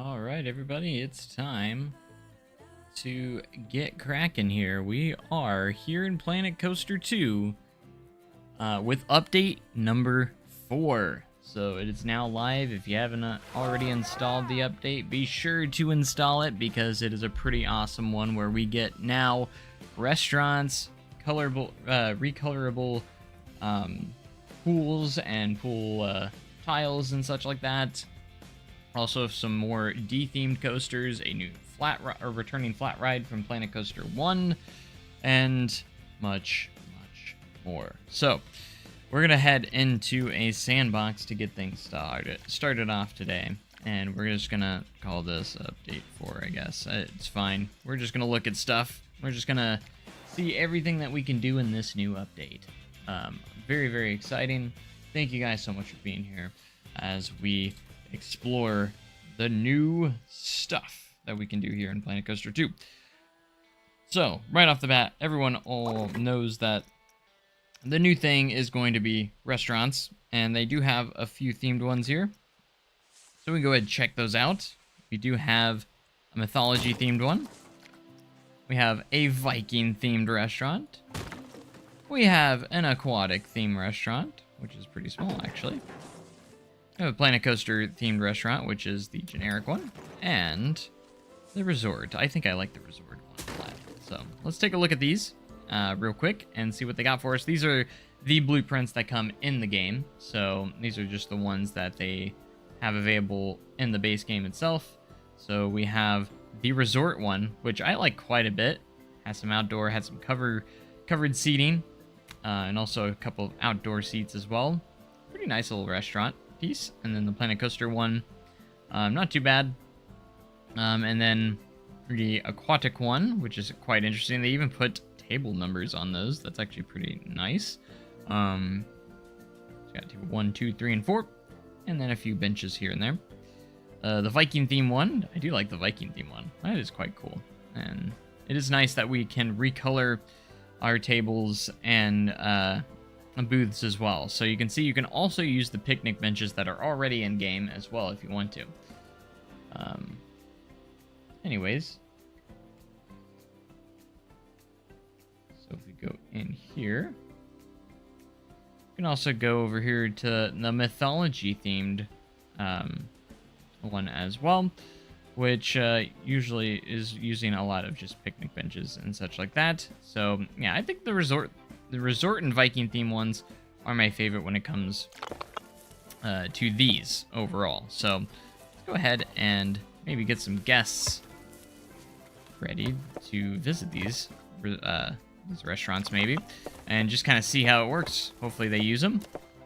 All right, everybody, it's time to get cracking here. We are here in Planet Coaster 2 with update number 4. So it is now live. If you haven't already installed the update, be sure to install it because it is a pretty awesome one where we get now restaurants, recolorable pools and pool tiles and such like that. Also, some more D-themed coasters, a new returning flat ride from Planet Coaster 1, and much more. So, we're going to head into a sandbox to get things started off today. And we're just going to call this Update 4, I guess. It's fine. We're just going to look at stuff. We're just going to see everything that we can do in this new update. Very, very exciting. Thank you guys so much for being here as we explore the new stuff that we can do here in Planet Coaster 2. So, right off the bat, everyone all knows that the new thing is going to be restaurants, and they do have a few themed ones here. So we can go ahead and check those out. We do have a mythology themed one. We have a Viking themed restaurant. We have an aquatic themed restaurant, which is pretty small actually. We have a Planet Coaster themed restaurant, which is the generic one, and the resort. I think I like the resort one a lot. So let's take a look at these real quick and see what they got for us. These are the blueprints that come in the game. So these are just the ones that they have available in the base game itself. So we have the resort one, which I like quite a bit. Has some outdoor, had some covered seating, and also a couple of outdoor seats as well. Pretty nice little restaurant piece. And then the Planet Coaster one, not too bad. And then the aquatic one, which is quite interesting. They even put table numbers on those. That's actually pretty nice. It's got table 1, 2, 3, and 4, and then a few benches here and there. The Viking theme one, I do like the Viking theme one. That is quite cool, and it is nice that we can recolor our tables and booths as well. So you can see you can also use the picnic benches that are already in game as well if you want to. Anyways, so if we go in here, you can also go over here to the mythology themed one as well, which usually is using a lot of just picnic benches and such like that. So yeah, I think the resort and Viking theme ones are my favorite when it comes to these overall. So let's go ahead and maybe get some guests ready to visit these restaurants maybe, and just kind of see how it works. Hopefully they use them.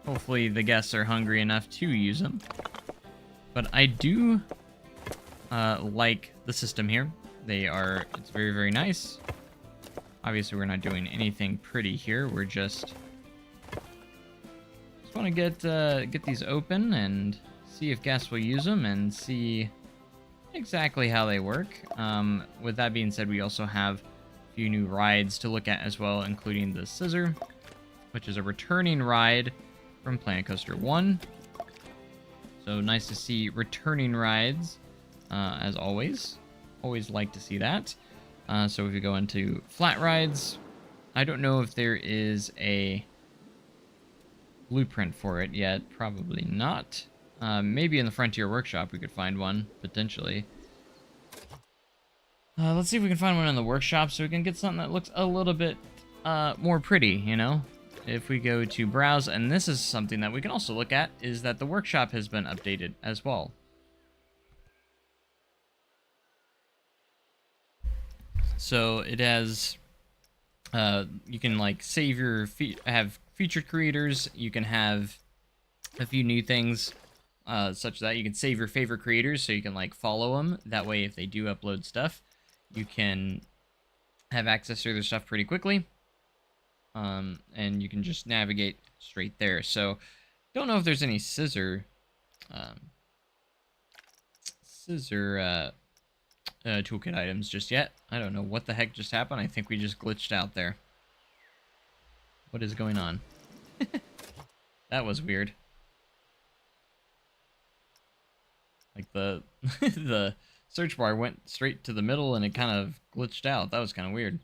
Hopefully the guests are hungry enough to use them. But I do like the system here. It's very, very nice. Obviously we're not doing anything pretty here. We're just want to get these open and see if guests will use them and see exactly how they work. With that being said, we also have a few new rides to look at as well, including the Scissor, which is a returning ride from Planet Coaster 1. So nice to see returning rides, as always. Always like to see that. So if we go into flat rides, I don't know if there is a blueprint for it yet. Probably not. Maybe in the Frontier Workshop we could find one, potentially. Let's see if we can find one in the workshop so we can get something that looks a little bit more pretty, you know? If we go to browse, and this is something that we can also look at, is that the workshop has been updated as well. So it has, you can like save your, have featured creators, you can have a few new things, such that you can save your favorite creators so you can like follow them. That way if they do upload stuff, you can have access to their stuff pretty quickly. And you can just navigate straight there. So, don't know if there's any scissor toolkit items just yet. I don't know what the heck just happened. I think we just glitched out there. What is going on? That was weird. Like the the search bar went straight to the middle and it kind of glitched out. That was kind of weird.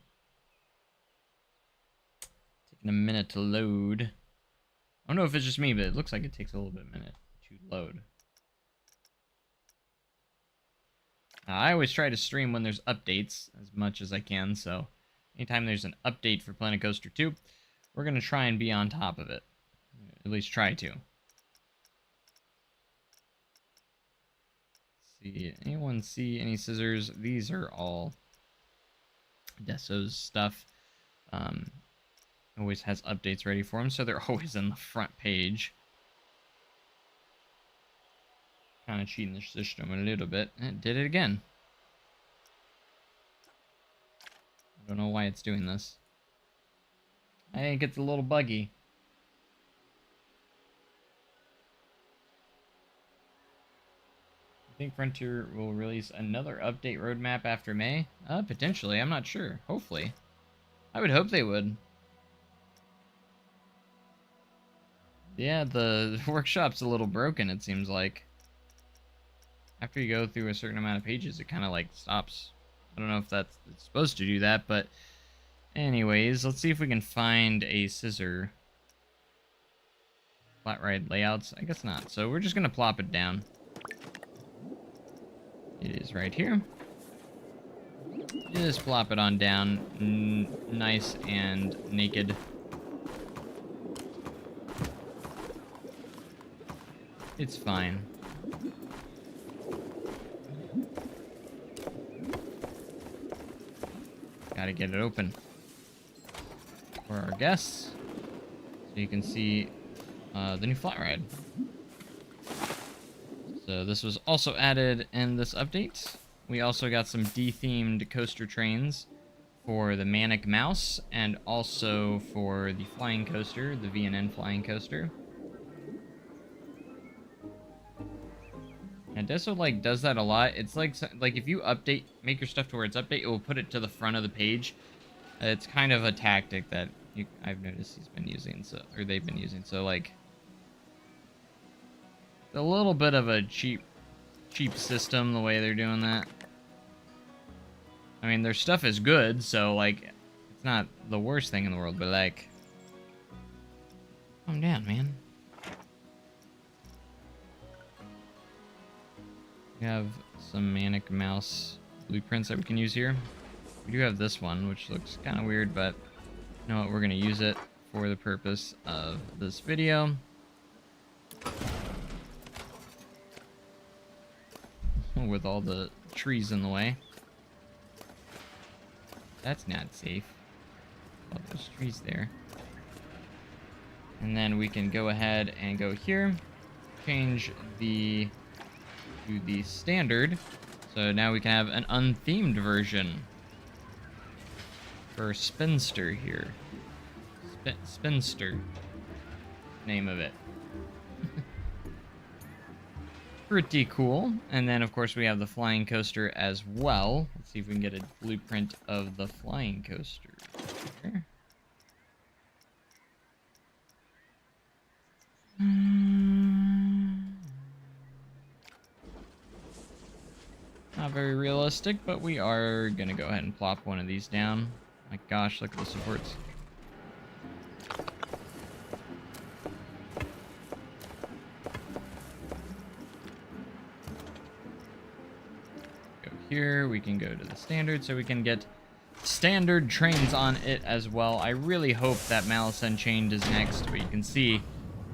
Taking a minute to load. I don't know if it's just me, but it looks like it takes a little bit of a minute to load. I always try to stream when there's updates as much as I can, so anytime there's an update for Planet Coaster 2, we're going to try and be on top of it. At least try to. See, anyone see any scissors? These are all Deso's stuff. Always has updates ready for them, so they're always in the front page. Kind of cheating the system a little bit. It did it again. I don't know why it's doing this. I think it's a little buggy. I think Frontier will release another update roadmap after May. Potentially. I'm not sure. Hopefully. I would hope they would. Yeah, the workshop's a little broken, it seems like. After you go through a certain amount of pages, it kind of like stops. I don't know if it's supposed to do that, but anyways, let's see if we can find a scissor. Flat ride layouts? I guess not. So we're just going to plop it down. It is right here. Just plop it on down. Nice and naked. It's fine. Gotta get it open for our guests, so you can see the new flat ride. So this was also added in this update. We also got some de-themed coaster trains for the Manic Mouse and also for the flying coaster, the V&N flying coaster. And Deso like does that a lot. It's like if you make your stuff to where it's update, it will put it to the front of the page. It's kind of a tactic that I've noticed he's been using, or they've been using. So like a little bit of a cheap system the way they're doing that. I mean, their stuff is good, so like it's not the worst thing in the world, but like calm down, man. We have some Manic Mouse blueprints that we can use here. We do have this one, which looks kind of weird, but you know what? We're going to use it for the purpose of this video. With all the trees in the way. That's not safe. All those trees there. And then we can go ahead and go here. Change to the standard, so now we can have an unthemed version for Spinster here. Spinster, name of it. Pretty cool. And then of course we have the flying coaster as well. Let's see if we can get a blueprint of the flying coaster here. Not very realistic, but we are gonna go ahead and plop one of these down. My gosh, look at the supports. Go here, we can go to the standard, so we can get standard trains on it as well. I really hope that Malice Unchained is next, but you can see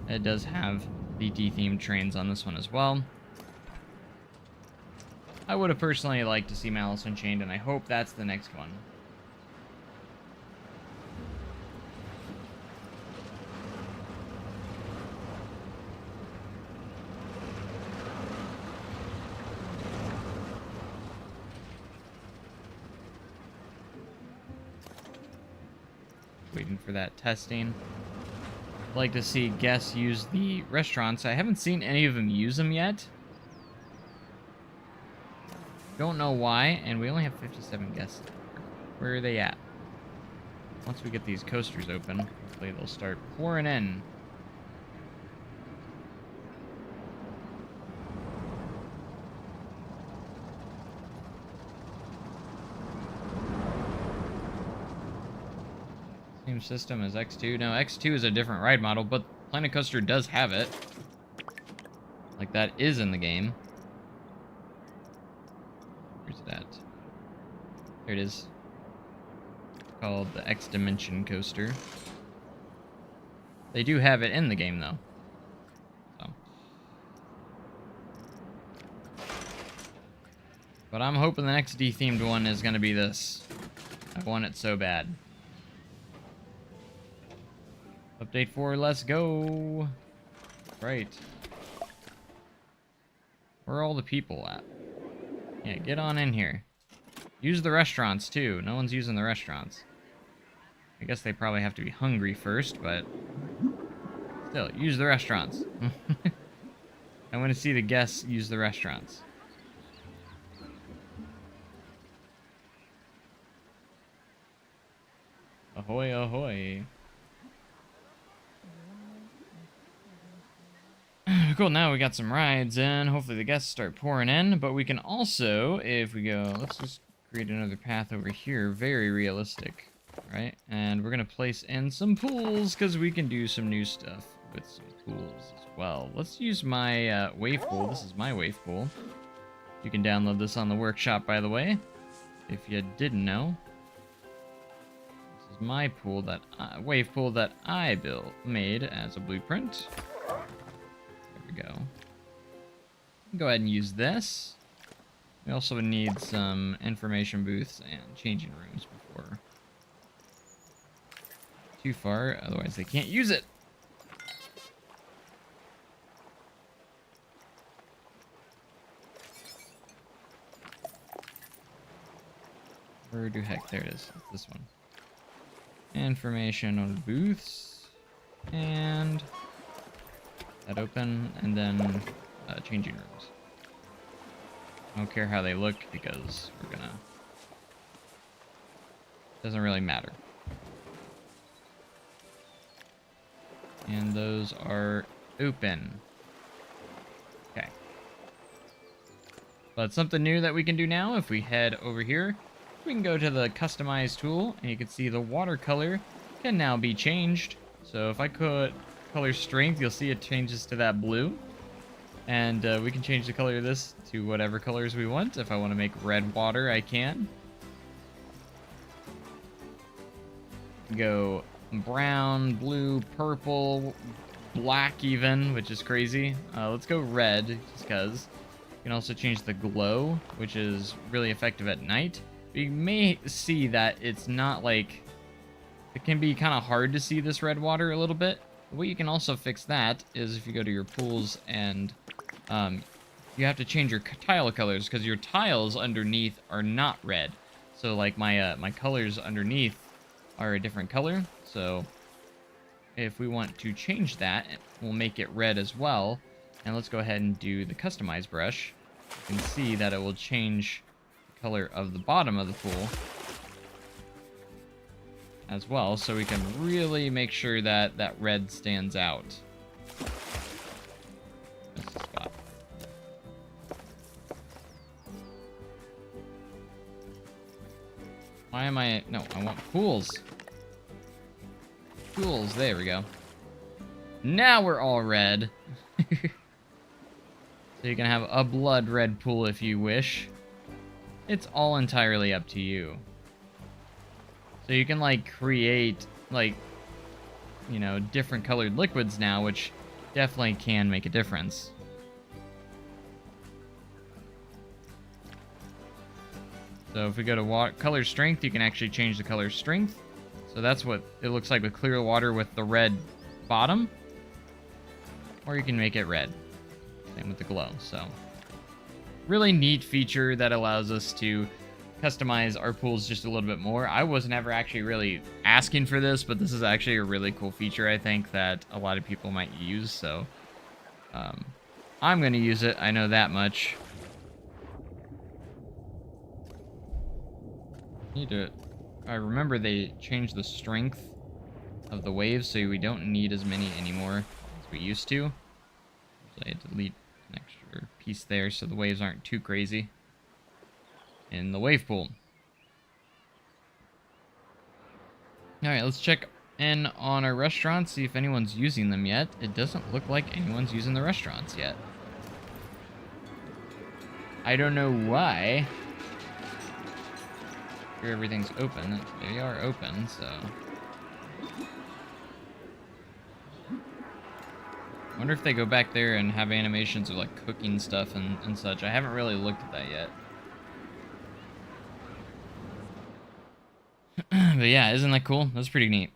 it does have the de-themed trains on this one as well. I would have personally liked to see Malice Unchained, and I hope that's the next one. Waiting for that testing. I'd like to see guests use the restaurants. I haven't seen any of them use them yet. Don't know why, and we only have 57 guests. Where are they at? Once we get these coasters open, hopefully they'll start pouring in. Same system as X2. No, X2 is a different ride model, but Planet Coaster does have it. Like, that is in the game. Where's it at? There it is. It's called the X Dimension Coaster. They do have it in the game, though. So. But I'm hoping the next D-themed one is going to be this. I want it so bad. Update 4, let's go. Right. Where are all the people at? Yeah, get on in here. Use the restaurants, too. No one's using the restaurants. I guess they probably have to be hungry first, but... still, use the restaurants. I want to see the guests use the restaurants. Ahoy, ahoy. Cool, now we got some rides in. Hopefully the guests start pouring in, but we can also, if we go, let's just create another path over here. Very realistic, right? And we're going to place in some pools, because we can do some new stuff with some pools as well. Let's use my wave pool. This is my wave pool. You can download this on the workshop, by the way, if you didn't know. This is my pool, that wave pool that I made as a blueprint. Go. Go ahead and use this. We also need some information booths and changing rooms before too far, otherwise they can't use it. Where the heck? There it is. It's this one. Information on booths and that open, and then changing rooms. I don't care how they look because we're gonna... doesn't really matter. And those are open. Okay. But something new that we can do now, if we head over here, we can go to the customize tool, and you can see the watercolor can now be changed. So if I could color strength, you'll see it changes to that blue, and we can change the color of this to whatever colors we want. If I want to make red water, I can go brown, blue, purple, black even, which is crazy. Let's go red just because. You can also change the glow, which is really effective at night. But you may see that it's not like, it can be kind of hard to see this red water a little bit. The way you can also fix that is if you go to your pools and you have to change your tile colors, because your tiles underneath are not red. So like my colors underneath are a different color. So if we want to change that, we'll make it red as well. And let's go ahead and do the customize brush. You can see that it will change the color of the bottom of the pool as well, so we can really make sure that that red stands out. That's the spot. Why am I... no, I want pools. Pools, there we go. Now we're all red. So you can have a blood red pool if you wish. It's all entirely up to you. So you can, like, create, like, you know, different colored liquids now, which definitely can make a difference. So if we go to color strength, you can actually change the color strength. So that's what it looks like with clear water with the red bottom. Or you can make it red. Same with the glow. So really neat feature that allows us to customize our pools just a little bit more. I was never actually really asking for this, but this is actually a really cool feature, I think, that a lot of people might use. So I'm going to use it. I know that much. I remember they changed the strength of the waves, so we don't need as many anymore as we used to. So I had to delete an extra piece there so the waves aren't too crazy in the wave pool. Alright, let's check And on our restaurants, see if anyone's using them yet. It doesn't look like anyone's using the restaurants yet. I don't know why. Here everything's open. They are open, so... I wonder if they go back there and have animations of like cooking stuff and such. I haven't really looked at that yet. But yeah, isn't that cool? That's pretty neat.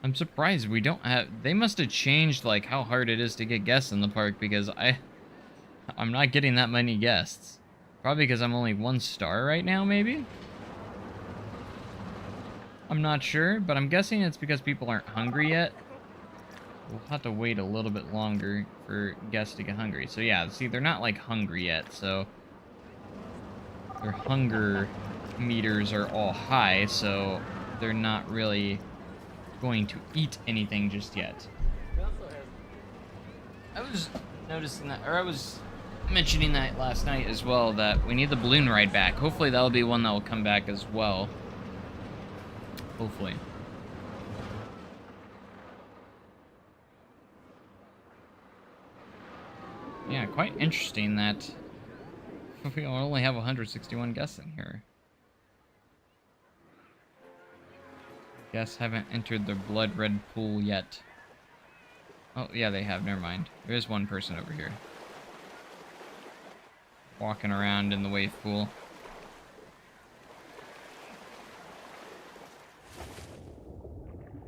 I'm surprised we don't have... They must have changed like how hard it is to get guests in the park, because I'm not getting that many guests. Probably because I'm only 1 star right now, maybe? I'm not sure, but I'm guessing it's because people aren't hungry yet. We'll have to wait a little bit longer for guests to get hungry. So yeah, see, they're not like hungry yet, so their hunger meters are all high, so they're not really going to eat anything just yet. I was noticing that, or I was mentioning that last night as well, that we need the balloon ride back. Hopefully that'll be one that will come back as well. Hopefully. Yeah, quite interesting that we only have 161 guests in here. Guests haven't entered their blood red pool yet. Oh, yeah, they have. Never mind. There is one person over here. Walking around in the wave pool.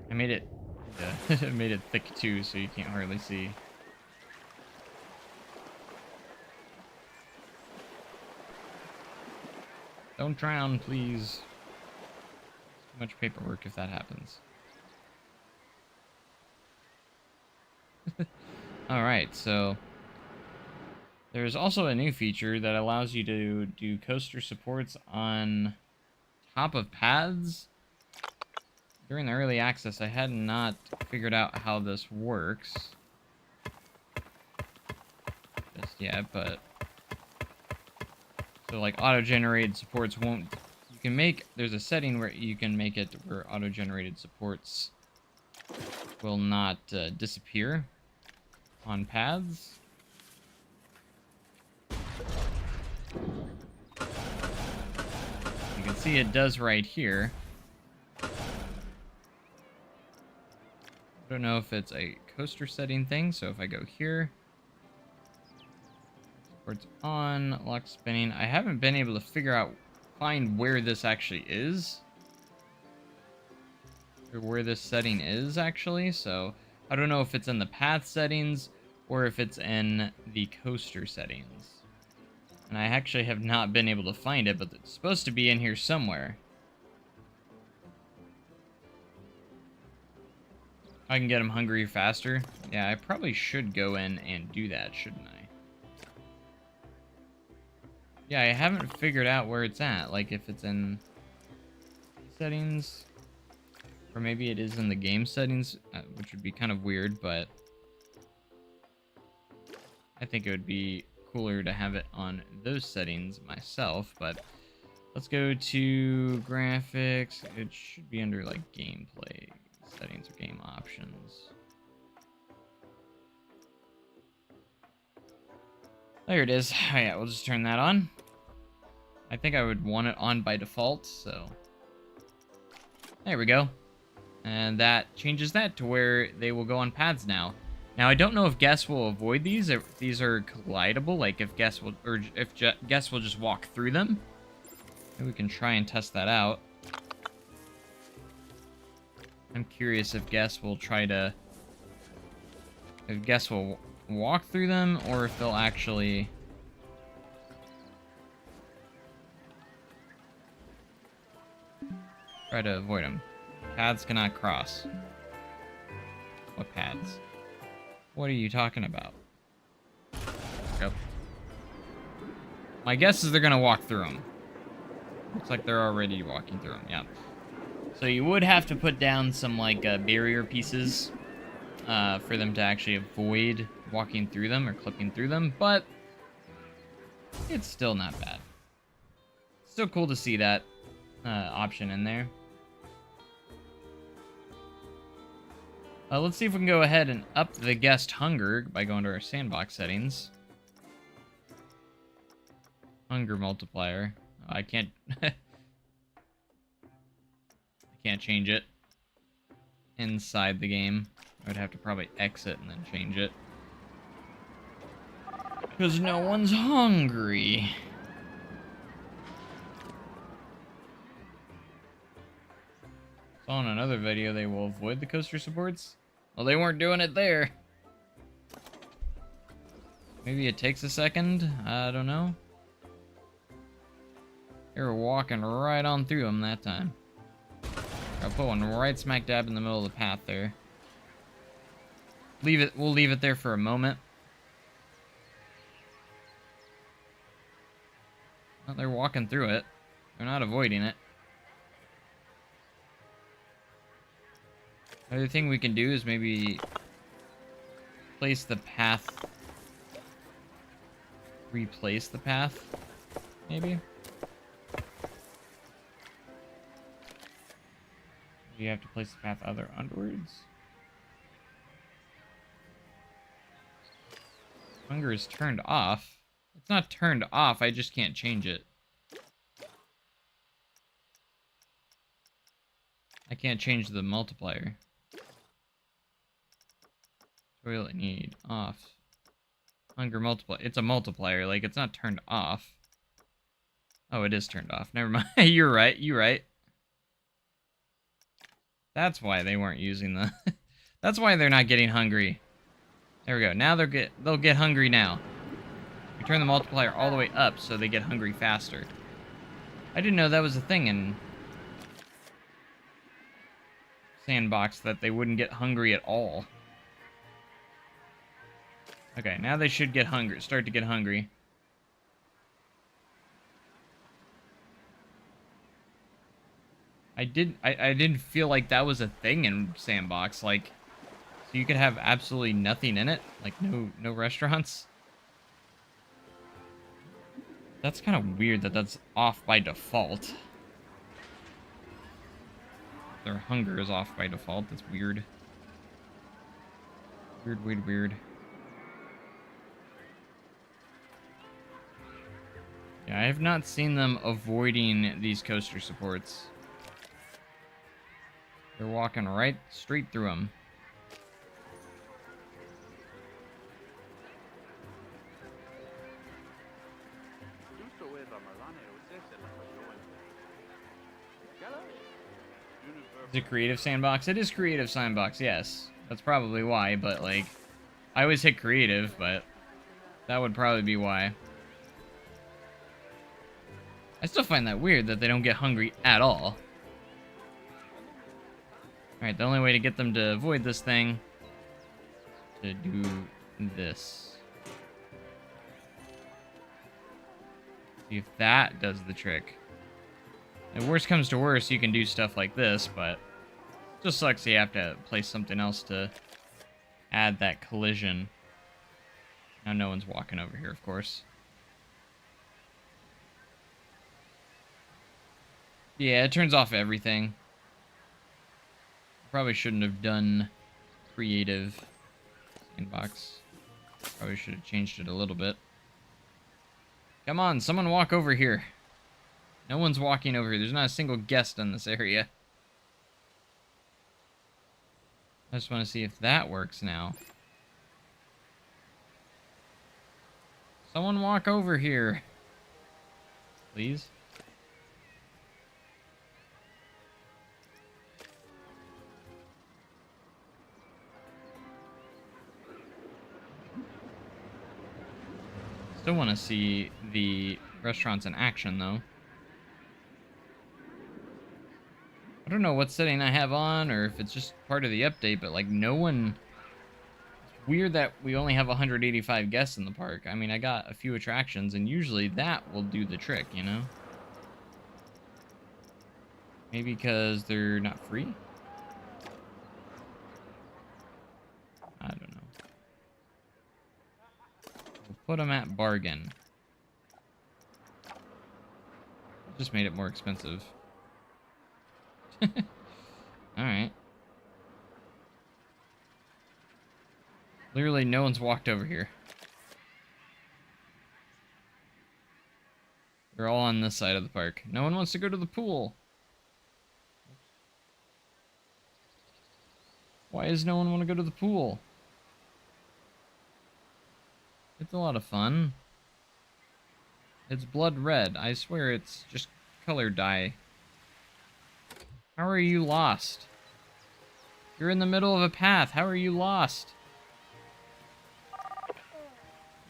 I made it... I made it thick too, so you can't hardly see. Don't drown, please. Too much paperwork if that happens. Alright, so... There's also a new feature that allows you to do coaster supports on top of paths. During the early access, I had not figured out how this works just yet, but... So, like, auto-generated supports won't... You can make... There's a setting where you can make it where auto-generated supports will not disappear on paths. You can see it does right here. I don't know if it's a coaster setting thing, so if I go here... It's on, lock spinning. I haven't been able to find where this actually is. Or where this setting is, actually. So, I don't know if it's in the path settings or if it's in the coaster settings. And I actually have not been able to find it, but it's supposed to be in here somewhere. I can get them hungry faster. Yeah, I probably should go in and do that, shouldn't I? Yeah, I haven't figured out where it's at. Like, if it's in settings, or maybe it is in the game settings, which would be kind of weird, but I think it would be cooler to have it on those settings myself. But let's go to graphics. It should be under, like, gameplay settings or game options. There it is. Oh, yeah, we'll just turn that on. I think I would want it on by default, so... There we go. And that changes that to where they will go on paths now. Now, I don't know if guests will avoid these, if these are collidable, like if guests will, or if guests will just walk through them. Maybe we can try and test that out. I'm curious if guests will try to... If guests will walk through them, or if they'll actually... try to avoid them. Paths cannot cross. What paths? What are you talking about? Yep. My guess is they're gonna walk through them. Looks like they're already walking through them, yeah. So you would have to put down some, like, barrier pieces for them to actually avoid walking through them or clipping through them, but it's still not bad. Still cool to see that option in there. Let's see if we can go ahead and up the guest hunger by going to our sandbox settings. Hunger multiplier. I can't... I can't change it inside the game. I would have to probably exit and then change it. Because no one's hungry. Saw in another video they will avoid the coaster supports. Well, they weren't doing it there. Maybe it takes a second? I don't know. They were walking right on through them that time. I'll put one right smack dab in the middle of the path there. We'll leave it there for a moment. Well, they're walking through it. They're not avoiding it. Another thing we can do is maybe place the path. Replace the path, maybe? You have to place the path other underwards. Hunger is turned off. It's not turned off, I just can't change it. I can't change the multiplier. Toilet need off. Hunger multiplier. It's a multiplier, like it's not turned off. Oh, it is turned off. Never mind. You're right. You're right. That's why they weren't using the... That's why they're not getting hungry. There we go. Now they'll get hungry now. We turn the multiplier all the way up so they get hungry faster. I didn't know that was a thing in Sandbox, that they wouldn't get hungry at all. Okay, now they should get hungry. Start to get hungry. I didn't feel like that was a thing in Sandbox. Like, so you could have absolutely nothing in it, like no restaurants. That's kind of weird that that's off by default. Their hunger is off by default. That's weird. Weird. Yeah, I have not seen them avoiding these coaster supports. They're walking right straight through them. Is it Creative Sandbox? It is Creative Sandbox, yes. That's probably why, but like... I always hit Creative, but... that would probably be why. I still find that weird that they don't get hungry at all. Alright, the only way to get them to avoid this thing is to do this. See if that does the trick. If worst comes to worst, you can do stuff like this, but it just sucks you have to place something else to add that collision. Now no one's walking over here, of course. Yeah, it turns off everything. Probably shouldn't have done Creative Sandbox. Probably should have changed it a little bit. Come on, someone walk over here. No one's walking over here. There's not a single guest in this area. I just want to see if that works now. Someone walk over here. Please. Still want to see the restaurants in action, though. I don't know what setting I have on, or if it's just part of the update, but, like, no one... It's weird that we only have 185 guests in the park. I mean, I got a few attractions, and usually that will do the trick, you know? Maybe because they're not free? I don't know. We'll put them at bargain. Just made it more expensive. Alright. Literally, no one's walked over here. They're all on this side of the park. No one wants to go to the pool. Why does no one want to go to the pool? It's a lot of fun. It's blood red. I swear it's just color dye. How are you lost? You're in the middle of a path. How are you lost?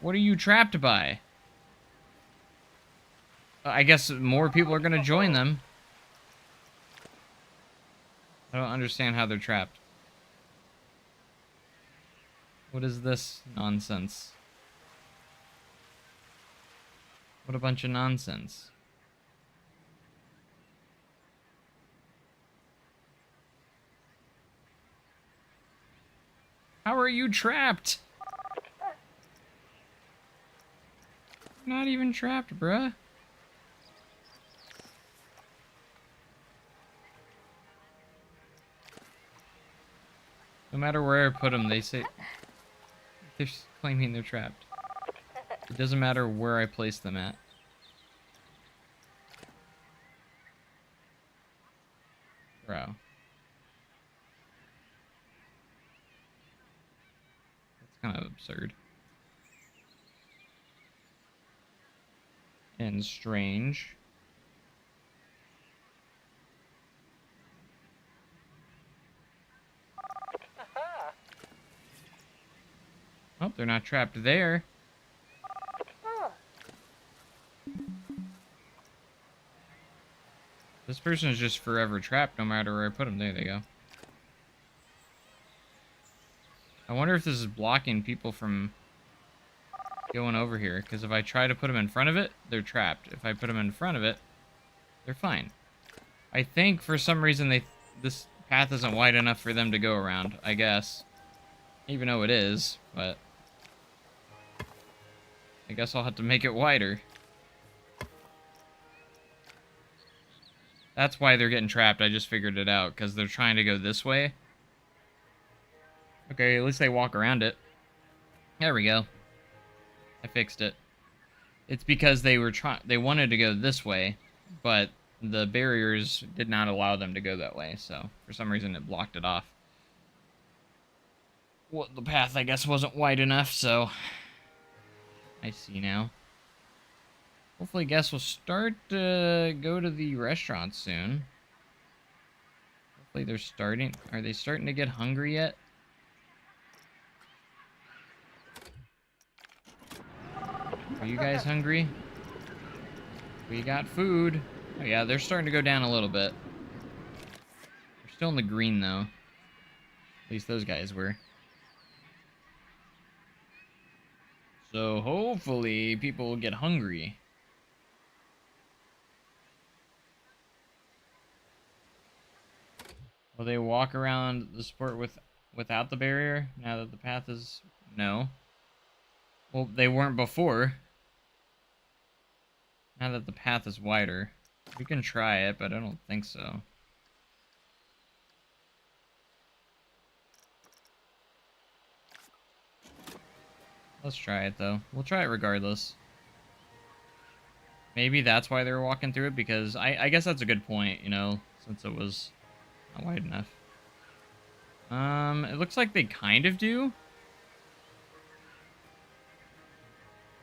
What are you trapped by? I guess more people are gonna join them. I don't understand how they're trapped. What is this nonsense? What a bunch of nonsense. How are you trapped? You're not even trapped, bruh. No matter where I put them, they say... They're claiming they're trapped. It doesn't matter where I place them at. Bro. That's kind of absurd. And strange. Oh, they're not trapped there. This person is just forever trapped no matter where I put them. There they go. I wonder if this is blocking people from going over here. Because if I try to put them in front of it, they're trapped. If I put them in front of it, they're fine. I think for some reason this path isn't wide enough for them to go around, I guess. Even though it is, but... I guess I'll have to make it wider. That's why they're getting trapped. I just figured it out, because they're trying to go this way. Okay, at least they walk around it. There we go. I fixed it. It's because they wanted to go this way, but the barriers did not allow them to go that way, so for some reason it blocked it off. Well, the path, I guess, wasn't wide enough, so... I see now. Hopefully guests will start to go to the restaurant soon. Hopefully they're starting... Are they starting to get hungry yet? Are you guys hungry? We got food. Oh yeah, they're starting to go down a little bit. They're still in the green, though. At least those guys were. So hopefully people will get hungry. Will they walk around the sport without the barrier now that the path is... No. Well, they weren't before. Now that the path is wider. We can try it, but I don't think so. Let's try it, though. We'll try it regardless. Maybe that's why they were walking through it, because I guess that's a good point, you know, since it was not wide enough. It looks like they kind of do.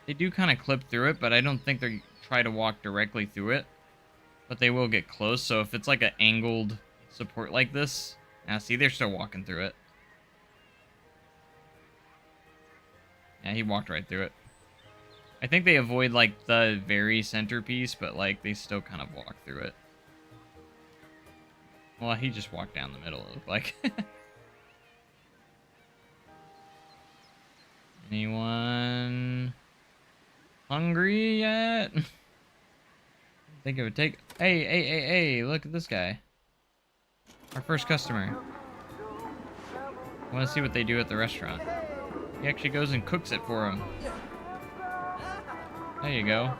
They do kind of clip through it, but I don't think they try to walk directly through it. But they will get close, so if it's like an angled support like this... Now, see, they're still walking through it. Yeah, he walked right through it. I think they avoid, like, the very centerpiece, but, like, they still kind of walk through it. Well, he just walked down the middle, it looked like. Anyone hungry yet? I think it would take... Hey, look at this guy. Our first customer. I want to see what they do at the restaurant. He actually goes and cooks it for him. There you go.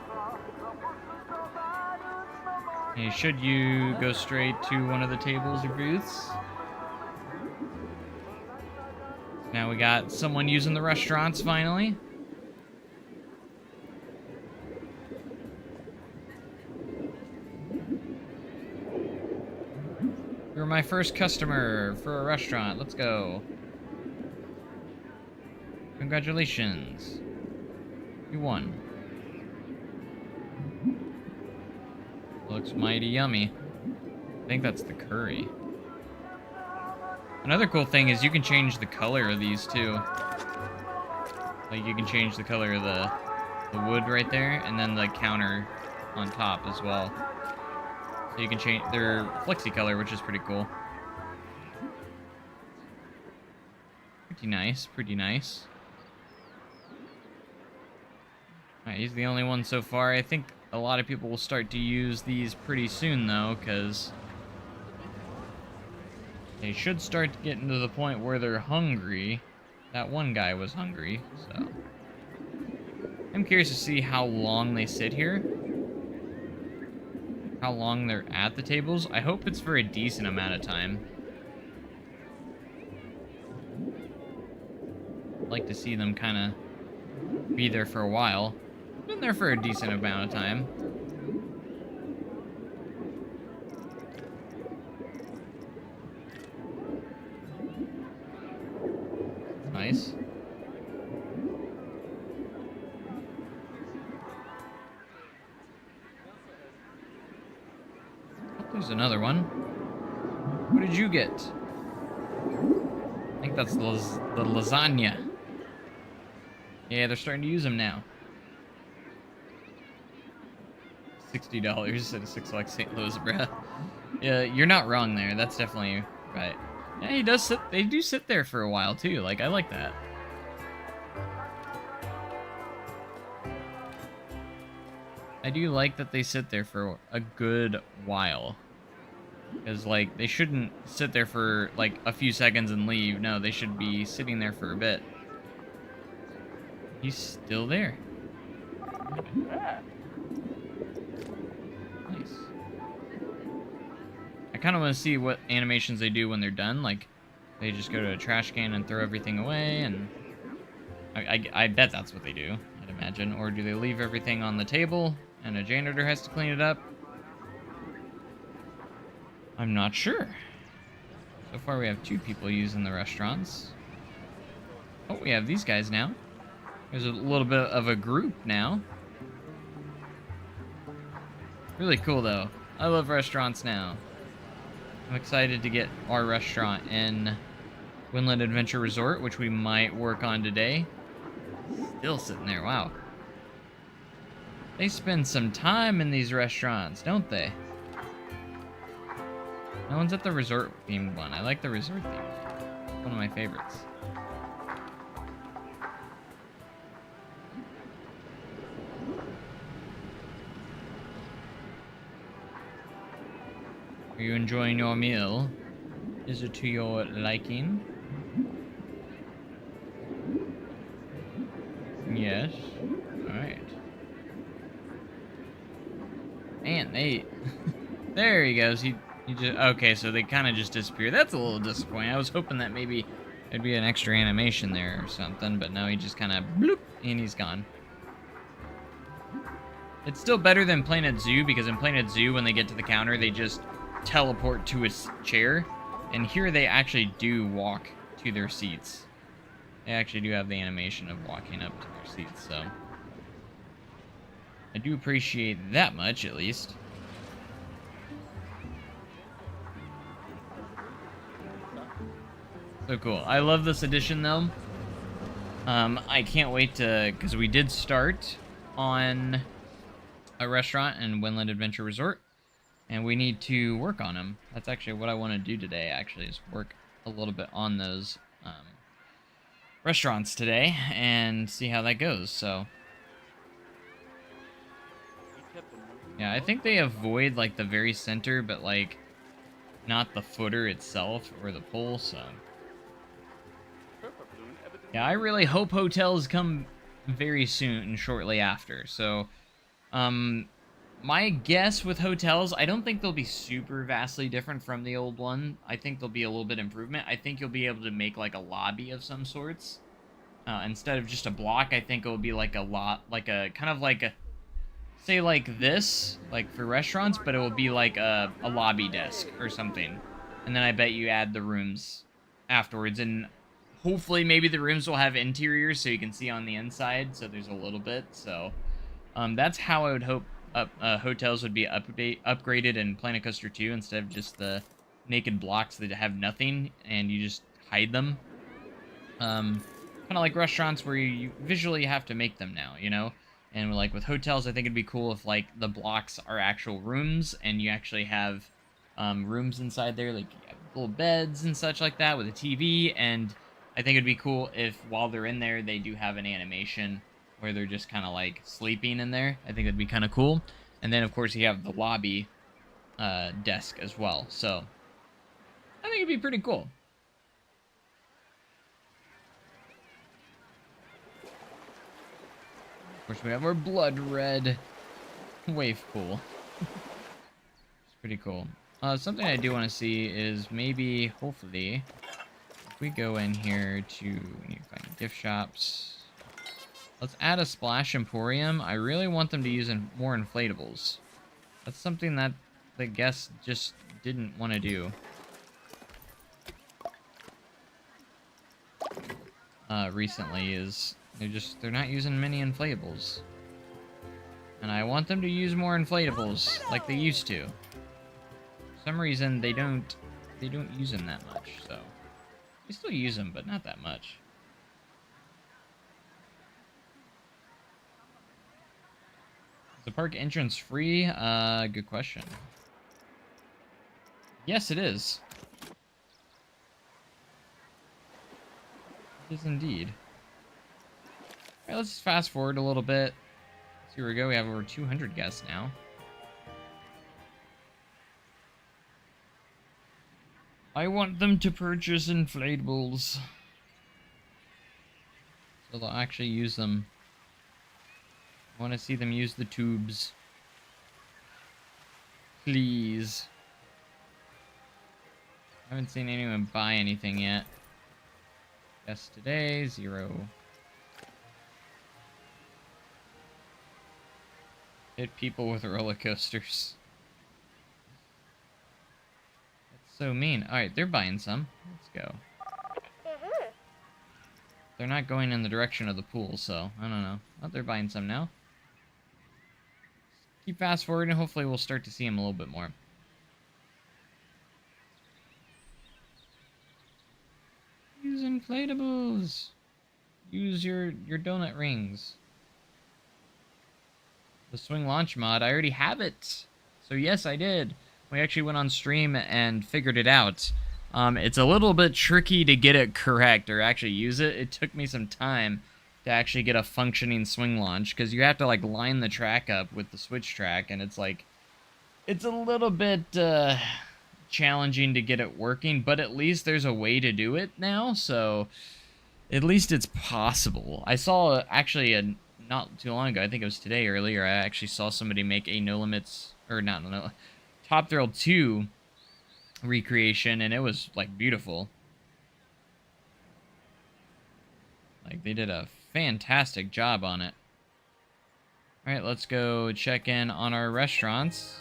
Hey, should you go straight to one of the tables or booths? Now we got someone using the restaurants finally. You're my first customer for a restaurant. Let's go. Congratulations. You won. Looks mighty yummy. I think that's the curry. Another cool thing is you can change the color of these too. Like you can change the color of the wood right there, and then the counter on top as well. So you can change their flexi color, which is pretty cool. Pretty nice, pretty nice. Alright, he's the only one so far. I think a lot of people will start to use these pretty soon though, because they should start getting to the point where they're hungry. That one guy was hungry, so I'm curious to see how long they sit here. How long they're at the tables. I hope it's for a decent amount of time. I'd like to see them kind of be there for a while. Been there for a decent amount of time. Nice. There's another one. What did you get? I think that's the lasagna. Yeah, they're starting to use them now. $60 at a Six Flags St. Louis, bruh. Yeah, you're not wrong there. That's definitely right. Yeah, he does sit. They do sit there for a while too. Like I like that. I do like that they sit there for a good while. Because, like, they shouldn't sit there for, like, a few seconds and leave. No, they should be sitting there for a bit. He's still there. Nice. I kind of want to see what animations they do when they're done. Like, they just go to a trash can and throw everything away, and I bet that's what they do, I'd imagine. Or do they leave everything on the table, and a janitor has to clean it up? I'm not sure. So far we have 2 people using the restaurants. Oh, we have these guys now. There's a little bit of a group now. Really cool though. I love restaurants now. I'm excited to get our restaurant in Winland Adventure Resort, which we might work on today. Still sitting there, wow. They spend some time in these restaurants, don't they? No one's at the resort themed one. I like the resort theme. It's one of my favorites. Are you enjoying your meal? Is it to your liking? Yes. Alright. Man, they... There he goes. He just... Okay, so they kind of just disappear. That's a little disappointing. I was hoping that maybe there'd be an extra animation there or something, but no, he just kind of bloop, and he's gone. It's still better than Planet Zoo, because in Planet Zoo, when they get to the counter, they just teleport to a chair, and here they actually do walk to their seats. They actually do have the animation of walking up to their seats, so I do appreciate that much, at least. So cool. I love this edition, though. I can't wait to, because we did start on a restaurant in Winland Adventure Resort, and we need to work on them. That's actually what I want to do today, actually, is work a little bit on those restaurants today and see how that goes. So yeah, I think they avoid like the very center, but like not the footer itself or the pole. So yeah, I really hope hotels come very soon and shortly after. So My guess with hotels, I don't think they'll be super vastly different from the old one. I think there'll be a little bit improvement. I think you'll be able to make like a lobby of some sorts. Instead of just a block, I think it will be like a lot, like a kind of like a, say like this, like for restaurants, but it will be like a lobby desk or something. And then I bet you add the rooms afterwards. And hopefully maybe the rooms will have interiors so you can see on the inside. So there's a little bit. So that's how I would hope hotels would be upgraded in Planet Coaster 2 instead of just the naked blocks that have nothing and you just hide them. Kind of like restaurants where you visually have to make them now, you know? And like with hotels, I think it'd be cool if like the blocks are actual rooms and you actually have rooms inside there, like you have little beds and such like that with a TV. And I think it'd be cool if while they're in there, they do have an animation where they're just kind of like sleeping in there. I think that'd be kind of cool. And then of course you have the lobby desk as well. So I think it'd be pretty cool. Of course, we have our blood red wave pool. It's pretty cool. Something I do want to see is maybe, hopefully, if we go in here to, we need to find gift shops. Let's add a Splash Emporium. I really want them to use more inflatables. That's something that the guests just didn't want to do. Recently is they're not using many inflatables. And I want them to use more inflatables like they used to. For some reason they don't use them that much, so they still use them, but not that much. Is the park entrance free? Good question. Yes, it is. It is indeed. Alright, let's fast forward a little bit. Here we go, we have over 200 guests now. I want them to purchase inflatables. So they'll actually use them. I want to see them use the tubes. Please. I haven't seen anyone buy anything yet. Guests today, 0. Hit people with roller coasters. That's so mean. Alright, they're buying some. Let's go. They're not going in the direction of the pool, so I don't know. Oh, they're buying some now. Keep fast forwarding, and hopefully we'll start to see them a little bit more. Use inflatables. Use your donut rings. The swing launch mod, I already have it. So yes, I did. We actually went on stream and figured it out. It's a little bit tricky to get it correct or actually use it. It took me some time to actually get a functioning swing launch because you have to like line the track up with the switch track, and it's like it's a little bit challenging to get it working, but at least there's a way to do it now, so at least it's possible. I saw actually not too long ago, I think it was today earlier, I actually saw somebody make a No Limits, or not, no, Top Thrill 2 recreation, and it was like beautiful. Like they did a fantastic job on it. Alright, let's go check in on our restaurants.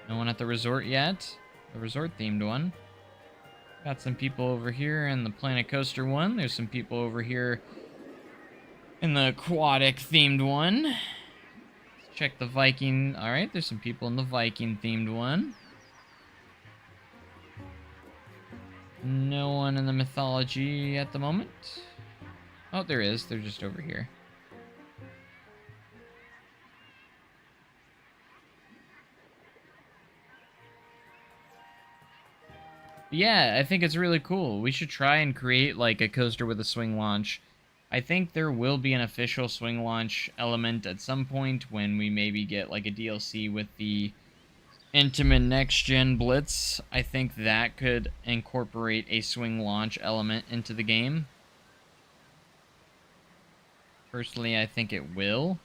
No one at the resort yet. The resort themed one. Got some people over here in the Planet Coaster one. There's some people over here in the aquatic themed one. Let's check the Viking. Alright, there's some people in the Viking themed one. No one in the mythology at the moment. Oh, there is. They're just over here. Yeah, I think it's really cool. We should try and create like a coaster with a swing launch. I think there will be an official swing launch element at some point when we maybe get like a DLC with the Intamin Next Gen Blitz. I think that could incorporate a swing launch element into the game. Personally, I think it will.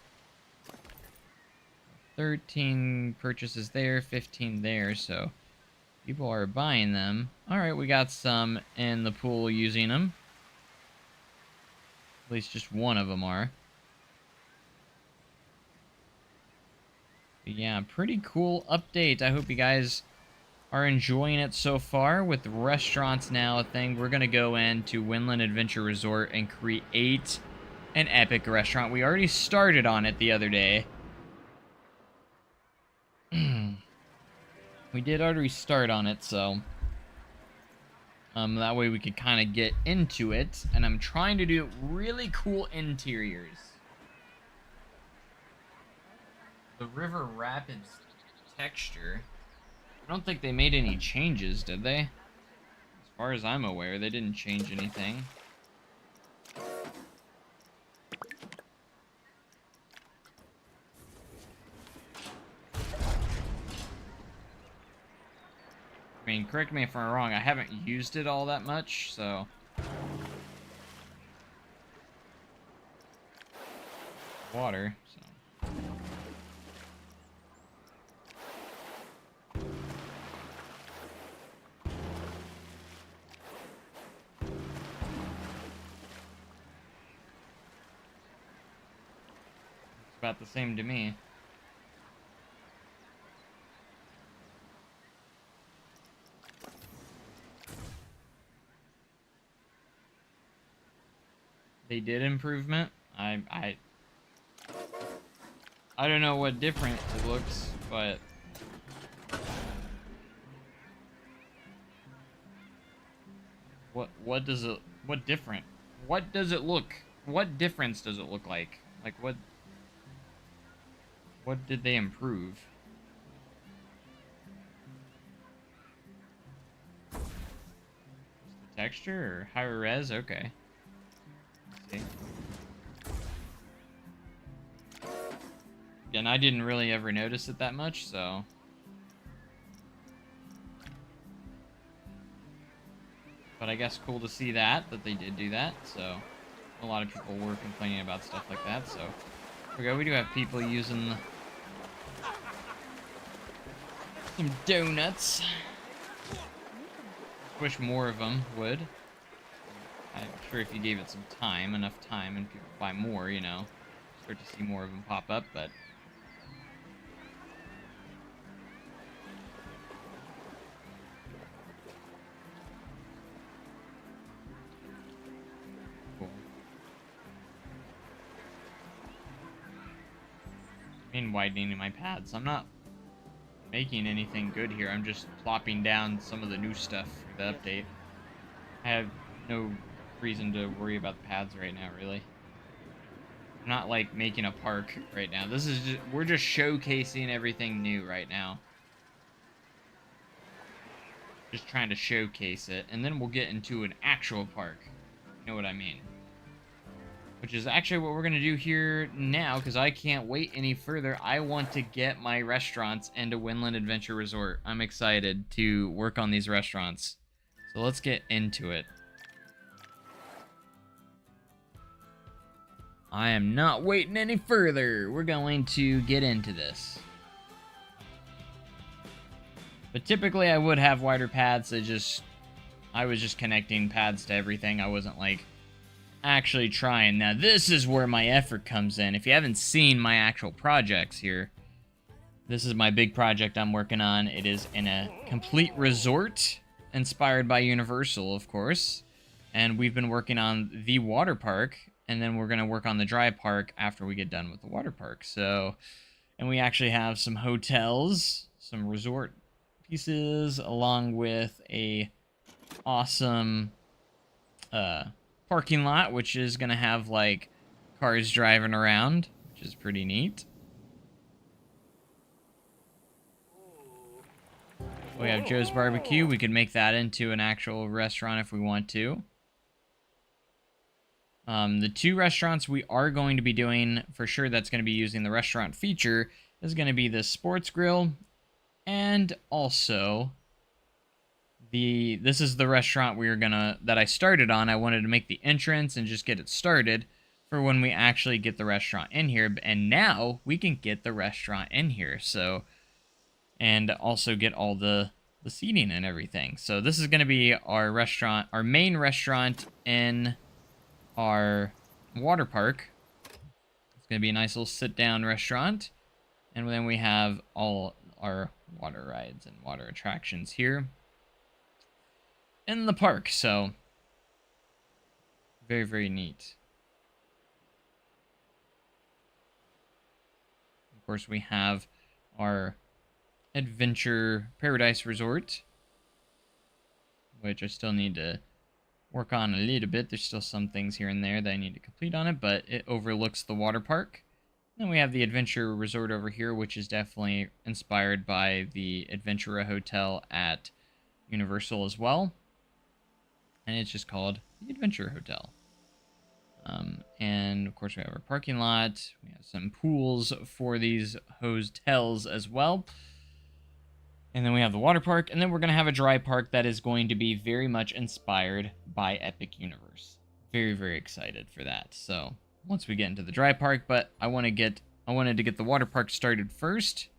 13 purchases there, 15 there, so people are buying them. Alright, we got some in the pool using them. At least just one of them are. But yeah, pretty cool update. I hope you guys are enjoying it so far. With restaurants now a thing, we're going to go into Winland Adventure Resort and create an epic restaurant. We already started on it the other day. We did already start on it, so that way we could kind of get into it. And I'm trying to do really cool interiors. The River Rapids texture. I don't think they made any changes, did they? As far as I'm aware, they didn't change anything. I mean, correct me if I'm wrong, I haven't used it all that much, so... Water, so... It's about the same to me. They did improvement. I don't know what different it looks, but what does it what different? What does it look? What difference does it look like? Like what did they improve? Just the texture or higher res? Okay. Let's see. And I didn't really ever notice it that much, so... But I guess cool to see that they did do that, so... A lot of people were complaining about stuff like that, so... Here we go, we do have people using... some donuts. Wish more of them would. I'm sure if you gave it some time, enough time, and people buy more, you know... Start to see more of them pop up, but... Widening my pads. I'm not making anything good here. I'm just plopping down some of the new stuff for the update. I have no reason to worry about the pads right now, really. I'm not like making a park right now. This is just, we're just showcasing everything new right now. Just trying to showcase it, and then we'll get into an actual park. You know what I mean? Which is actually what we're going to do here now, because I can't wait any further. I want to get my restaurants into Winland Adventure Resort. I'm excited to work on these restaurants. So let's get into it. I am not waiting any further. We're going to get into this. But typically I would have wider pads. I was just connecting pads to everything. I wasn't like... actually trying. Now this is where my effort comes in. If you haven't seen my actual projects here, this is my big project I'm working on. It is in a complete resort inspired by Universal, of course, and we've been working on the water park, and then we're going to work on the dry park after we get done with the water park. So, and we actually have some hotels, some resort pieces, along with a awesome parking lot, which is gonna have like cars driving around, which is pretty neat. We have Joe's Barbecue. We could make that into an actual restaurant if we want to. The two restaurants we are going to be doing for sure that's going to be using the restaurant feature is going to be the Sports Grill, and also this is the restaurant that I started on. I wanted to make the entrance and just get it started for when we actually get the restaurant in here. And now we can get the restaurant in here. So, and also get all the seating and everything. So this is going to be our restaurant, our main restaurant in our water park. It's going to be a nice little sit-down restaurant. And then we have all our water rides and water attractions here in the park. So very, very neat. Of course, we have our Adventure Paradise Resort, which I still need to work on a little bit. There's still some things here and there that I need to complete on it, but it overlooks the water park. Then we have the Adventure Resort over here, which is definitely inspired by the Adventura Hotel at Universal as well. And it's just called the Adventure Hotel. And of course we have our parking lot. We have some pools for these hotels as well. And then we have the water park. And then we're going to have a dry park that is going to be very much inspired by Epic Universe. Very, very excited for that. So once we get into the dry park, but I wanted to get the water park started first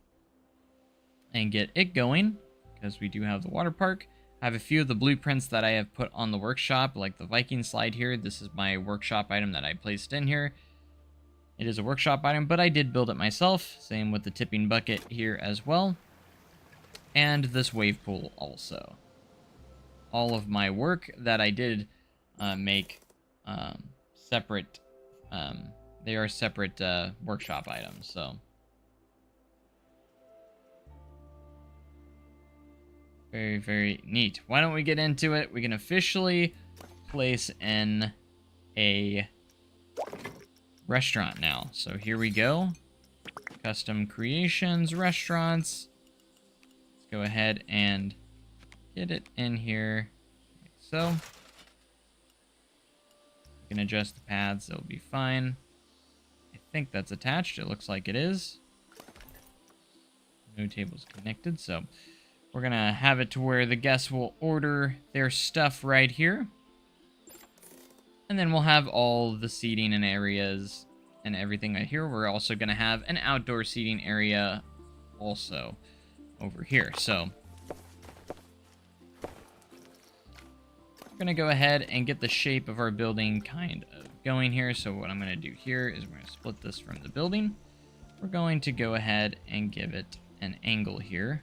and get it going, because we do have the water park. I have a few of the blueprints that I have put on the workshop, like the Viking slide here. This is my workshop item that I placed in here. It is a workshop item, but I did build it myself. Same with the tipping bucket here as well. And this wave pool also. All of my work that I did make separate, they are separate workshop items, so. Very, very neat. Why don't we get into it? We can officially place in a restaurant now. So here we go. Custom creations, restaurants. Let's go ahead and get it in here like so. We can adjust the paths, it'll be fine. I think that's attached. It looks like it is. No tables connected, so we're going to have it to where the guests will order their stuff right here. And then we'll have all the seating and areas and everything right here. We're also going to have an outdoor seating area also over here. So we're going to go ahead and get the shape of our building kind of going here. So what I'm going to do here is we're going to split this from the building. We're going to go ahead and give it an angle here.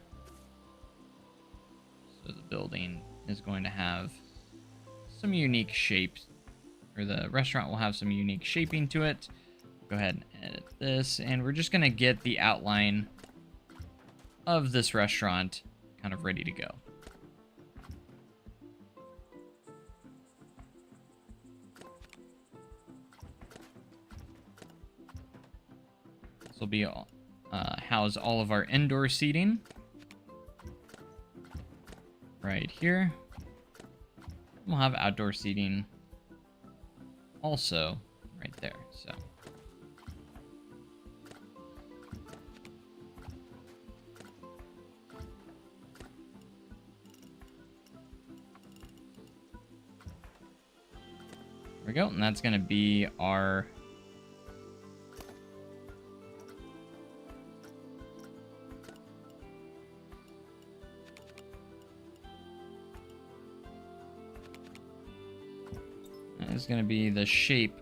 So the building is going to have some unique shapes, or the restaurant will have some unique shaping to it. Go ahead and edit this, and we're just going to get the outline of this restaurant kind of ready to go. This will be house all of our indoor seating right here. We'll have outdoor seating also right there. So there we go, and that's going to be our is going to be the shape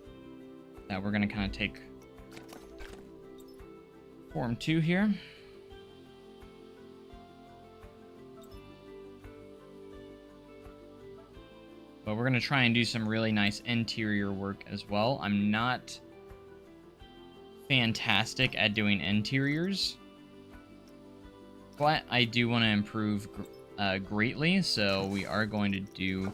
that we're going to kind of take form to here. But we're going to try and do some really nice interior work as well. I'm not fantastic at doing interiors, but I do want to improve greatly, so we are going to do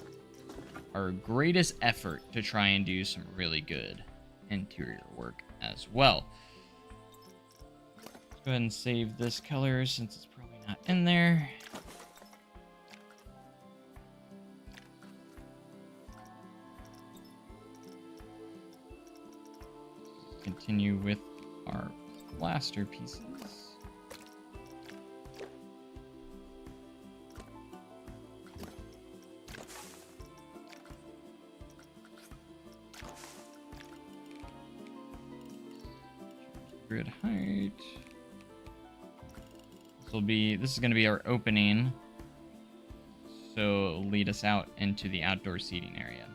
our greatest effort to try and do some really good interior work as well. Let's go ahead and save this color since it's probably not in there. Continue with our plaster pieces. grid height. This is going to be our opening. So it'll lead us out into the outdoor seating area.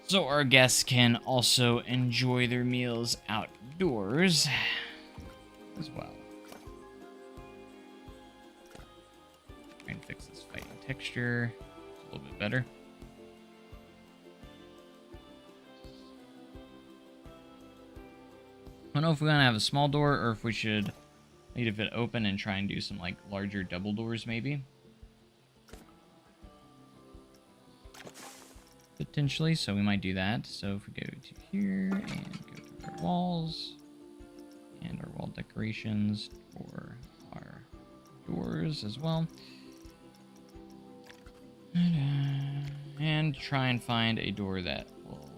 So our guests can also enjoy their meals outdoors as well. Try and fix this fighting texture a little bit better. I don't know if we want to have a small door or if we should leave it open and try and do some like larger double doors maybe. Potentially, so we might do that. So if we go to here and go to our walls and our wall decorations for our doors as well. And try and find a door that will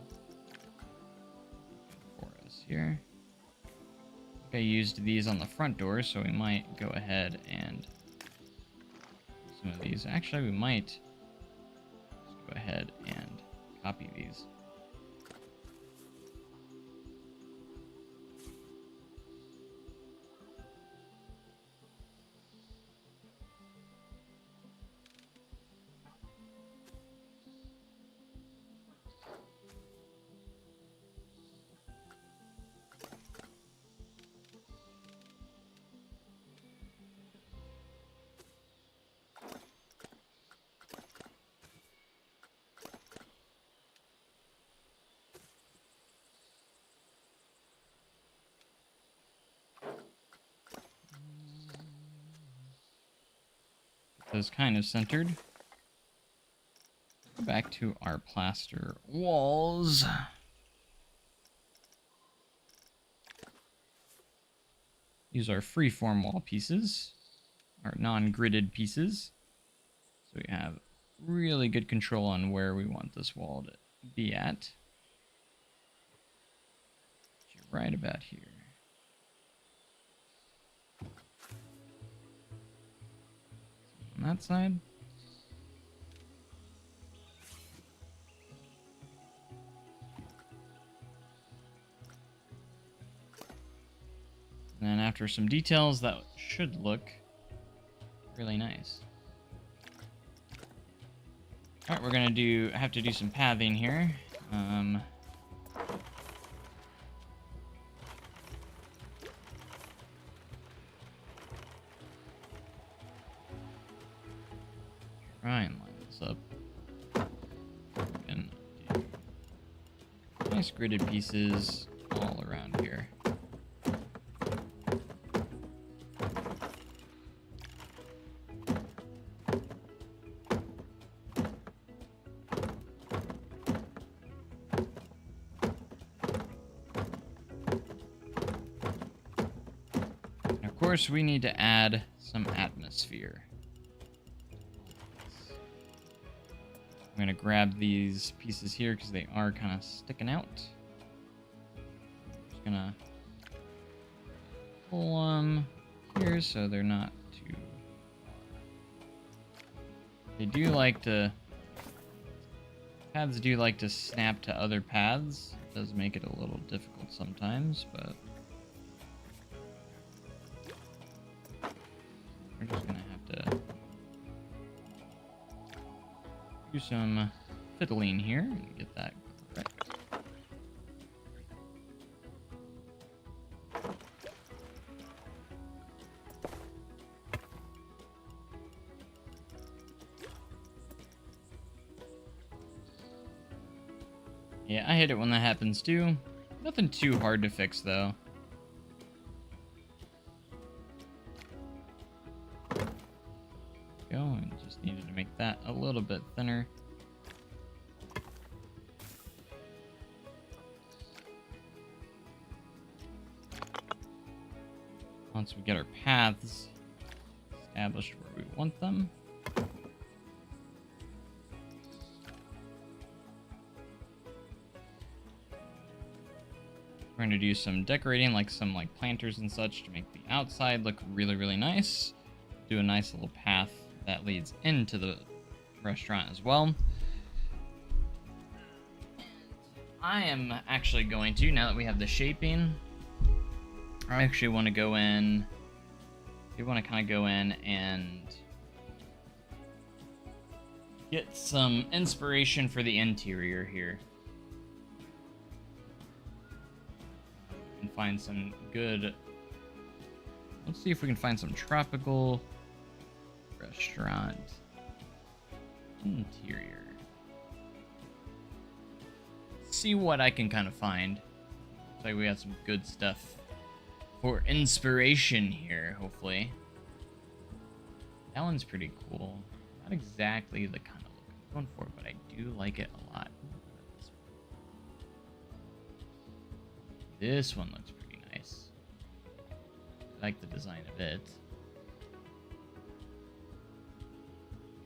for us here. I used these on the front door, so we might go ahead and some of these. Actually, we might just go ahead and copy these. Those kind of centered. Go back to our plaster walls. Use our freeform wall pieces, our non-gridded pieces. So we have really good control on where we want this wall to be at. Right about here. On that side. And then after some details, that should look really nice. All right, we're gonna have to do some pathing here. Try and line this up. And do nice gridded pieces all around here. And of course, we need to add some atmosphere. I'm going to grab these pieces here because they are kind of sticking out. Just going to pull them here so they're not too far. They do like to... Paths do like to snap to other paths. It does make it a little difficult sometimes, but... We're just going to have to do some fiddling here and get that correct. Yeah, I hate it when that happens too. Nothing too hard to fix though. Go, and just needed to make that a little bit thinner. Once we get our paths established where we want them. We're going to do some decorating, like some planters and such, to make the outside look really, really nice. Do a nice little path that leads into the restaurant as well. I am actually going to, now that we have the shaping, I actually want to go in. I want to kind of go in and get some inspiration for the interior here. And find some good. Let's see if we can find some tropical restaurant interior. See what I can kind of find. Looks like we got some good stuff for inspiration here, hopefully. That one's pretty cool. Not exactly the kind of look I'm going for, but I do like it a lot. This one looks pretty nice. I like the design of it.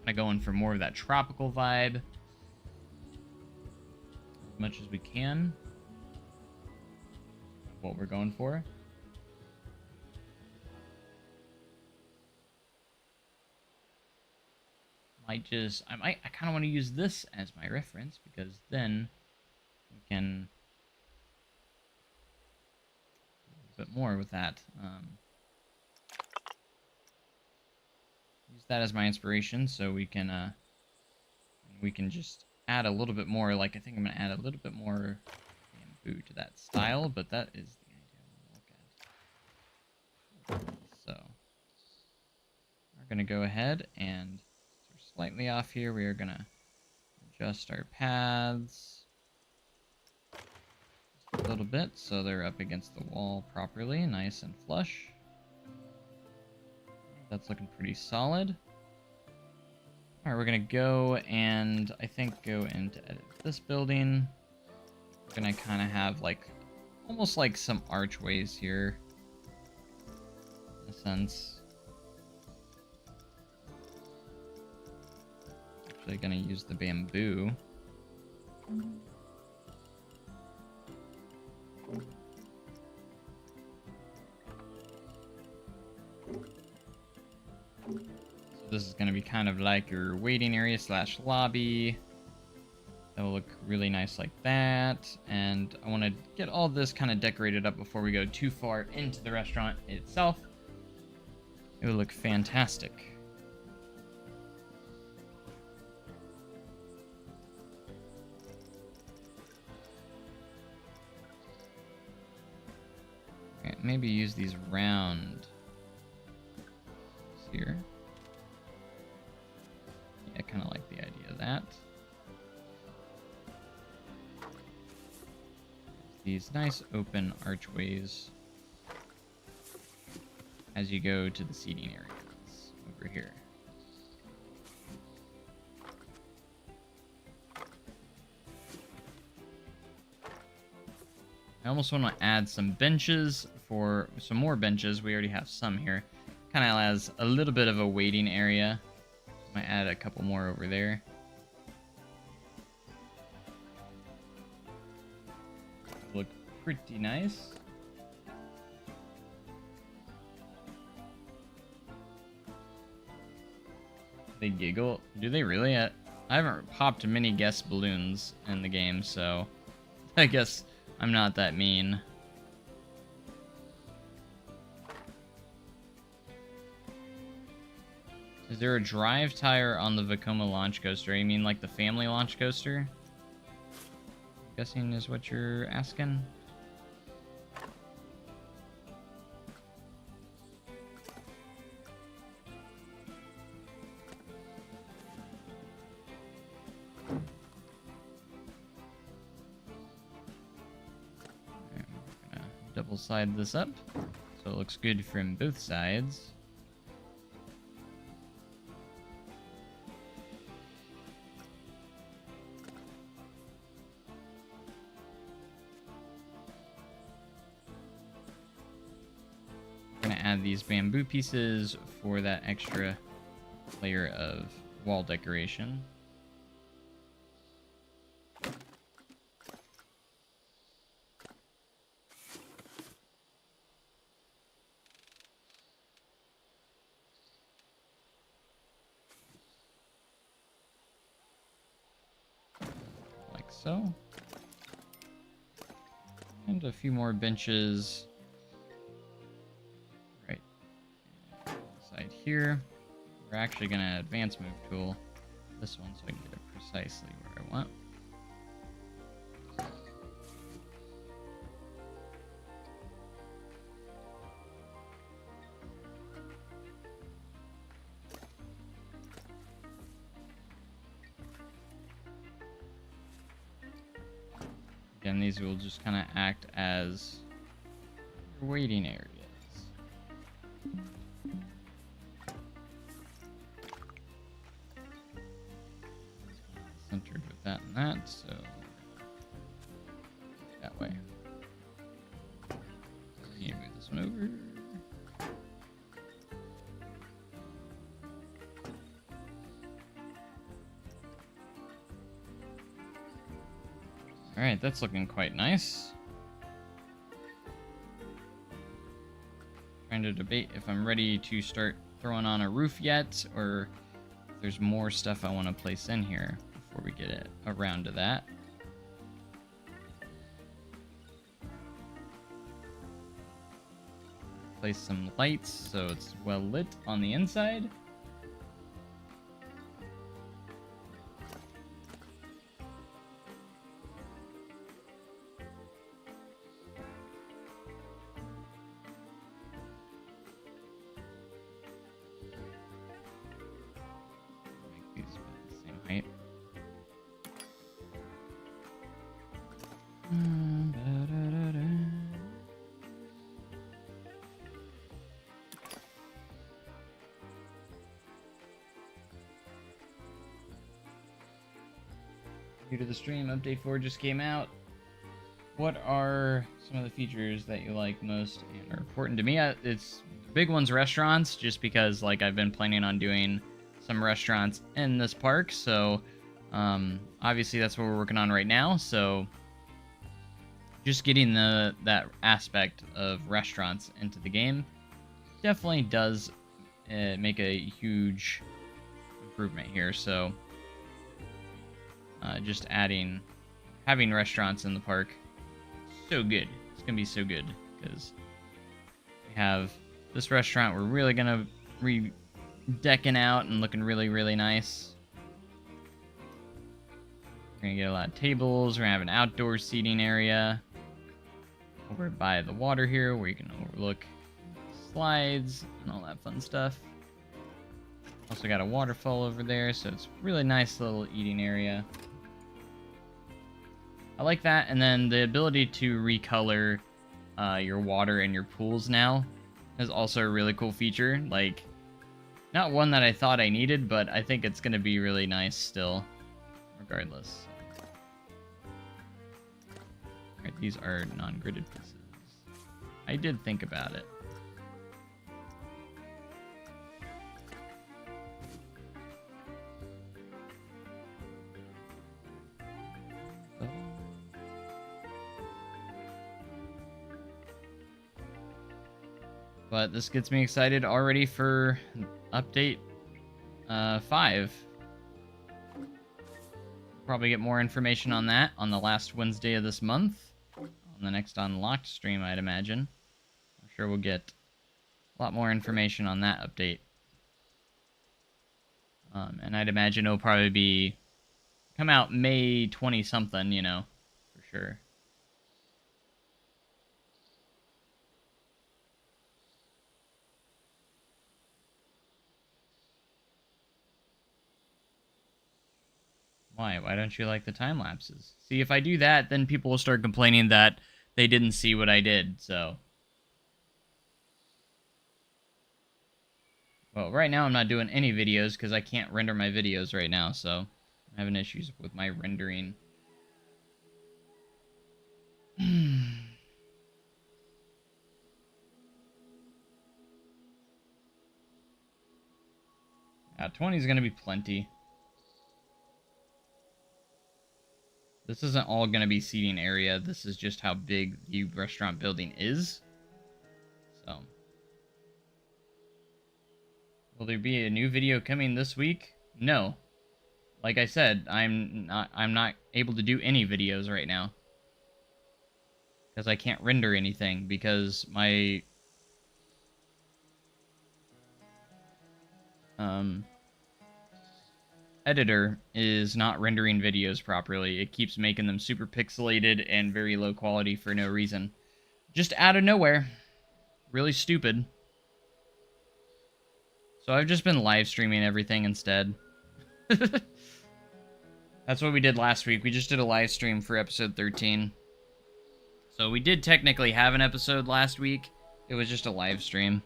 Kind of going for more of that tropical vibe. As much as we can. What we're going for. I kind of want to use this as my reference, because then we can do a bit more with that. Use that as my inspiration, so we can just add a little bit more. Like, I think I'm gonna add a little bit more bamboo to that style, but that is the idea I'm gonna look at. So we're gonna go ahead and slightly off here. We are gonna adjust our paths just a little bit so they're up against the wall properly, nice and flush. That's looking pretty solid. Alright, we're gonna go and I think go into edit this building. We're gonna kind of have like almost like some archways here in a sense. Actually gonna use the bamboo. So this is gonna be kind of like your waiting area slash lobby. That will look really nice like that. And I want to get all this kind of decorated up before we go too far into the restaurant itself. It will look fantastic. Okay, maybe use these round here. Yeah, I kind of like the idea of that. These nice open archways as you go to the seating areas over here. I almost want to add some benches for some more benches. We already have some here. Kind of as a little bit of a waiting area. Might add a couple more over there. Look pretty nice. They giggle. Do they really? I haven't popped many guest balloons in the game, so I guess I'm not that mean. Is there a drive tire on the Vekoma launch coaster? You mean like the family launch coaster? I'm guessing is what you're asking. Double side this up so it looks good from both sides. I'm gonna add these bamboo pieces for that extra layer of wall decoration. So And a few more benches right inside here. We're actually going to advance move tool this one so I can get it precisely where I want. Again, these will just kind of act as waiting areas. Centered with that and that, so that way. You move this one over. Alright, that's looking quite nice. Trying to debate if I'm ready to start throwing on a roof yet, or if there's more stuff I want to place in here before we get it around to that. Place some lights so it's well lit on the inside. New to the stream, update 4 just came out. What are some of the features that you like most and are important to me? It's the big one's restaurants, just because like I've been planning on doing some restaurants in this park, so obviously that's what we're working on right now. So just getting that aspect of restaurants into the game definitely does make a huge improvement here. So just having restaurants in the park, so good. It's gonna be so good because we have this restaurant. We're really gonna decking out and looking really, really nice. We're gonna get a lot of tables. We're gonna have an outdoor seating area over by the water here where you can overlook slides and all that fun stuff. Also got a waterfall over there, so it's a really nice little eating area. I like that, and then the ability to recolor your water and your pools now is also a really cool feature. Like, not one that I thought I needed, but I think it's going to be really nice still, regardless. Alright, these are non-gridded pieces. I did think about it. But this gets me excited already for update 5. Probably get more information on that on the last Wednesday of this month. On the next Unlocked stream, I'd imagine. I'm sure we'll get a lot more information on that update. And I'd imagine it'll probably come out May 20-something, you know, for sure. Why? Why don't you like the time lapses? See, if I do that, then people will start complaining that they didn't see what I did, so. Well, right now I'm not doing any videos because I can't render my videos right now, so I'm having issues with my rendering. Yeah, 20 is going to be plenty. This isn't all going to be seating area. This is just how big the restaurant building is. So. Will there be a new video coming this week? No. Like I said, I'm not able to do any videos right now. because I can't render anything because my editor is not rendering videos properly. It keeps making them super pixelated and very low quality for no reason. Just out of nowhere. Really stupid. So I've just been live streaming everything instead. That's what we did last week. We just did a live stream for episode 13. So we did technically have an episode last week. It was just a live stream.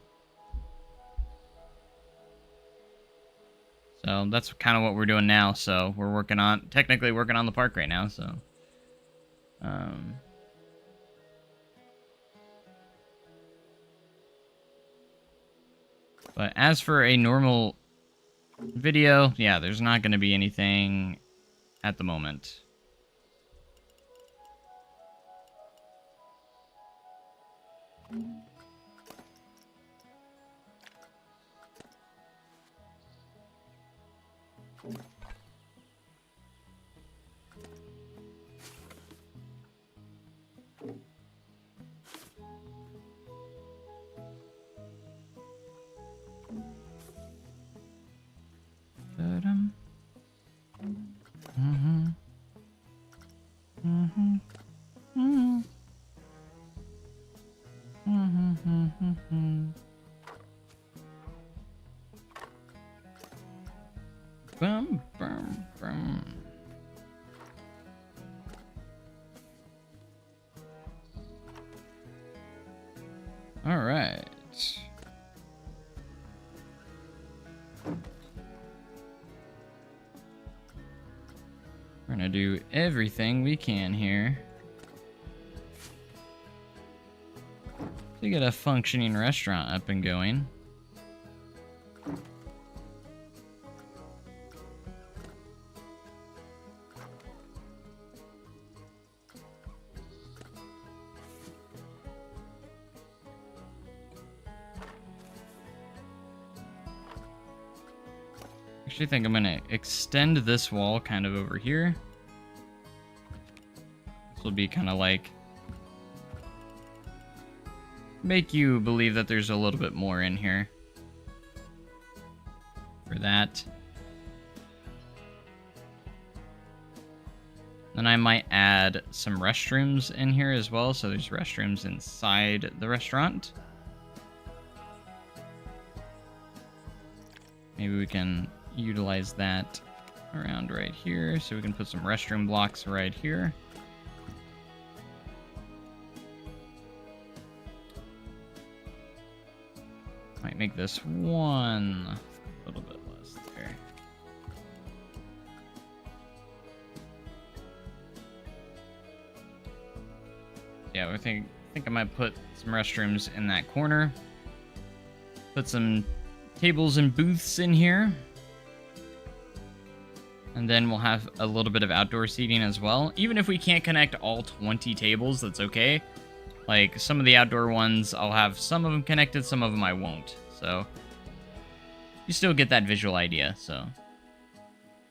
So that's kind of what we're doing now. So we're technically working on the park right now. So, but as for a normal video, yeah, there's not going to be anything at the moment. Bum, bum, bum. All right. We're gonna do everything we can here to get a functioning restaurant up and going. I think I'm gonna extend this wall kind of over here. This will be kind of like make you believe that there's a little bit more in here for that. Then I might add some restrooms in here as well, so there's restrooms inside the restaurant. Maybe we can utilize that around right here, so we can put some restroom blocks right here. Might make this one a little bit less there. Yeah, I think I might put some restrooms in that corner. Put some tables and booths in here. And then we'll have a little bit of outdoor seating as well. Even if we can't connect all 20 tables, that's okay. Like, some of the outdoor ones, I'll have some of them connected, some of them I won't. So, you still get that visual idea, so.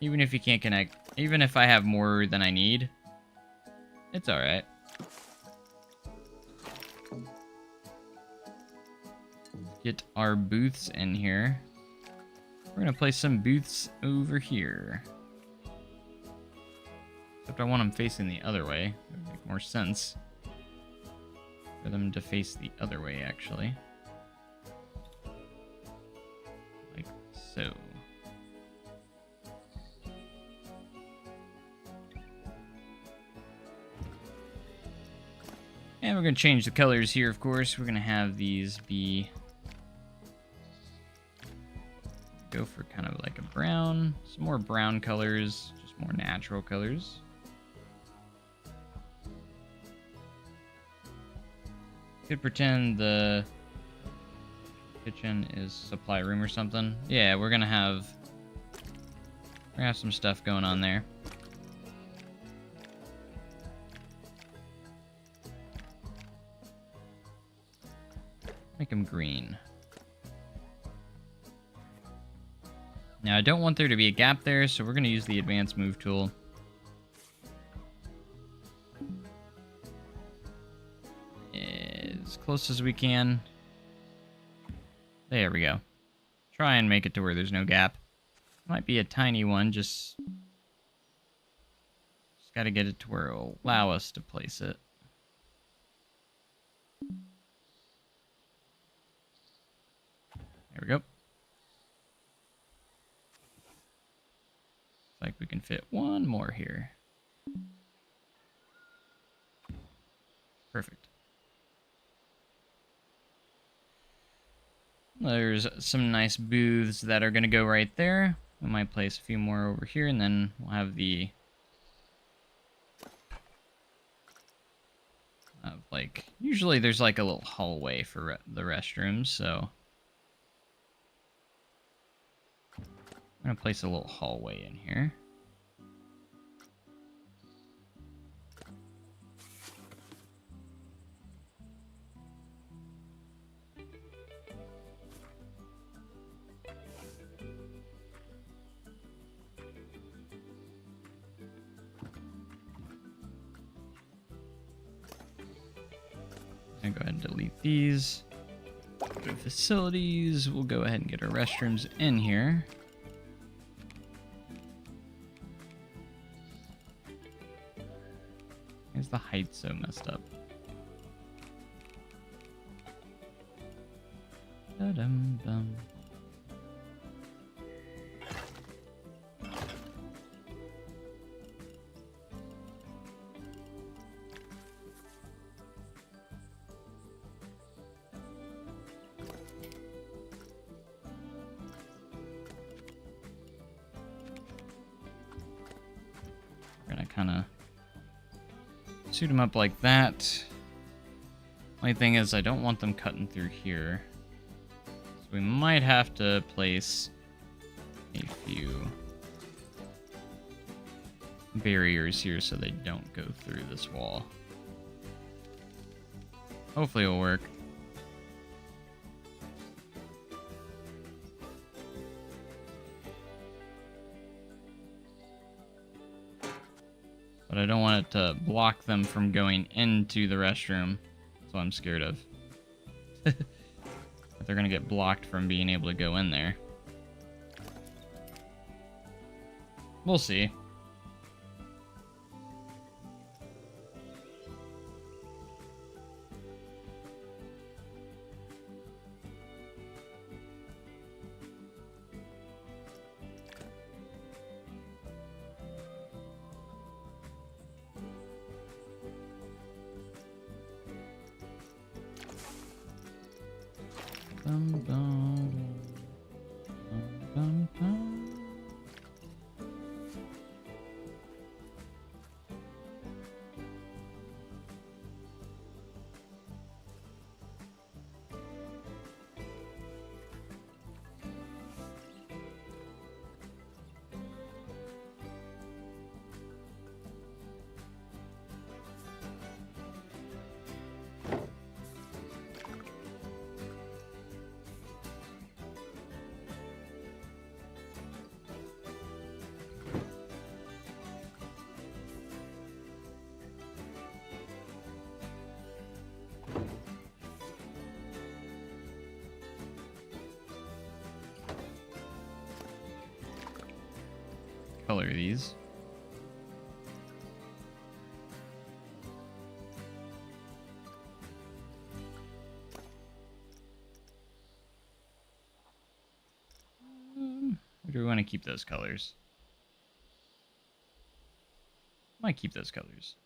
Even if you can't connect, even if I have more than I need, it's alright. Get our booths in here. We're gonna place some booths over here. Except I want them facing the other way. It would make more sense for them to face the other way, actually. Like so. And we're going to change the colors here, of course. We're going to have these be... go for kind of like a brown. Some more brown colors. Just more natural colors. Could pretend the kitchen is supply room or something. Yeah, we're gonna have some stuff going on there. Make them green. Now I don't want there to be a gap there, so we're gonna use the advanced move tool. close as we can. There we go. Try and make it to where there's no gap. Might be a tiny one, just got to get it to where it'll allow us to place it. There we go. Looks like we can fit one more here. Perfect. There's some nice booths that are going to go right there. We might place a few more over here, and then we'll have the... like, usually there's like a little hallway for the restrooms, so... I'm going to place a little hallway in here. I'm gonna go ahead and delete these. Go to facilities. We'll go ahead and get our restrooms in here. Why is the height so messed up? Da-dum-dum. We're gonna kind of suit them up like that. Only thing is, I don't want them cutting through here. So we might have to place a few barriers here so they don't go through this wall. Hopefully it'll work. But I don't want it to block them from going into the restroom. That's what I'm scared of. That they're going to get blocked from being able to go in there. We'll see. Dum, dum, dum, dum, dum. Color these. Or do we want to keep those colors? Might keep those colors.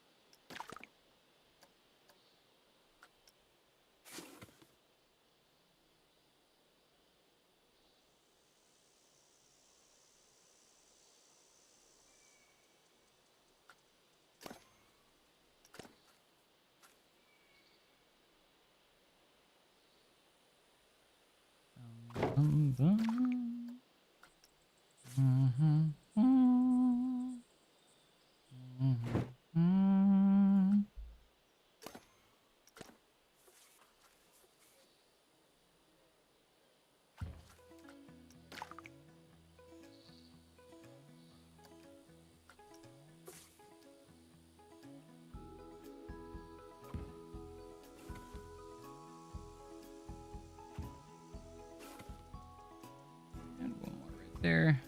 there.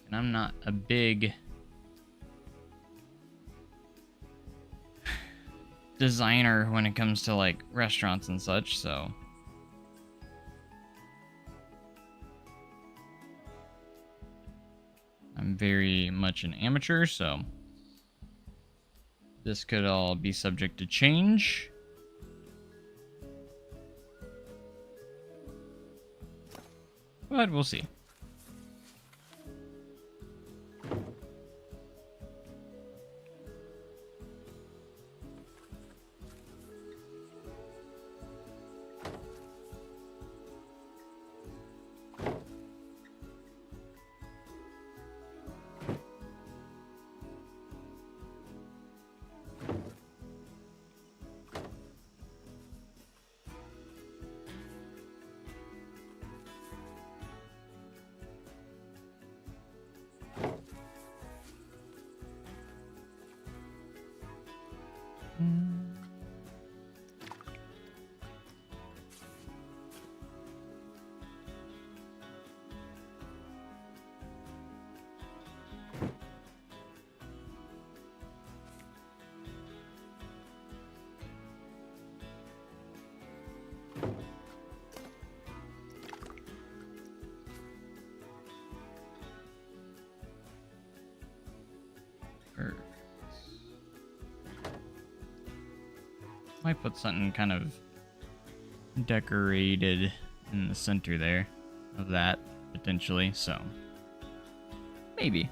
And I'm not a big designer when it comes to like restaurants and such, so I'm very much an amateur, so this could all be subject to change. But we'll see. Might put something kind of decorated in the center there of that, potentially, so maybe.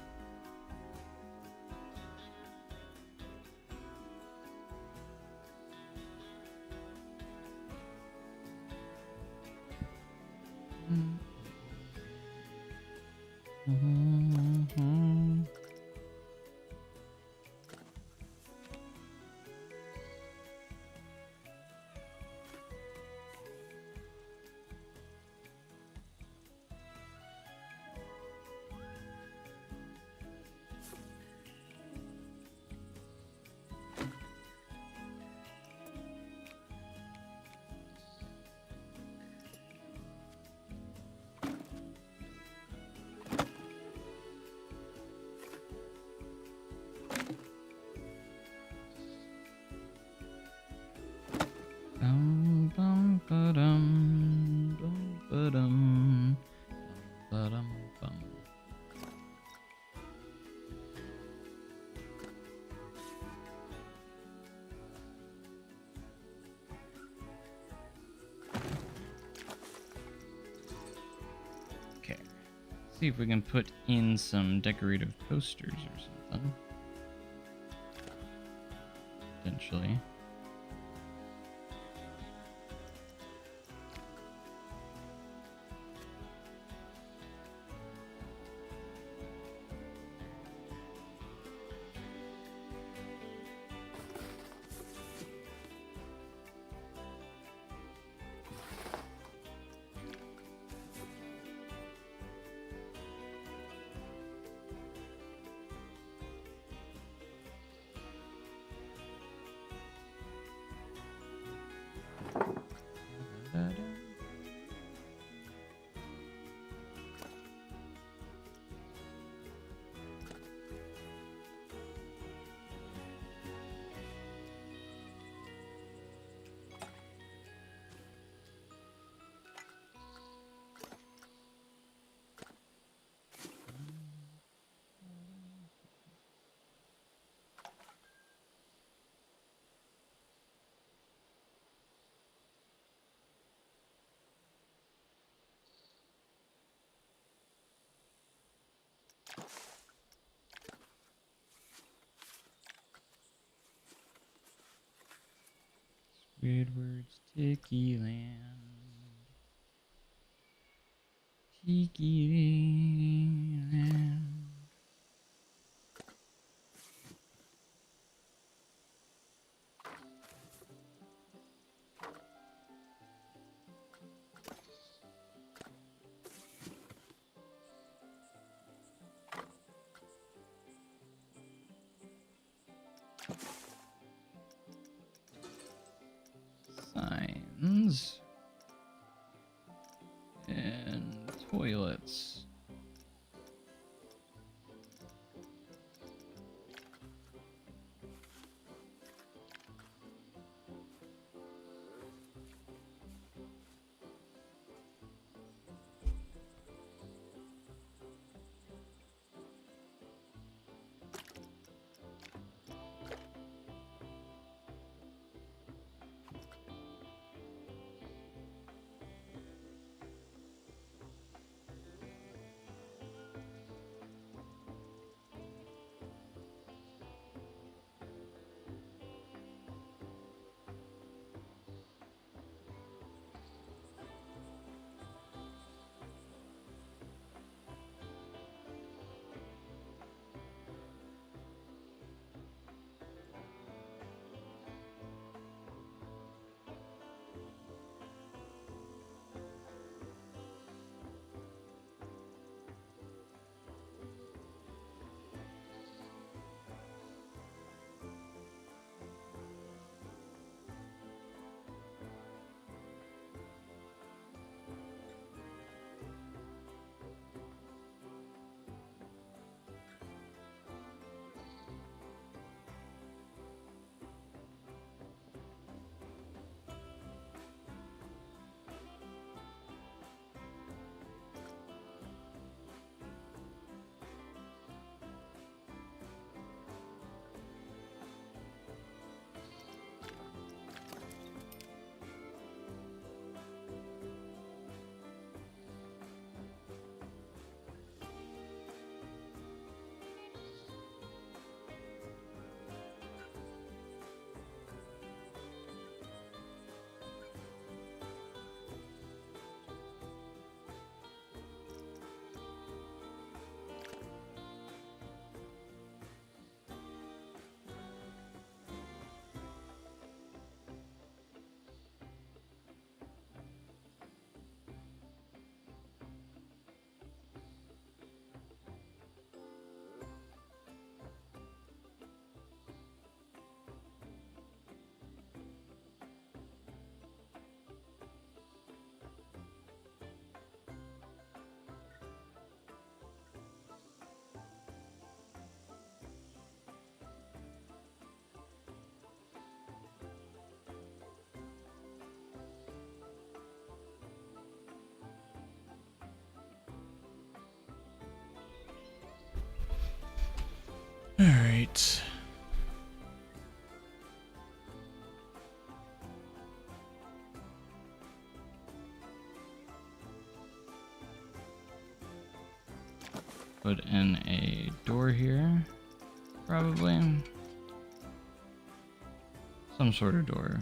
Okay, see if we can put in some decorative posters or something. Potentially. Squidward's Tiki Land. Tiki Land. Signs and toilets. put in a door here, probably. Some sort of door.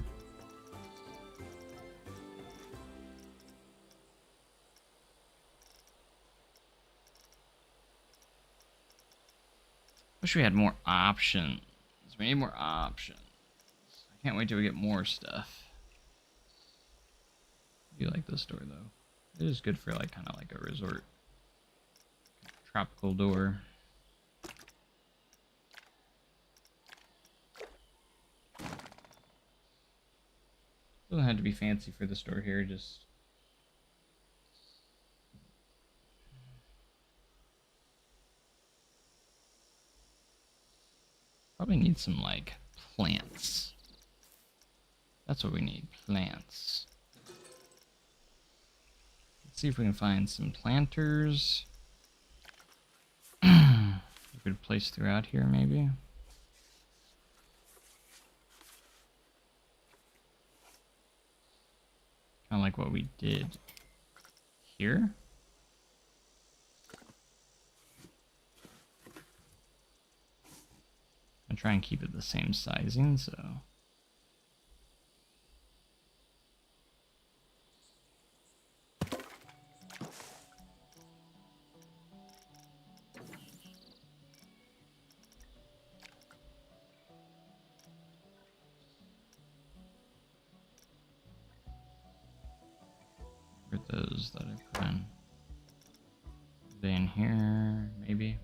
Wish we had more options. We need more options. I can't wait till we get more stuff. I do like this door though. It is good for like kind of like a resort. Tropical door. Doesn't have to be fancy for this door here, just probably need some like plants. That's what we need, plants. Let's see if we can find some planters. A good place throughout here, maybe. Kind of like what we did here. I try and keep it the same sizing, so. Where are those that I put in? Are they in here, maybe?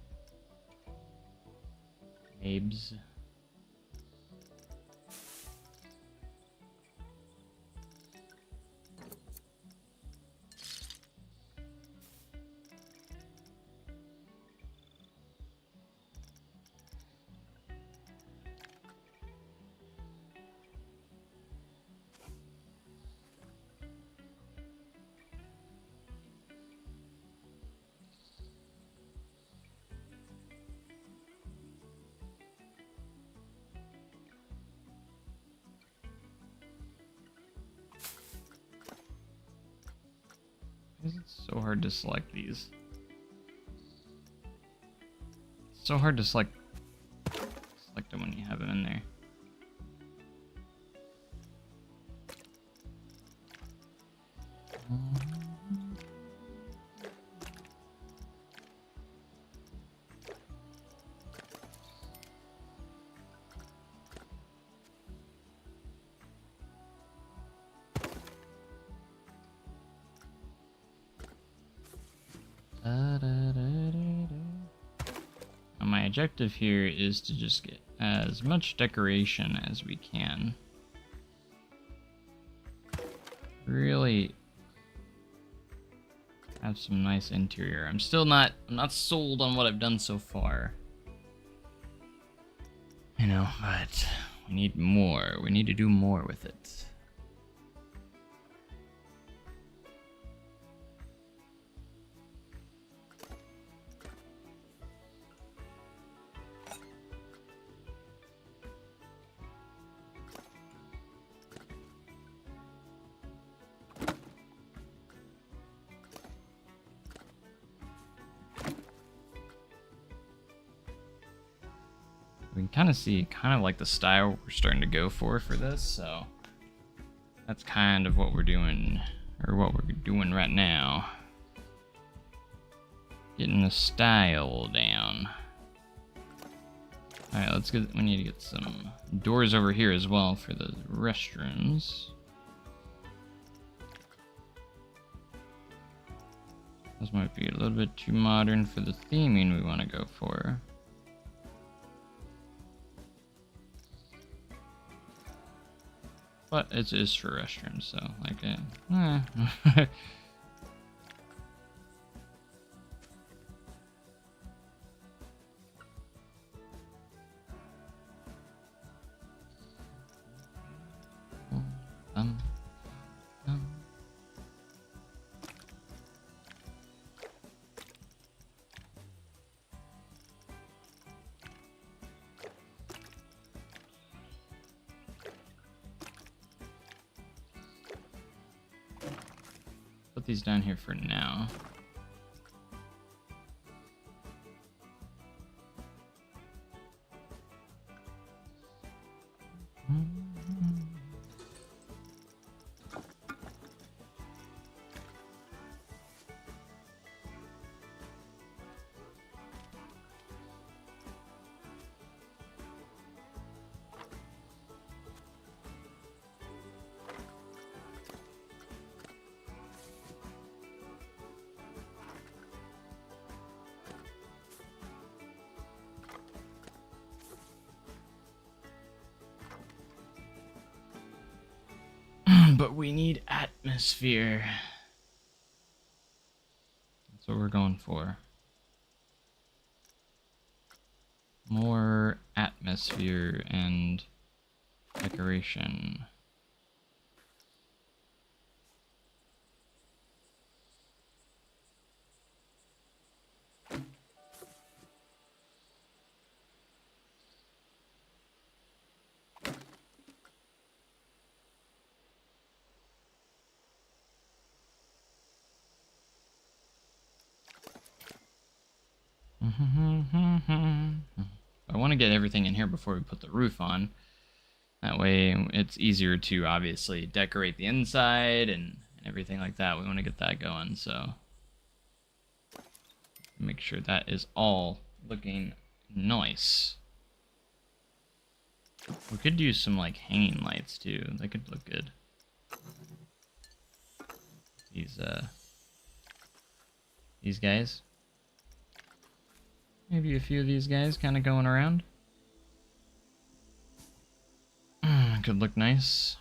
Mabes. Why is it so hard to select these? It's so hard to select them when you have them in there. My objective here is to just get as much decoration as we can. Really have some nice interior. I'm not sold on what I've done so far. You know, but we need more. We need to do more with it. We can kind of see like the style we're starting to go for this, so that's kind of what we're doing, or what we're doing right now. Getting the style down. Alright, we need to get some doors over here as well for the restrooms. This might be a little bit too modern for the theming we want to go for. But it is for restrooms, so like put these down here for now. But we need atmosphere. That's what we're going for. More atmosphere and decoration. I want to get everything in here before we put the roof on. That way it's easier to obviously decorate the inside and everything like that. We want to get that going, so make sure that is all looking nice. We could use some like hanging lights too. They could look good. These guys. Maybe a few of these guys kind of going around. Could look nice.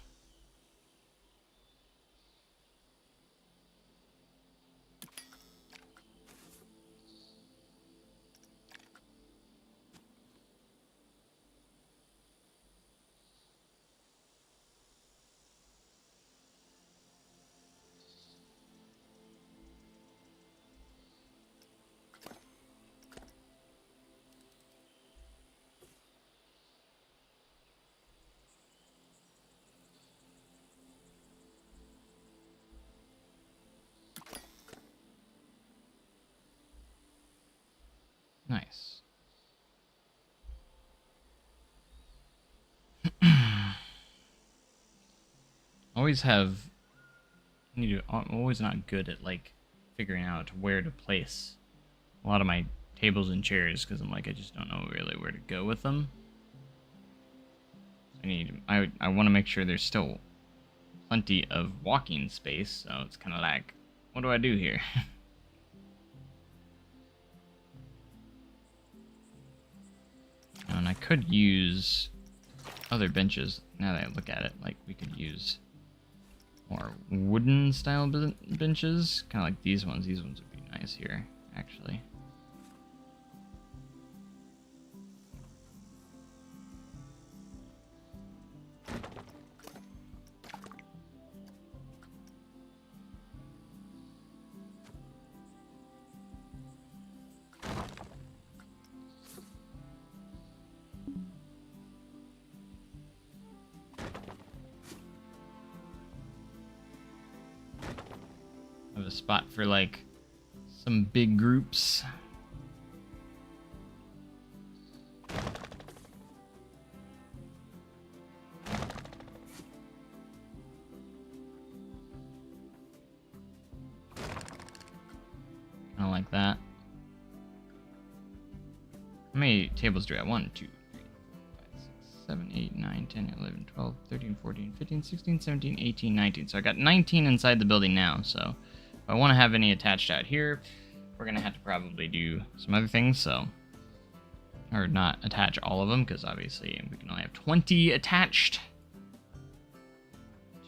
Nice. I'm always not good at like figuring out where to place a lot of my tables and chairs because I'm like I just don't know really where to go with them. I want to make sure there's still plenty of walking space, so it's kind of like, what do I do here? And I could use other benches now that I look at it. Like we could use more wooden style benches, kind of like these ones. These ones would be nice here, actually. Have a spot for like some big groups. Kind of like that. How many tables do I have? 1, 2, 3, 4, 5, 6, 7, 8, 9, 10, 11, 12, 13, 14, 15, 16, 17, 18, 19. So I got 19 inside the building now, so if I want to have any attached out here, we're going to have to probably do some other things, so... Or not attach all of them, because obviously we can only have 20 attached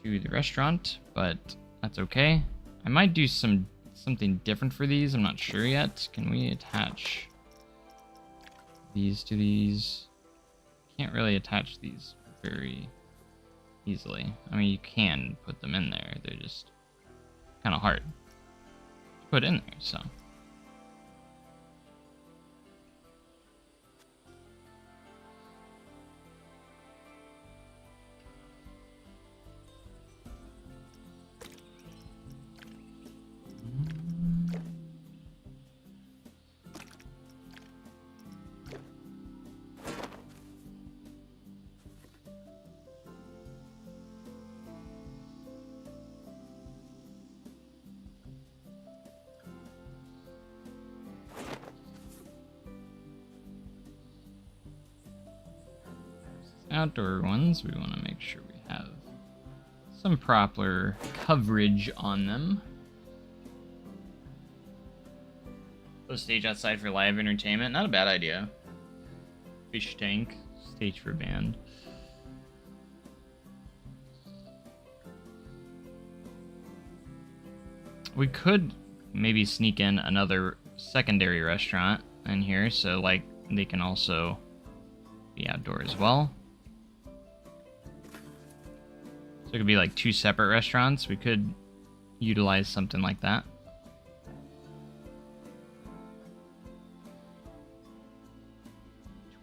to the restaurant, but that's okay. I might do something different for these, I'm not sure yet. Can we attach these to these? Can't really attach these very easily. I mean, you can put them in there, they're just kind of hard to put in there, so... outdoor ones, we want to make sure we have some proper coverage on them. Put a stage outside for live entertainment. Not a bad idea. Fish tank. Stage for band. We could maybe sneak in another secondary restaurant in here, so like they can also be outdoor as well. So it could be like 2 separate restaurants. We could utilize something like that.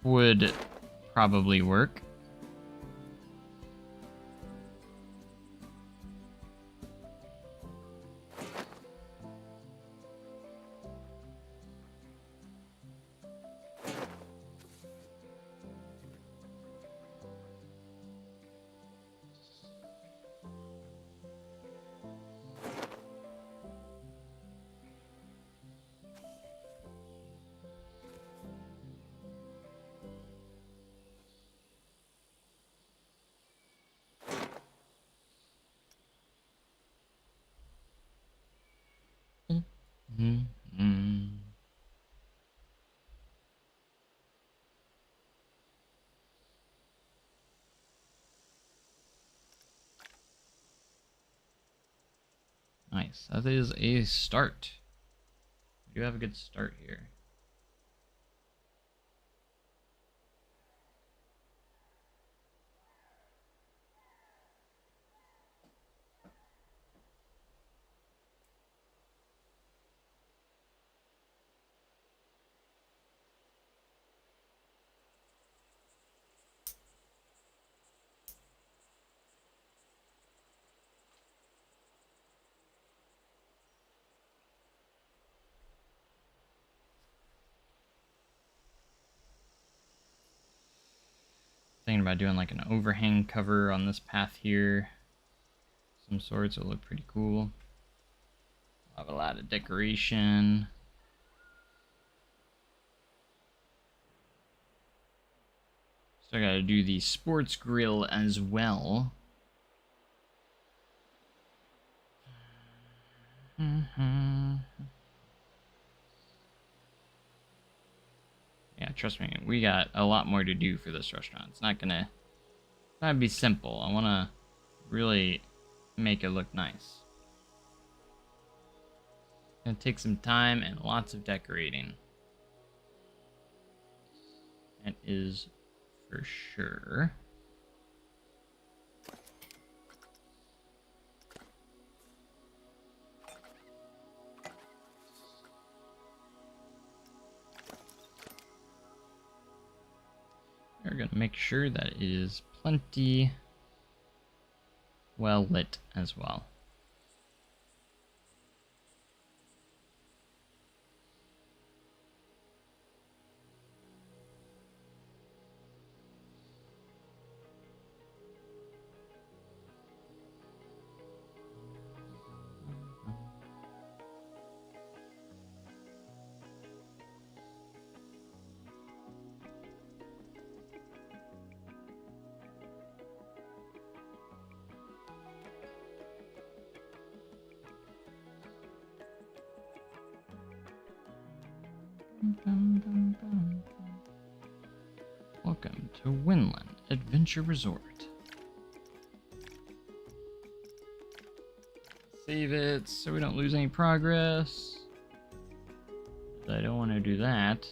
Would probably work. Mm-hmm. Nice. That is a start. We do have a good start here. Thinking about doing like an overhang cover on this path here. Some sorts will look pretty cool. Have a lot of decoration. Still gotta do the sports grill as well. Yeah, trust me, we got a lot more to do for this restaurant. It's not gonna be simple. I wanna really make it look nice. Gonna take some time and lots of decorating. That is for sure. We're gonna make sure that it is plenty well lit as well. Welcome to Winland Adventure Resort. Save it so we don't lose any progress. I don't want to do that.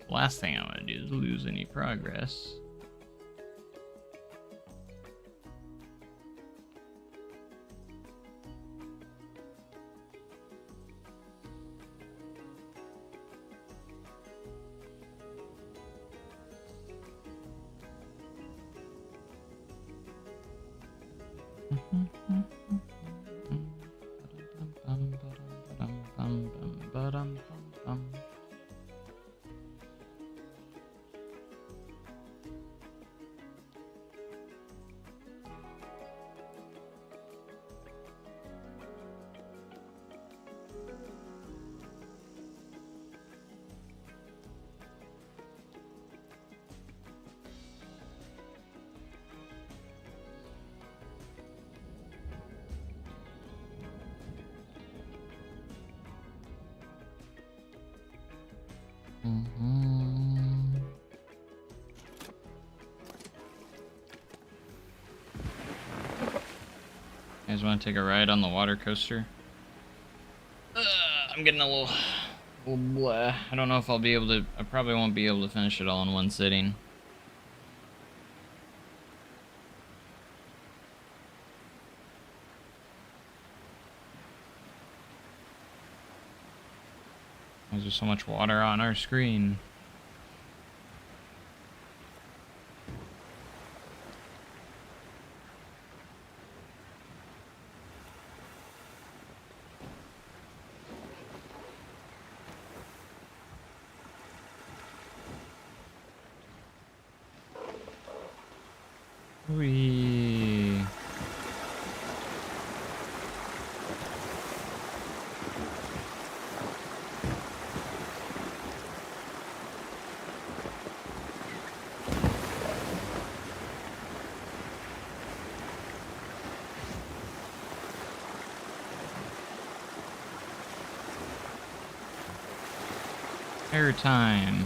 The last thing I want to do is lose any progress. You guys want to take a ride on the water coaster? I'm getting a little blah. I don't know if I'll be able to. I probably won't be able to finish it all in one sitting. There's so much water on our screen. Whee. Airtime.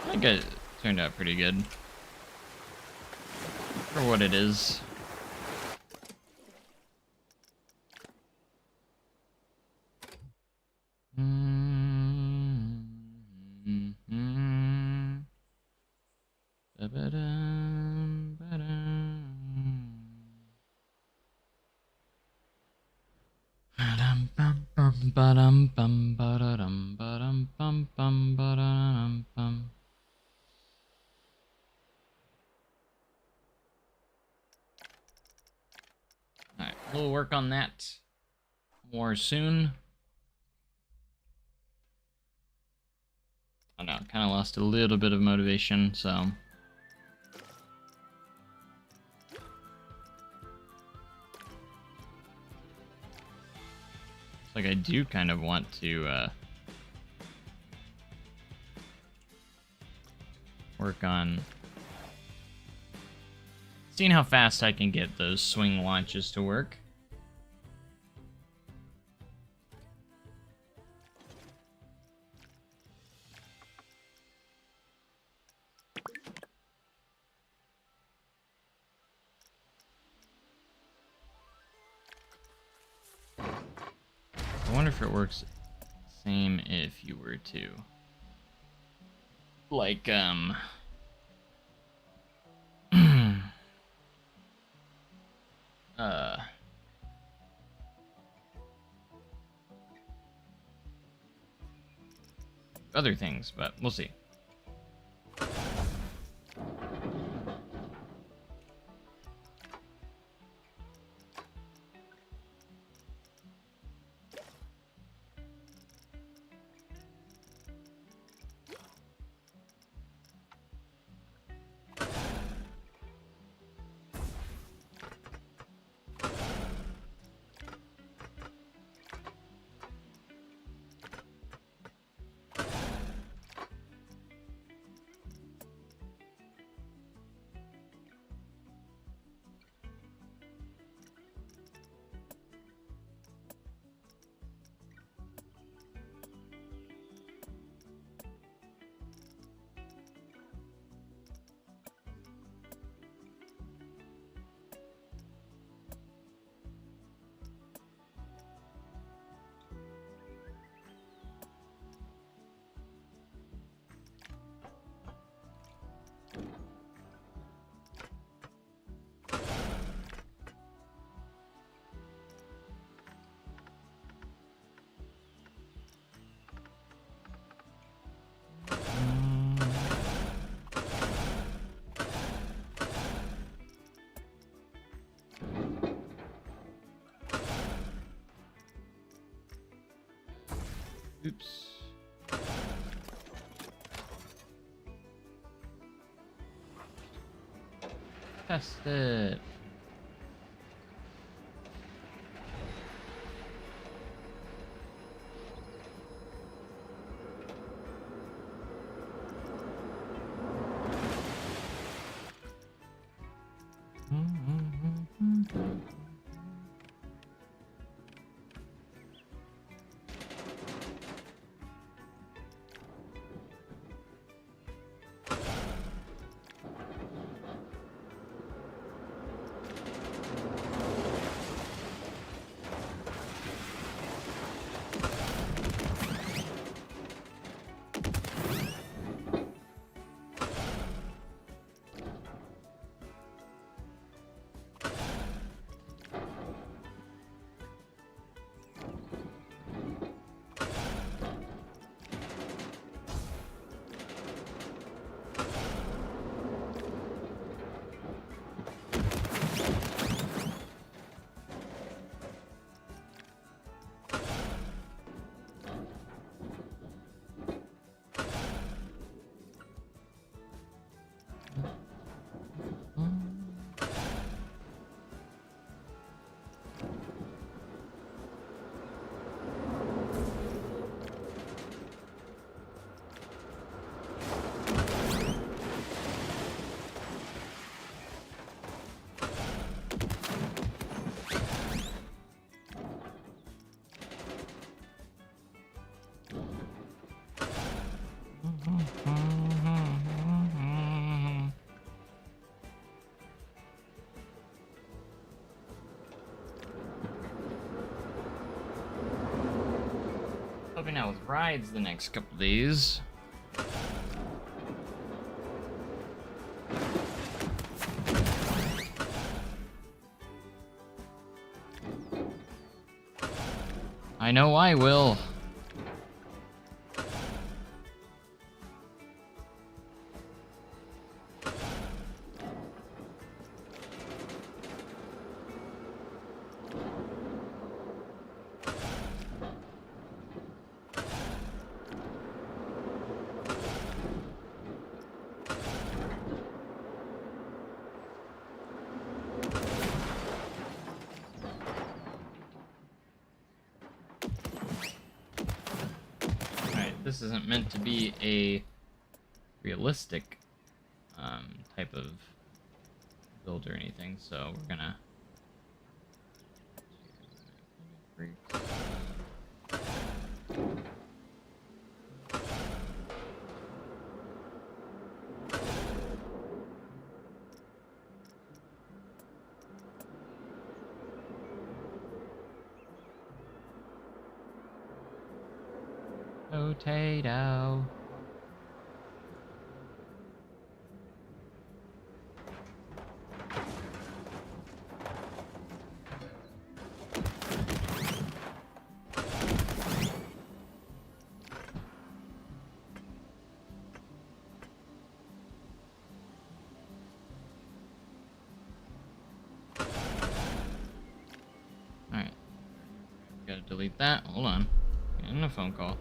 I think it turned out pretty good for what it is. Alright, we'll work on that more soon. I don't know, kind of lost a little bit of motivation, so. It's like I do kind of want to work on seeing how fast I can get those swing launches to work. I wonder if it works same if you were to like other things, but we'll see. Oops. Test it. helping out with rides the next couple days. I know I will. This isn't meant to be a realistic type of build or anything, so we're gonna potato. Alright. Gotta delete that. Hold on. Getting a phone call.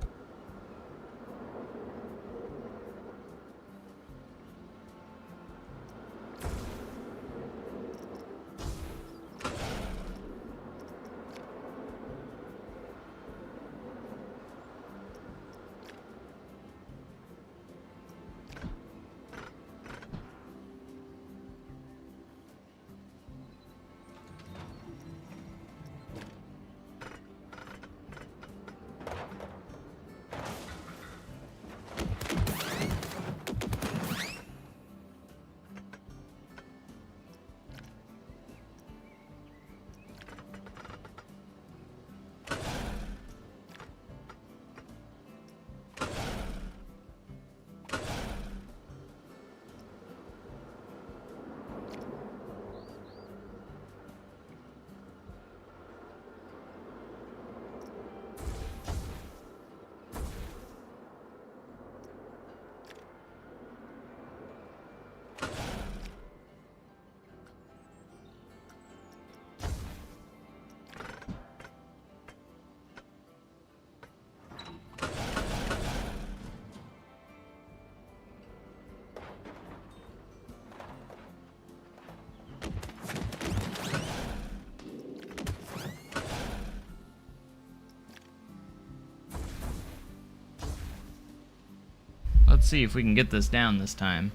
Let's see if we can get this down this time.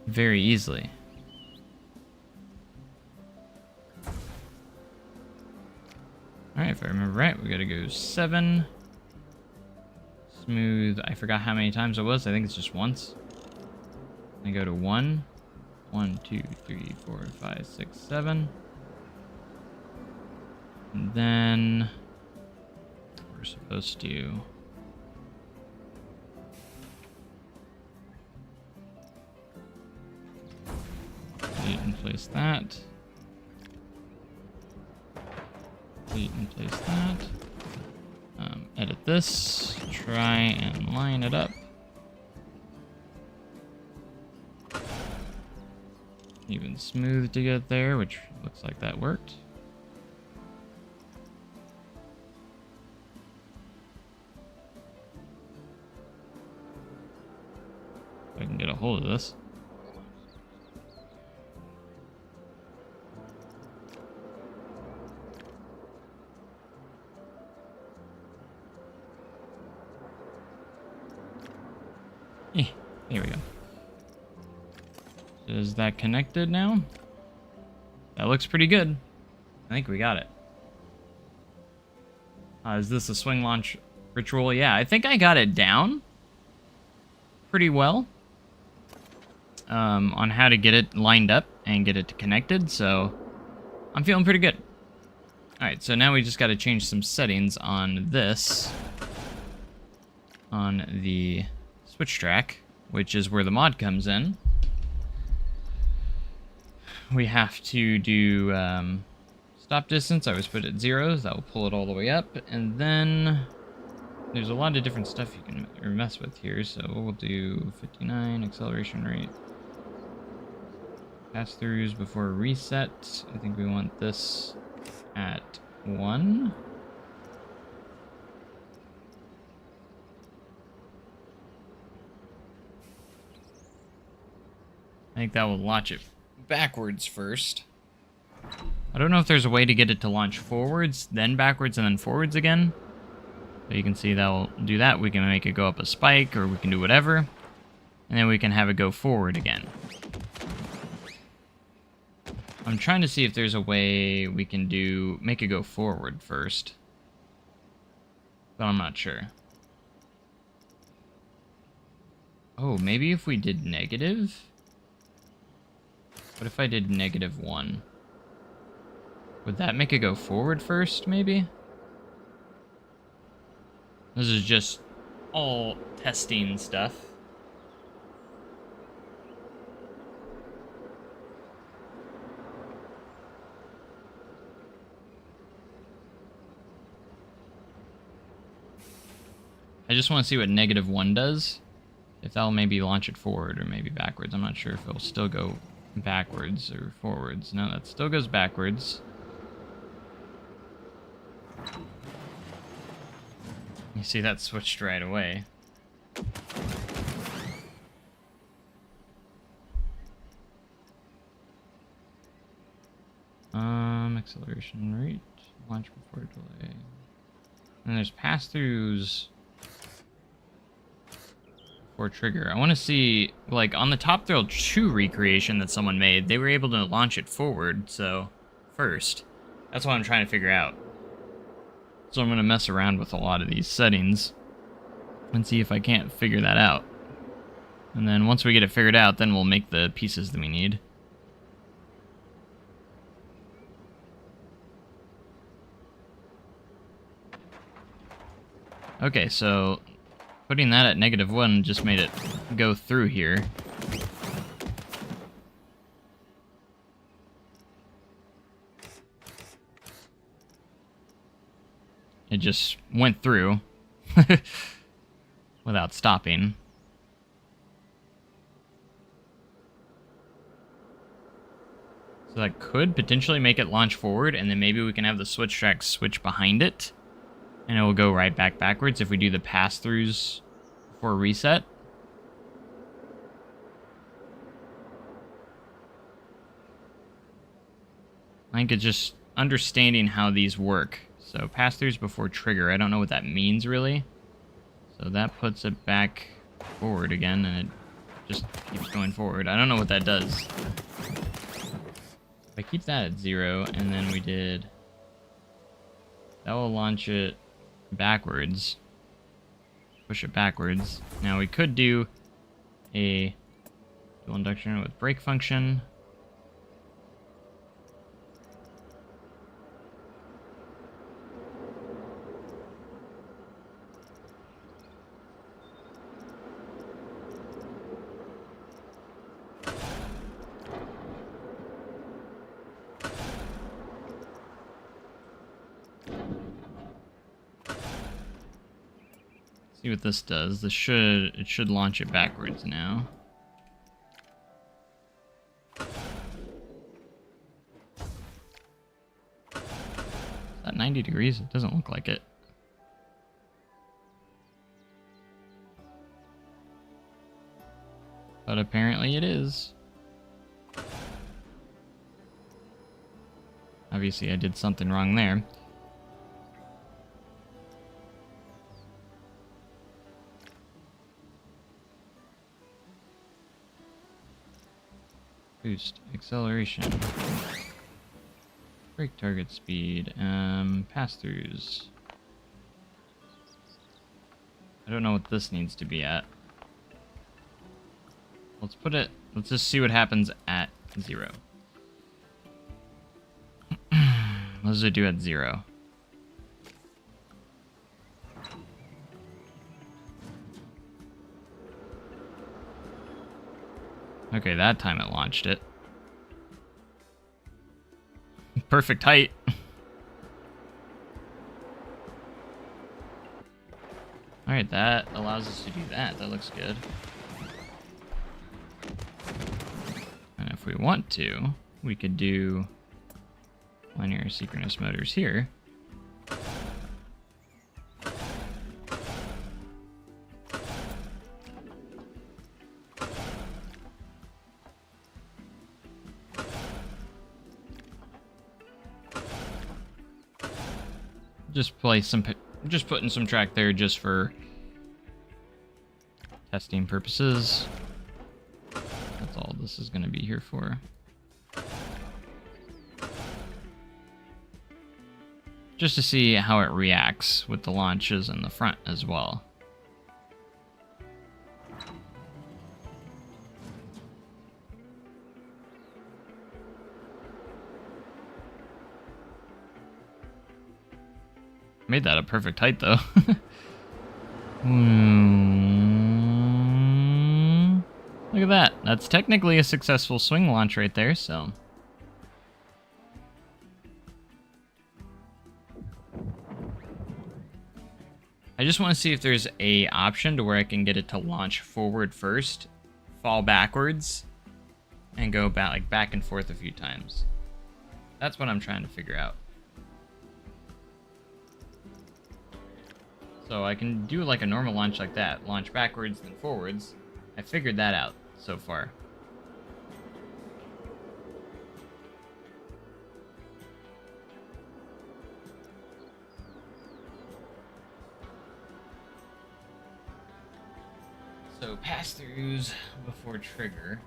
Very easily. Alright, if I remember right, we gotta go 7. Smooth, I forgot how many times it was. I think it's just once. I go to 1. 1, 2, 3, 4, 5, 6, 7. And then we're supposed to delete and place that. Delete and place that. Edit this. Try and line it up. Even smooth to get there, which looks like that worked. If I can get a hold of this. Here we go. Is that connected now? That looks pretty good. I think we got it. Is this a swing launch ritual? Yeah, I think I got it down pretty well on how to get it lined up and get it connected, so I'm feeling pretty good. Alright, so now we just got to change some settings on this. On the switch track, which is where the mod comes in. We have to do stop distance. I always put it at 0. That will pull it all the way up. And then there's a lot of different stuff you can mess with here. So we'll do 59 acceleration rate. Pass-throughs before reset. I think we want this at 1. I think that will launch it backwards first. I don't know if there's a way to get it to launch forwards, then backwards, and then forwards again. But you can see that will do that. We can make it go up a spike, or we can do whatever. And then we can have it go forward again. I'm trying to see if there's a way we can make it go forward first. But I'm not sure. Oh, maybe if we did negative? What if I did -1? Would that make it go forward first, maybe? This is just all testing stuff. I just want to see what -1 does. If that'll maybe launch it forward or maybe backwards. I'm not sure if it'll still go backwards or forwards. No, that still goes backwards. You see that switched right away. Acceleration rate, launch before delay. And there's pass-throughs for trigger. I want to see, like, on the Top Thrill 2 recreation that someone made, they were able to launch it forward, so, first. That's what I'm trying to figure out. So I'm going to mess around with a lot of these settings and see if I can't figure that out. And then once we get it figured out, then we'll make the pieces that we need. Okay, so putting that at -1 just made it go through here. It just went through without stopping. So that could potentially make it launch forward, and then maybe we can have the switch track switch behind it. And it will go right back backwards if we do the pass-throughs before reset. I think it's just understanding how these work. So pass-throughs before trigger, I don't know what that means really. So that puts it back forward again, and it just keeps going forward. I don't know what that does. If I keep that at 0, and then we did... That will launch it backwards. Push it backwards. Now we could do a dual induction with brake function. See what this does. It should launch it backwards now. Is that 90 degrees? It doesn't look like it. But apparently it is. Obviously I did something wrong there. Boost, acceleration, brake target speed, pass-throughs. I don't know what this needs to be at. Let's just see what happens at 0. What does it do at 0? Okay, that time it launched it. Perfect height. Alright, that allows us to do that. That looks good. And if we want to, we could do linear synchronous motors here. Just putting some track there just for testing purposes. That's all this is going to be here for. Just to see how it reacts with the launches in the front as well. Made that a perfect height, though. Look at that. That's technically a successful swing launch right there, so... I just want to see if there's a option to where I can get it to launch forward first, fall backwards, and go back and forth a few times. That's what I'm trying to figure out. So I can do like a normal launch like that, launch backwards then forwards. I figured that out so far. So pass-throughs before trigger.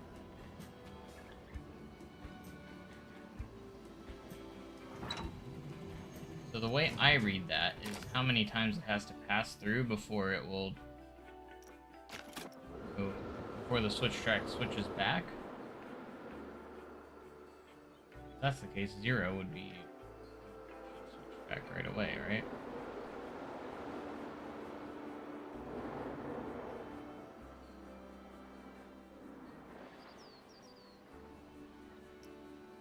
So the way I read that is how many times it has to pass through before it will go, before the switch track switches back. If that's the case, 0 would be switch back right away, right?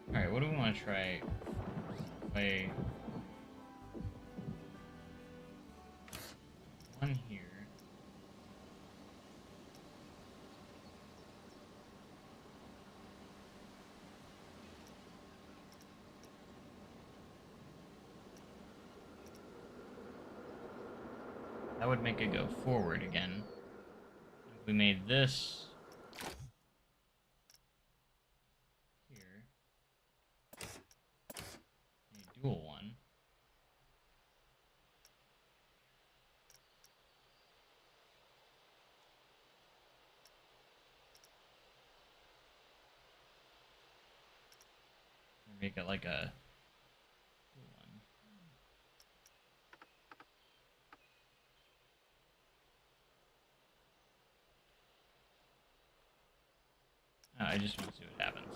Alright, what do we want to try? Play one here. That would make it go forward again. If we made this here a dual one. Make it like a one. Oh, I just want to see what happens.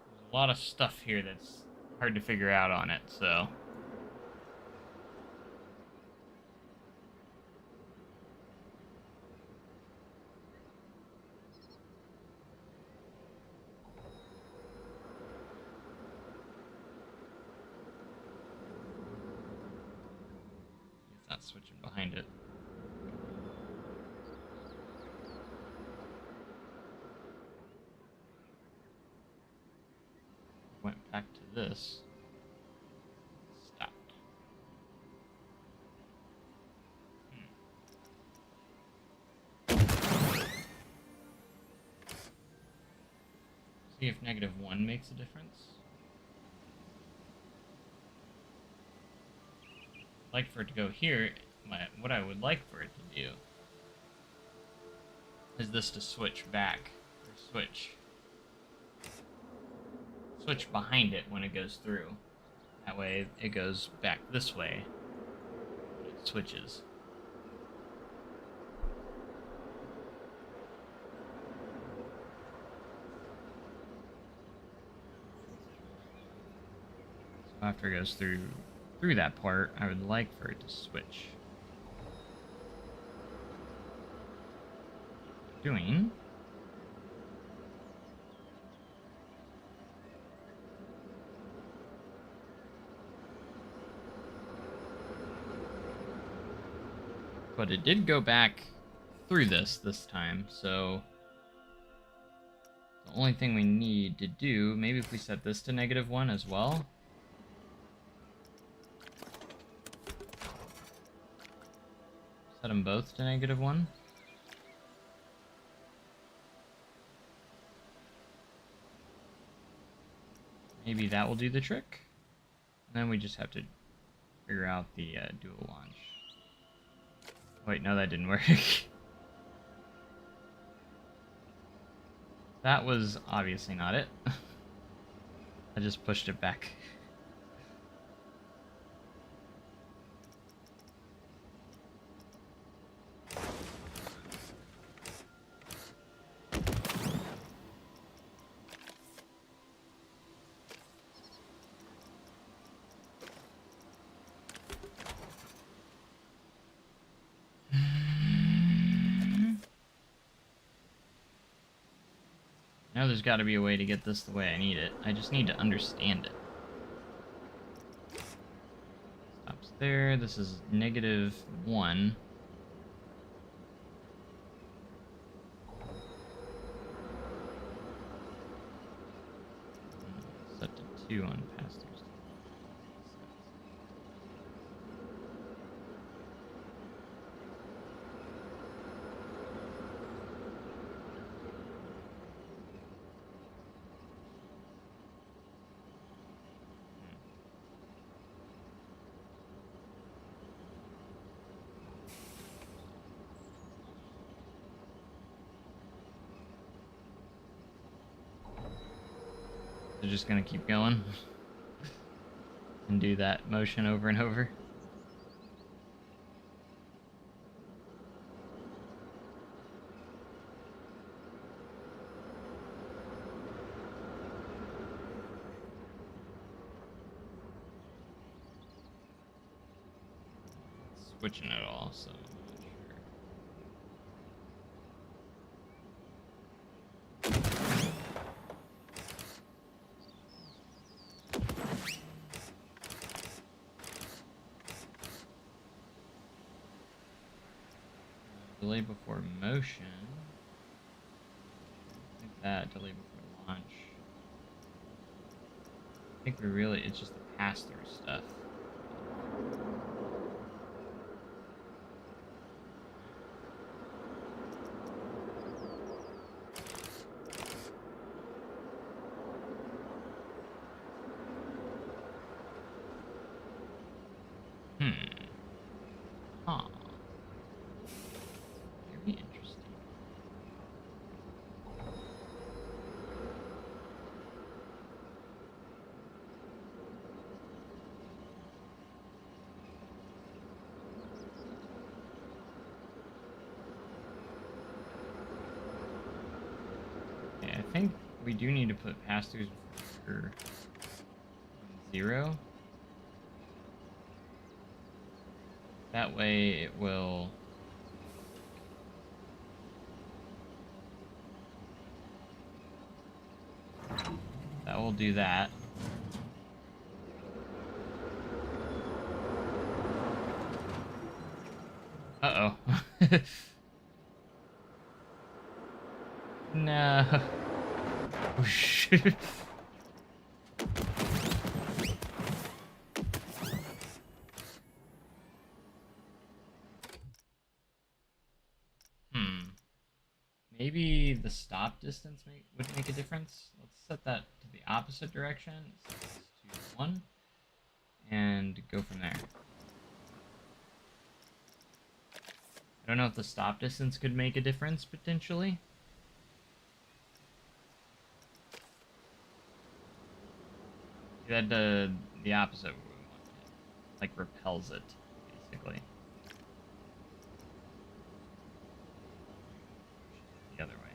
There's a lot of stuff here that's hard to figure out on it, so... It's not switching behind it. Went back to this. Stopped. See if -1 makes a difference. I'd like for it to go here. What I would like for it to do is this to switch back, or switch behind it when it goes through. That way it goes back this way when it switches. after it goes through that part, I would like for it to switch. Doing. But it did go back through this time, so the only thing we need to do, maybe if we set this to -1 as well. Set them both to -1. Maybe that will do the trick. And then we just have to figure out the dual launch. Wait, no, that didn't work. That was obviously not it. I just pushed it back. Now there's got to be a way to get this the way I need it. I just need to understand it. Stops there. This is -1. Set to 2 on pass-throughs. They're just gonna keep going and do that motion over and over. Switching it all, so I'm not sure. Delay before motion. Like that, delay before launch. I think we really, it's just the pass-through stuff. Huh. Very interesting. Okay, I think we do need to put pass-throughs for 0. That way it will... That will do that. Uh-oh. No. Maybe the stop distance would make a difference. Let's set that to the opposite direction. Set this to 1. And go from there. I don't know if the stop distance could make a difference, potentially. That the opposite we want. It, like, repels it, basically. The other way.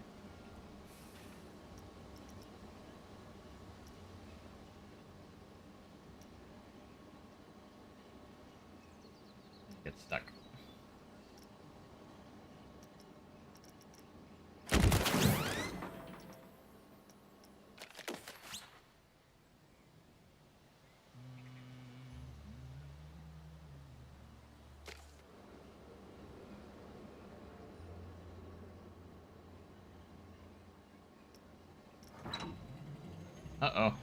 Uh-oh.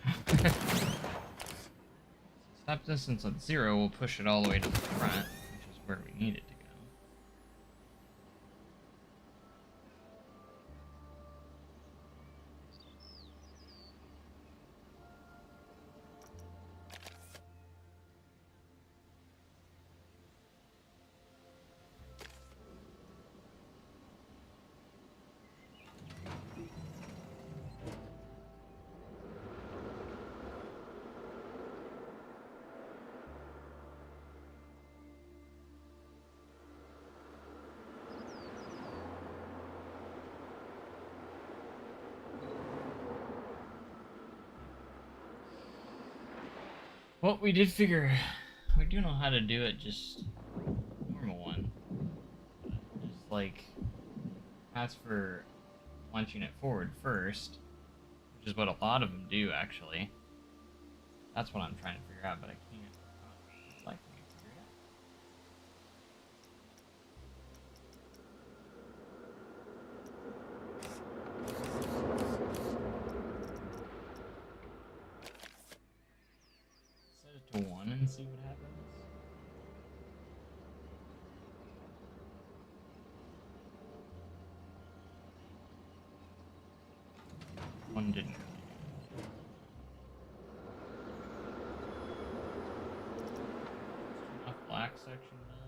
Stop distance at 0 will push it all the way to the front, which is where we need it to go. Well, we do know how to do it, just normal one. Just like, ask for launching it forward first, which is what a lot of them do, actually. That's what I'm trying to figure out, but I can't. Like me figure it out. Set it to 1 and see what happens. One didn't. Enough black section done.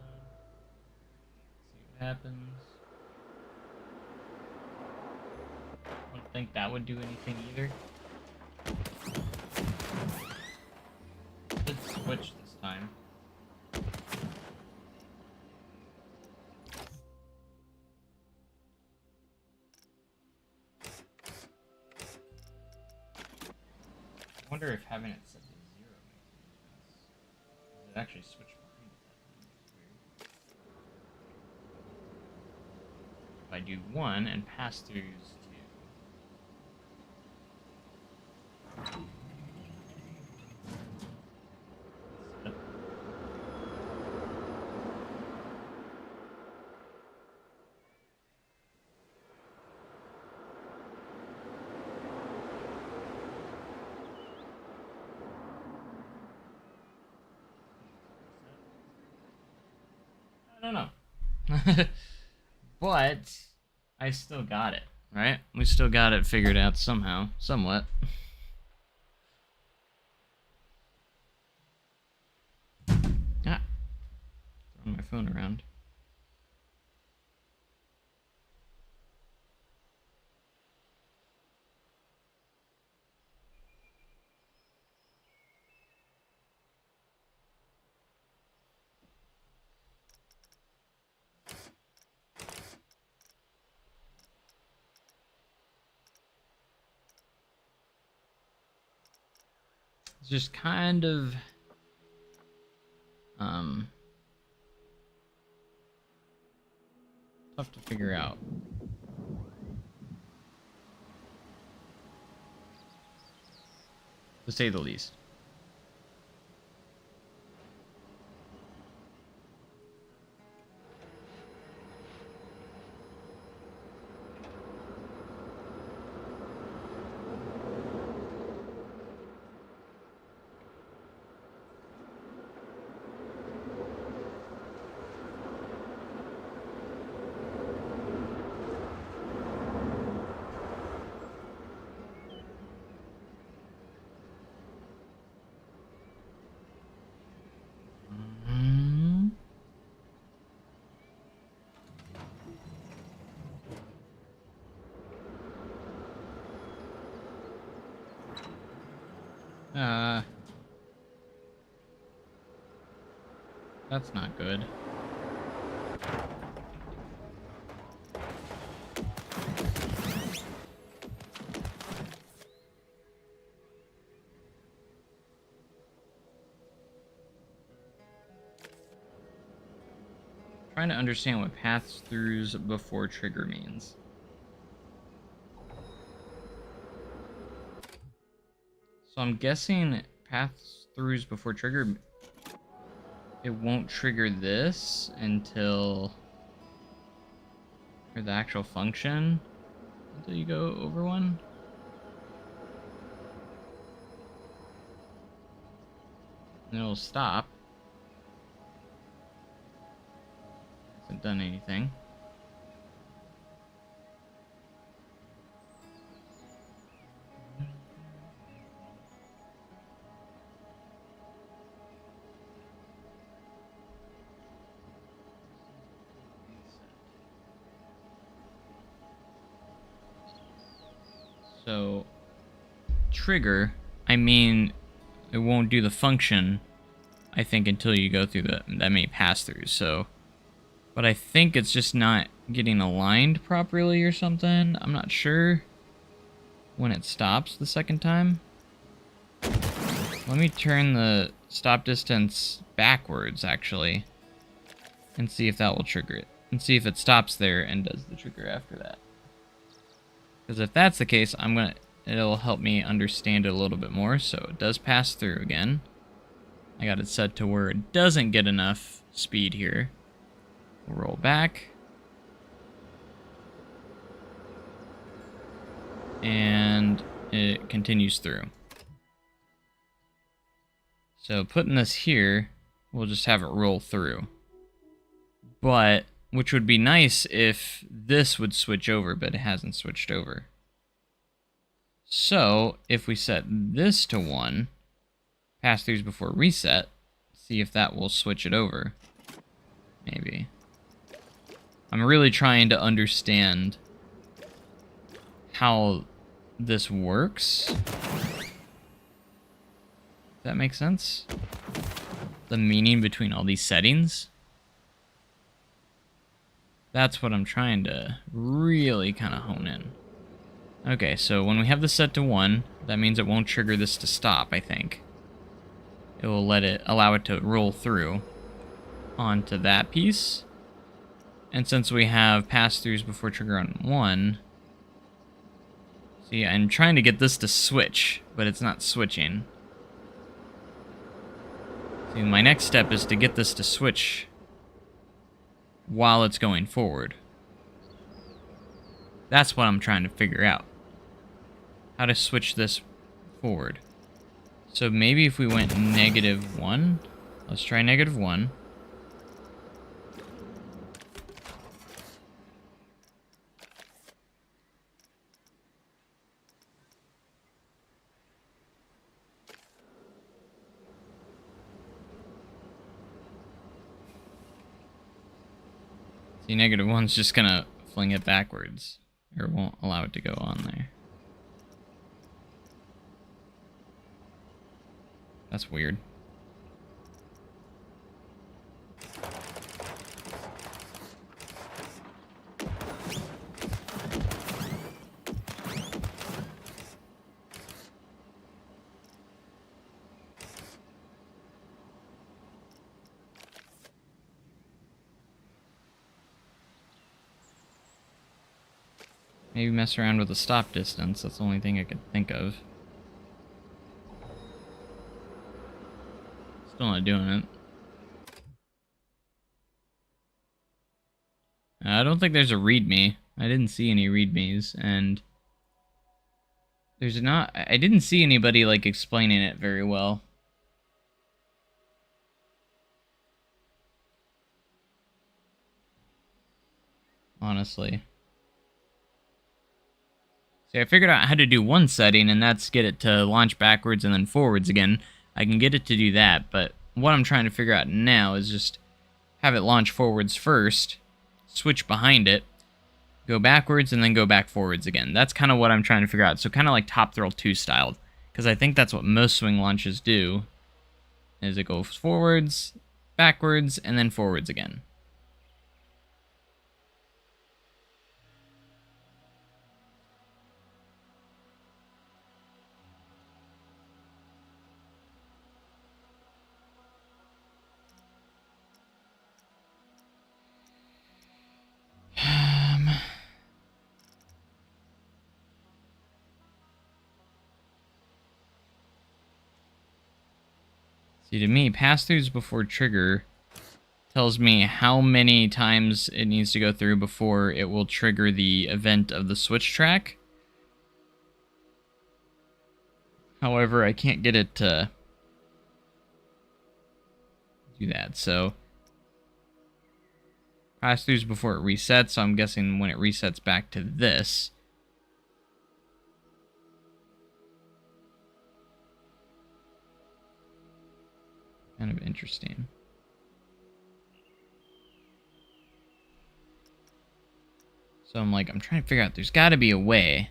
See what happens. I don't think that would do anything either. Let's switch this time. I wonder if having it set to 0 makes any difference. It actually switched behind it that time, which is weird. If I do 1 and pass throughs 2. I don't know. But I still got it, right? We still got it figured out somehow, somewhat. Ah, throwing my phone around. It's just kind of tough to figure out. To say the least. That's not good. Trying to understand what pass-throughs before trigger means. So I'm guessing pass-throughs before trigger, it won't trigger this until, or the actual function, until you go over one. And it'll stop. Hasn't done anything. So, trigger, I mean, it won't do the function, I think, until you go through that many pass-throughs, so... But I think it's just not getting aligned properly or something. I'm not sure when it stops the second time. Let me turn the stop distance backwards, actually, and see if that will trigger it. And see if it stops there and does the trigger after that. Because if that's the case, it'll help me understand it a little bit more. So it does pass through again. I got it set to where it doesn't get enough speed here. We'll roll back. And it continues through. So putting this here, we'll just have it roll through. But, which would be nice if this would switch over, but it hasn't switched over. So, if we set this to 1, pass-throughs before reset, see if that will switch it over. Maybe. I'm really trying to understand how this works. Does that make sense? The meaning between all these settings? That's what I'm trying to really kind of hone in. Okay, so when we have this set to 1, that means it won't trigger this to stop, I think. It will allow it to roll through onto that piece. And since we have pass-throughs before trigger on 1, see, I'm trying to get this to switch, but it's not switching. See, my next step is to get this to switch while it's going forward. That's what I'm trying to figure out. How to switch this forward. So maybe if we went -1, let's try -1. See, -1's just gonna fling it backwards, or won't allow it to go on there. That's weird. Maybe mess around with the stop distance. That's the only thing I could think of. Still not doing it. I don't think there's a readme. I didn't see any readmes, and there's not. I didn't see anybody like explaining it very well. Honestly. See, I figured out how to do one setting, and that's get it to launch backwards and then forwards again. I can get it to do that, but what I'm trying to figure out now is just have it launch forwards first, switch behind it, go backwards, and then go back forwards again. That's kind of what I'm trying to figure out. So kind of like Top Thrill 2 styled, because I think that's what most swing launches do, is it goes forwards, backwards, and then forwards again. See, to me, pass-throughs before trigger tells me how many times it needs to go through before it will trigger the event of the switch track. However, I can't get it to do that. So pass-throughs before it resets, so I'm guessing when it resets back to this. Kind of interesting. So I'm trying to figure out, there's got to be a way.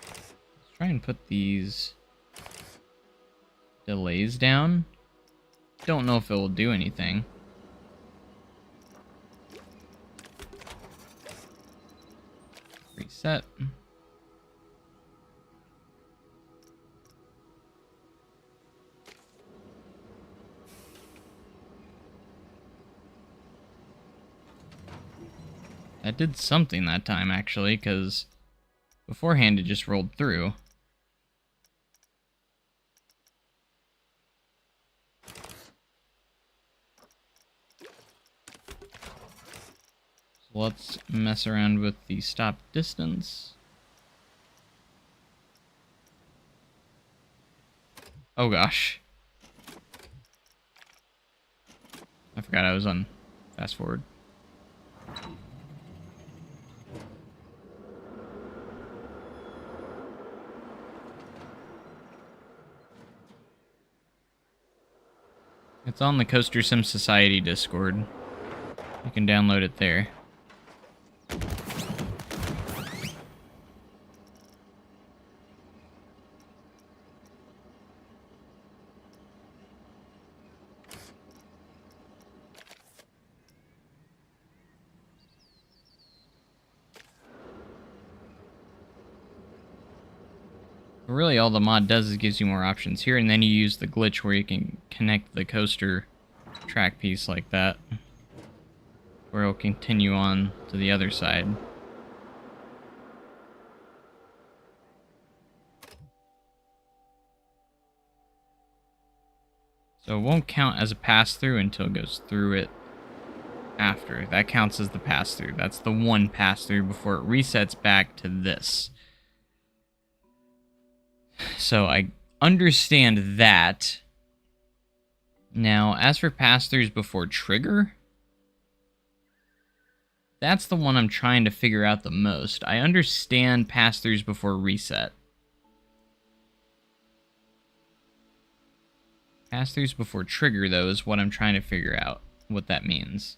Let's try and put these delays down. Don't know if it will do anything. Reset. That did something that time, actually, because beforehand it just rolled through. So let's mess around with the stop distance. Oh gosh. I forgot I was on fast forward. It's on the Coaster Sim Society Discord. You can download it there. Really, all the mod does is gives you more options here, and then you use the glitch where you can connect the coaster track piece like that, where it'll continue on to the other side. So it won't count as a pass-through until it goes through it after. That counts as the pass-through. That's the one pass-through before it resets back to this. So I understand that. Now, as for pass-throughs before trigger, that's the one I'm trying to figure out the most. I understand pass-throughs before reset. Pass-throughs before trigger, though, is what I'm trying to figure out what that means.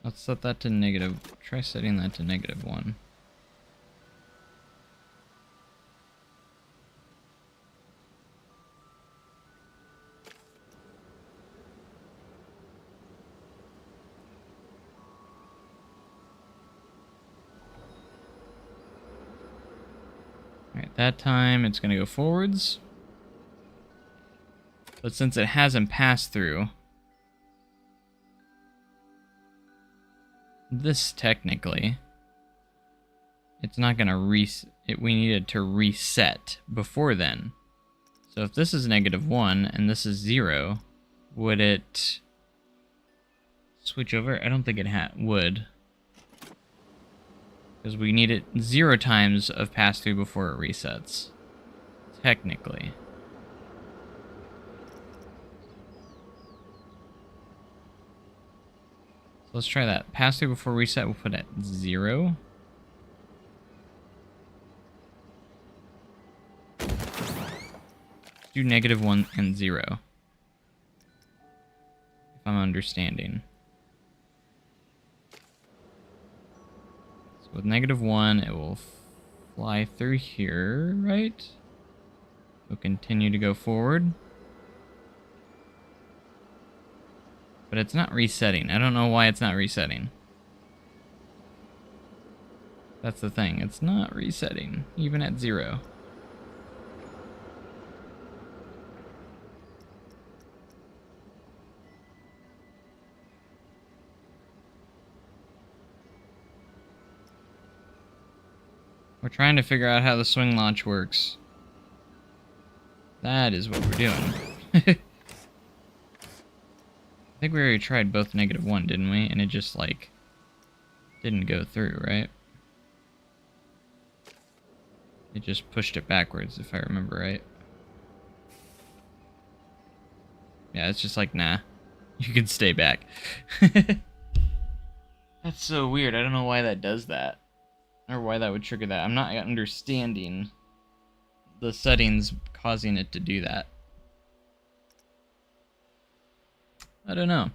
Let's set that to negative. Try setting that to -1. Alright, that time it's going to go forwards. But since it hasn't passed through, this technically, it's not going to we needed to reset before then. So if this is -1 and this is 0, would it switch over? I don't think it would. Because we need it 0 times of pass-through before it resets. Technically. So let's try that. Pass-through before reset, we'll put at 0. Let's do -1 and 0. If I'm understanding. With -1, it will fly through here, right? We'll continue to go forward. But it's not resetting. I don't know why it's not resetting. That's the thing. It's not resetting, even at 0. We're trying to figure out how the swing launch works. That is what we're doing. I think we already tried both -1, didn't we? And it just, like, didn't go through, right? It just pushed it backwards, if I remember right. Yeah, it's just like, nah. You can stay back. That's so weird. I don't know why that does that. Or why that would trigger that. I'm not understanding the settings causing it to do that. I don't know.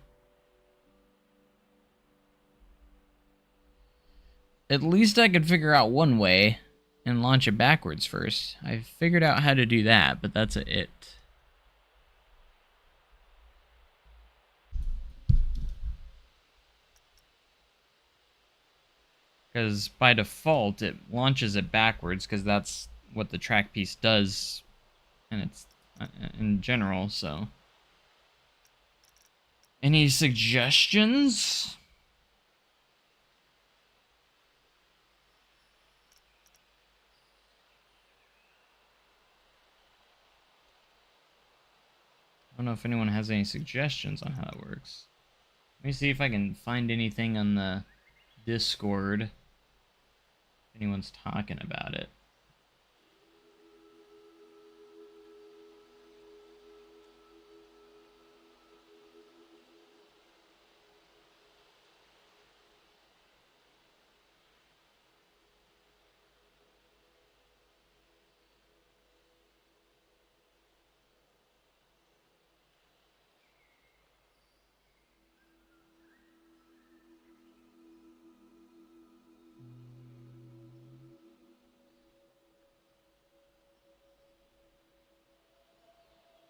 At least I could figure out one way and launch it backwards first. I figured out how to do that, but that's it. Because by default, it launches it backwards because that's what the track piece does, and it's in general, so. Any suggestions? I don't know if anyone has any suggestions on how it works. Let me see if I can find anything on the Discord. If anyone's talking about it.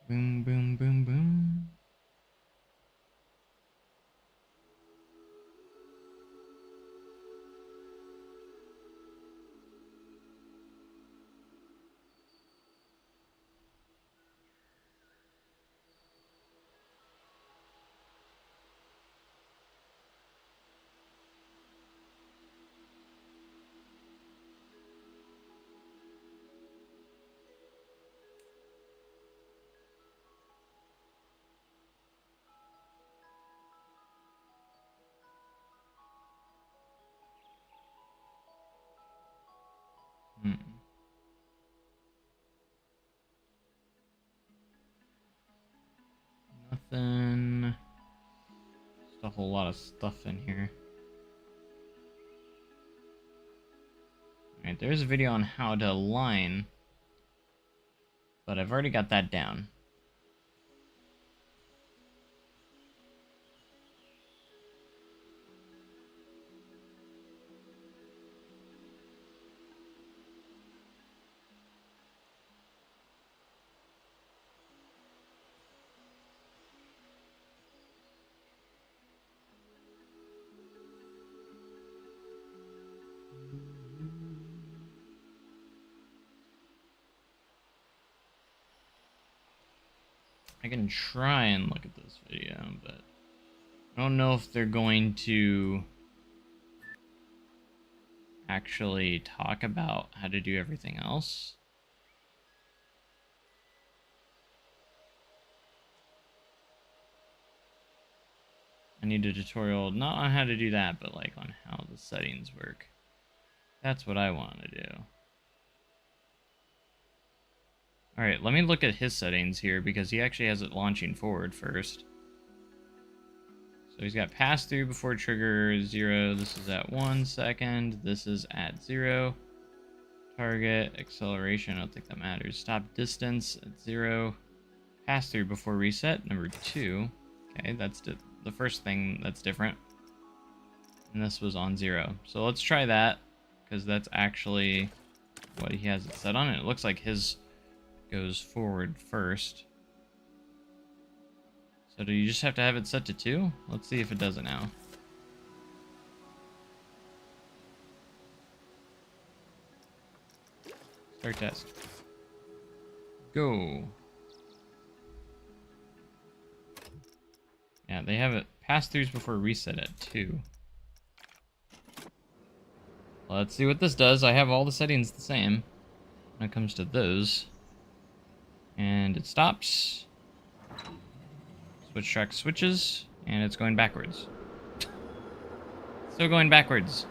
Boom, boom, boom, boom. Nothing. Just a whole lot of stuff in here. Alright, there's a video on how to align, but I've already got that down. I can try and look at this video, but I don't know if they're going to actually talk about how to do everything else. I need a tutorial, not on how to do that, but like on how the settings work. That's what I want to do. Alright, let me look at his settings here because he actually has it launching forward first. So he's got pass through before trigger 0. This is at 1 second. This is at 0. Target, acceleration, I don't think that matters. Stop distance at 0. Pass through before reset, number 2. Okay, that's the first thing that's different. And this was on 0. So let's try that, because that's actually what he has it set on. And it looks like his goes forward first. So do you just have to have it set to 2? Let's see if it does it now. Start test. Go. Yeah, they have it pass-throughs before reset at 2. Let's see what this does. I have all the settings the same when it comes to those. And it stops. Switch track switches, and it's going backwards. Still going backwards.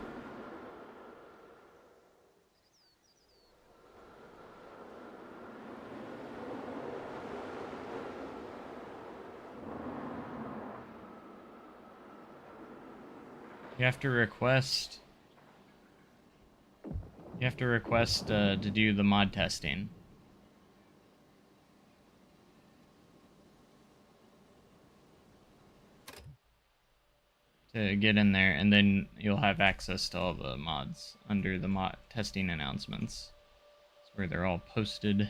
You have to request to do the mod testing. To get in there, and then you'll have access to all the mods under the mod testing announcements. That's where they're all posted.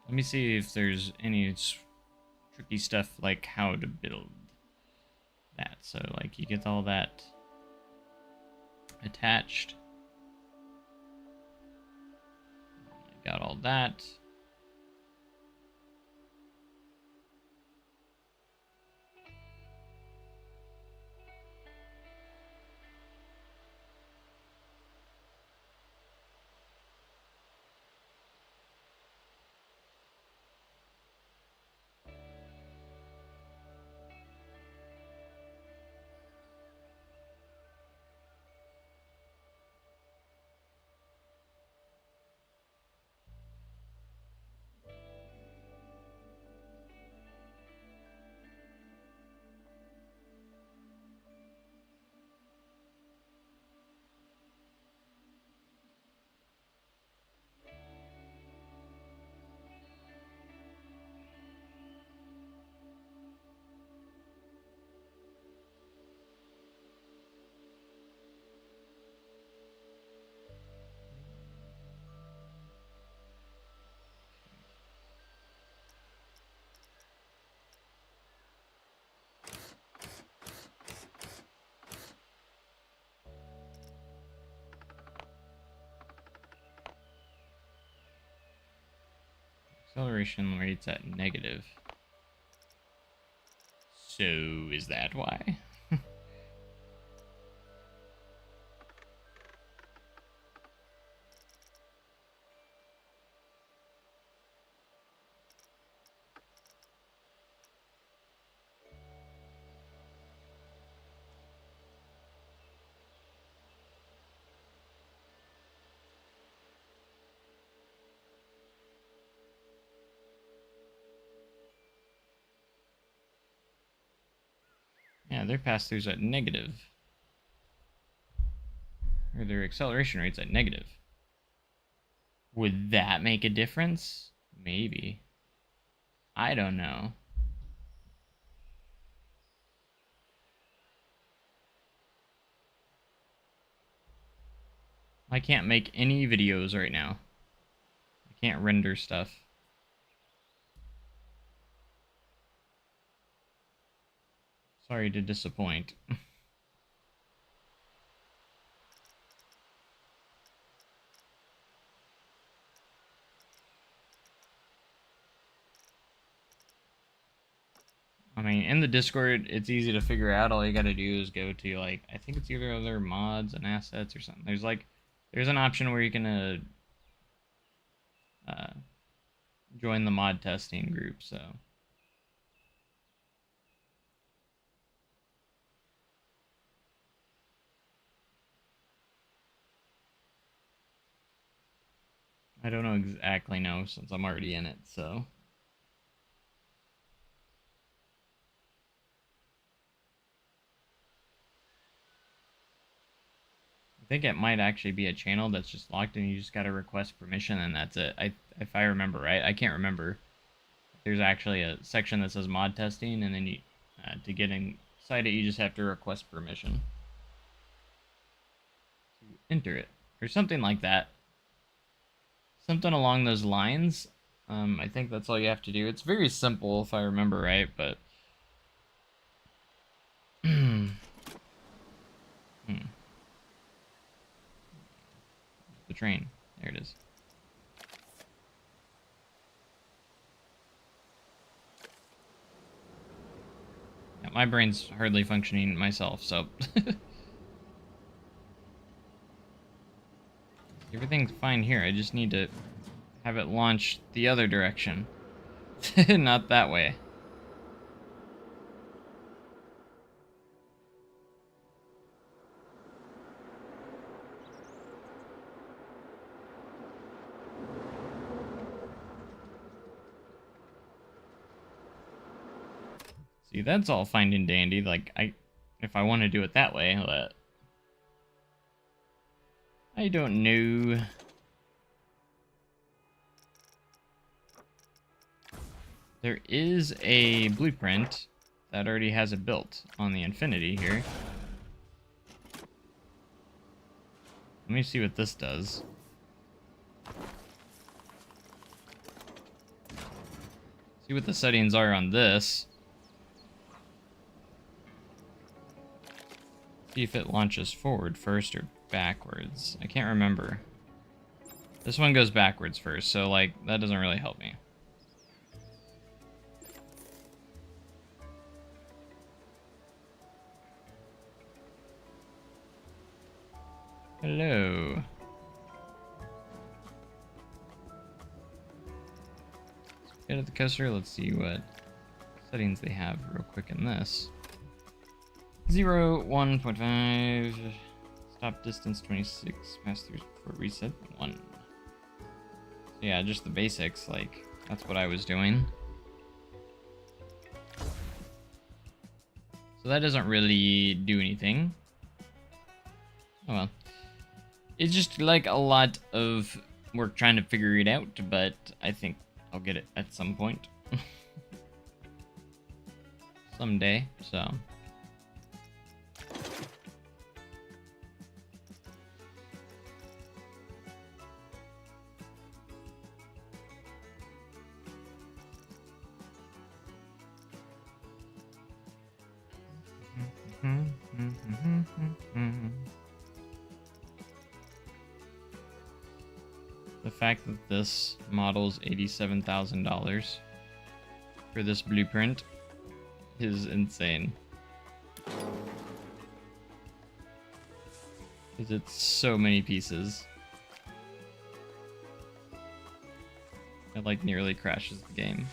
Let me see if there's any tricky stuff like how to build that. So like you get all that attached. Got all that. Acceleration rate's at negative. So is that why? Yeah, their pass-throughs at negative. Or their acceleration rate's at negative. Would that make a difference? Maybe. I don't know. I can't make any videos right now. I can't render stuff. Sorry to disappoint. I mean, in the Discord, it's easy to figure out. All you gotta do is go to, like, I think it's either other mods and assets or something. There's an option where you can join the mod testing group, so. I don't know exactly know since I'm already in it, so. I think it might actually be a channel that's just locked and you just gotta request permission and that's it. If I remember right. I can't remember. There's actually a section that says mod testing, and then you, to get inside it, you just have to request permission to enter it, or something like that. Something along those lines. I think that's all you have to do. It's very simple, if I remember right, but the train? There it is. Yeah, my brain's hardly functioning myself, so... Everything's fine here. I just need to have it launch the other direction. Not that way. See, that's all fine and dandy. Like, if I want to do it that way, but I don't know. There is a blueprint that already has it built on the Infinity here. Let me see what this does. See what the settings are on this. See if it launches forward first or backwards. I can't remember. This one goes backwards first, so like that doesn't really help me. Hello. Let's get at the coaster. Let's see what settings they have real quick in this. 0, 1.5, stop distance 26, pass through for reset 1. So yeah, just the basics, like, that's what I was doing. So that doesn't really do anything. Oh well. It's just like a lot of work trying to figure it out, but I think I'll get it at some point. Someday, so... The fact that this model's $87,000 for this blueprint is insane. Because it's so many pieces. It like nearly crashes the game.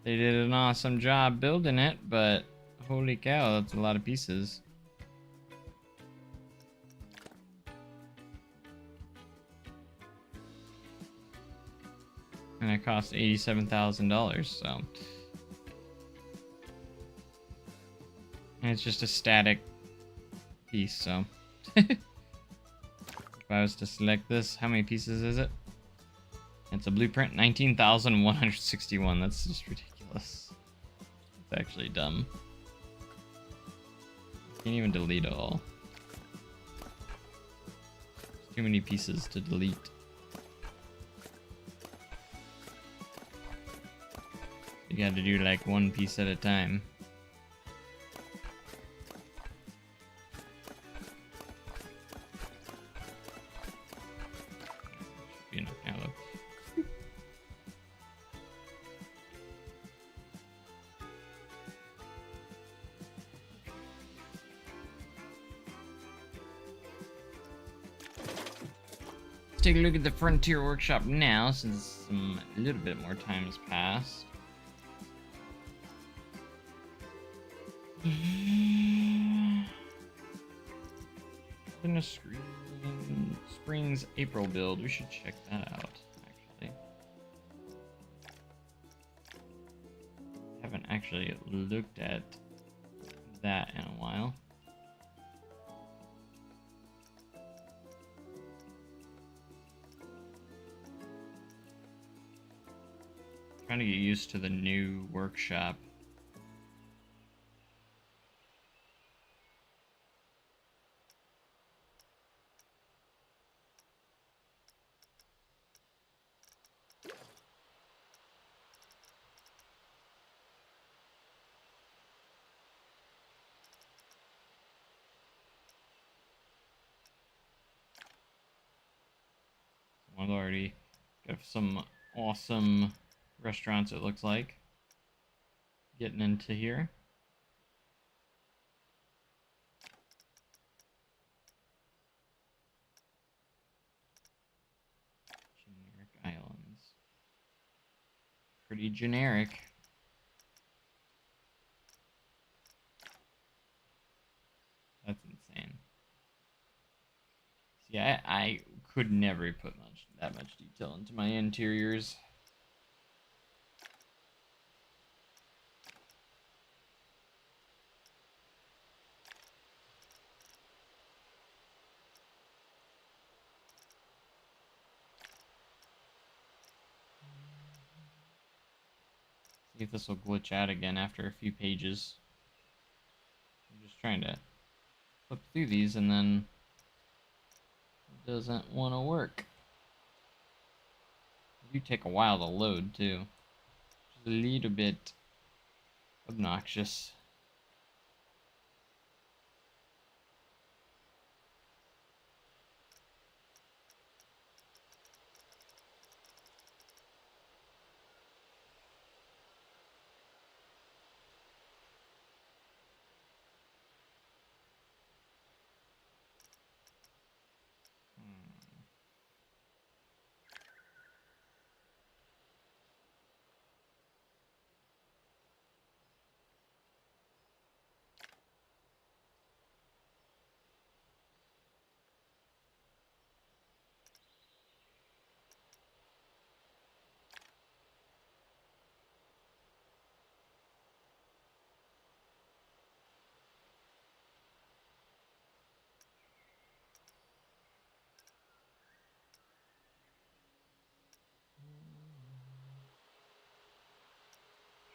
They did an awesome job building it, but holy cow, that's a lot of pieces. And it cost $87,000, so. And it's just a static piece, so. If I was to select this, how many pieces is it? It's a blueprint, 19,161. That's just ridiculous. It's actually dumb. Can't even delete it all. There's too many pieces to delete. You gotta do like one piece at a time. Should be enough now though. Let's take a look at the Frontier Workshop now, since a little bit more time has passed. In a Springs April build, we should check that out, actually. Haven't actually looked at that in a while. Trying to get used to the new workshop. already got some awesome restaurants, it looks like, getting into here. Generic islands. Pretty generic. That's insane. See, I could never put that much detail into my interiors. See if this will glitch out again after a few pages. I'm just trying to flip through these and then it doesn't want to work. They do take a while to load too. Just a little bit obnoxious.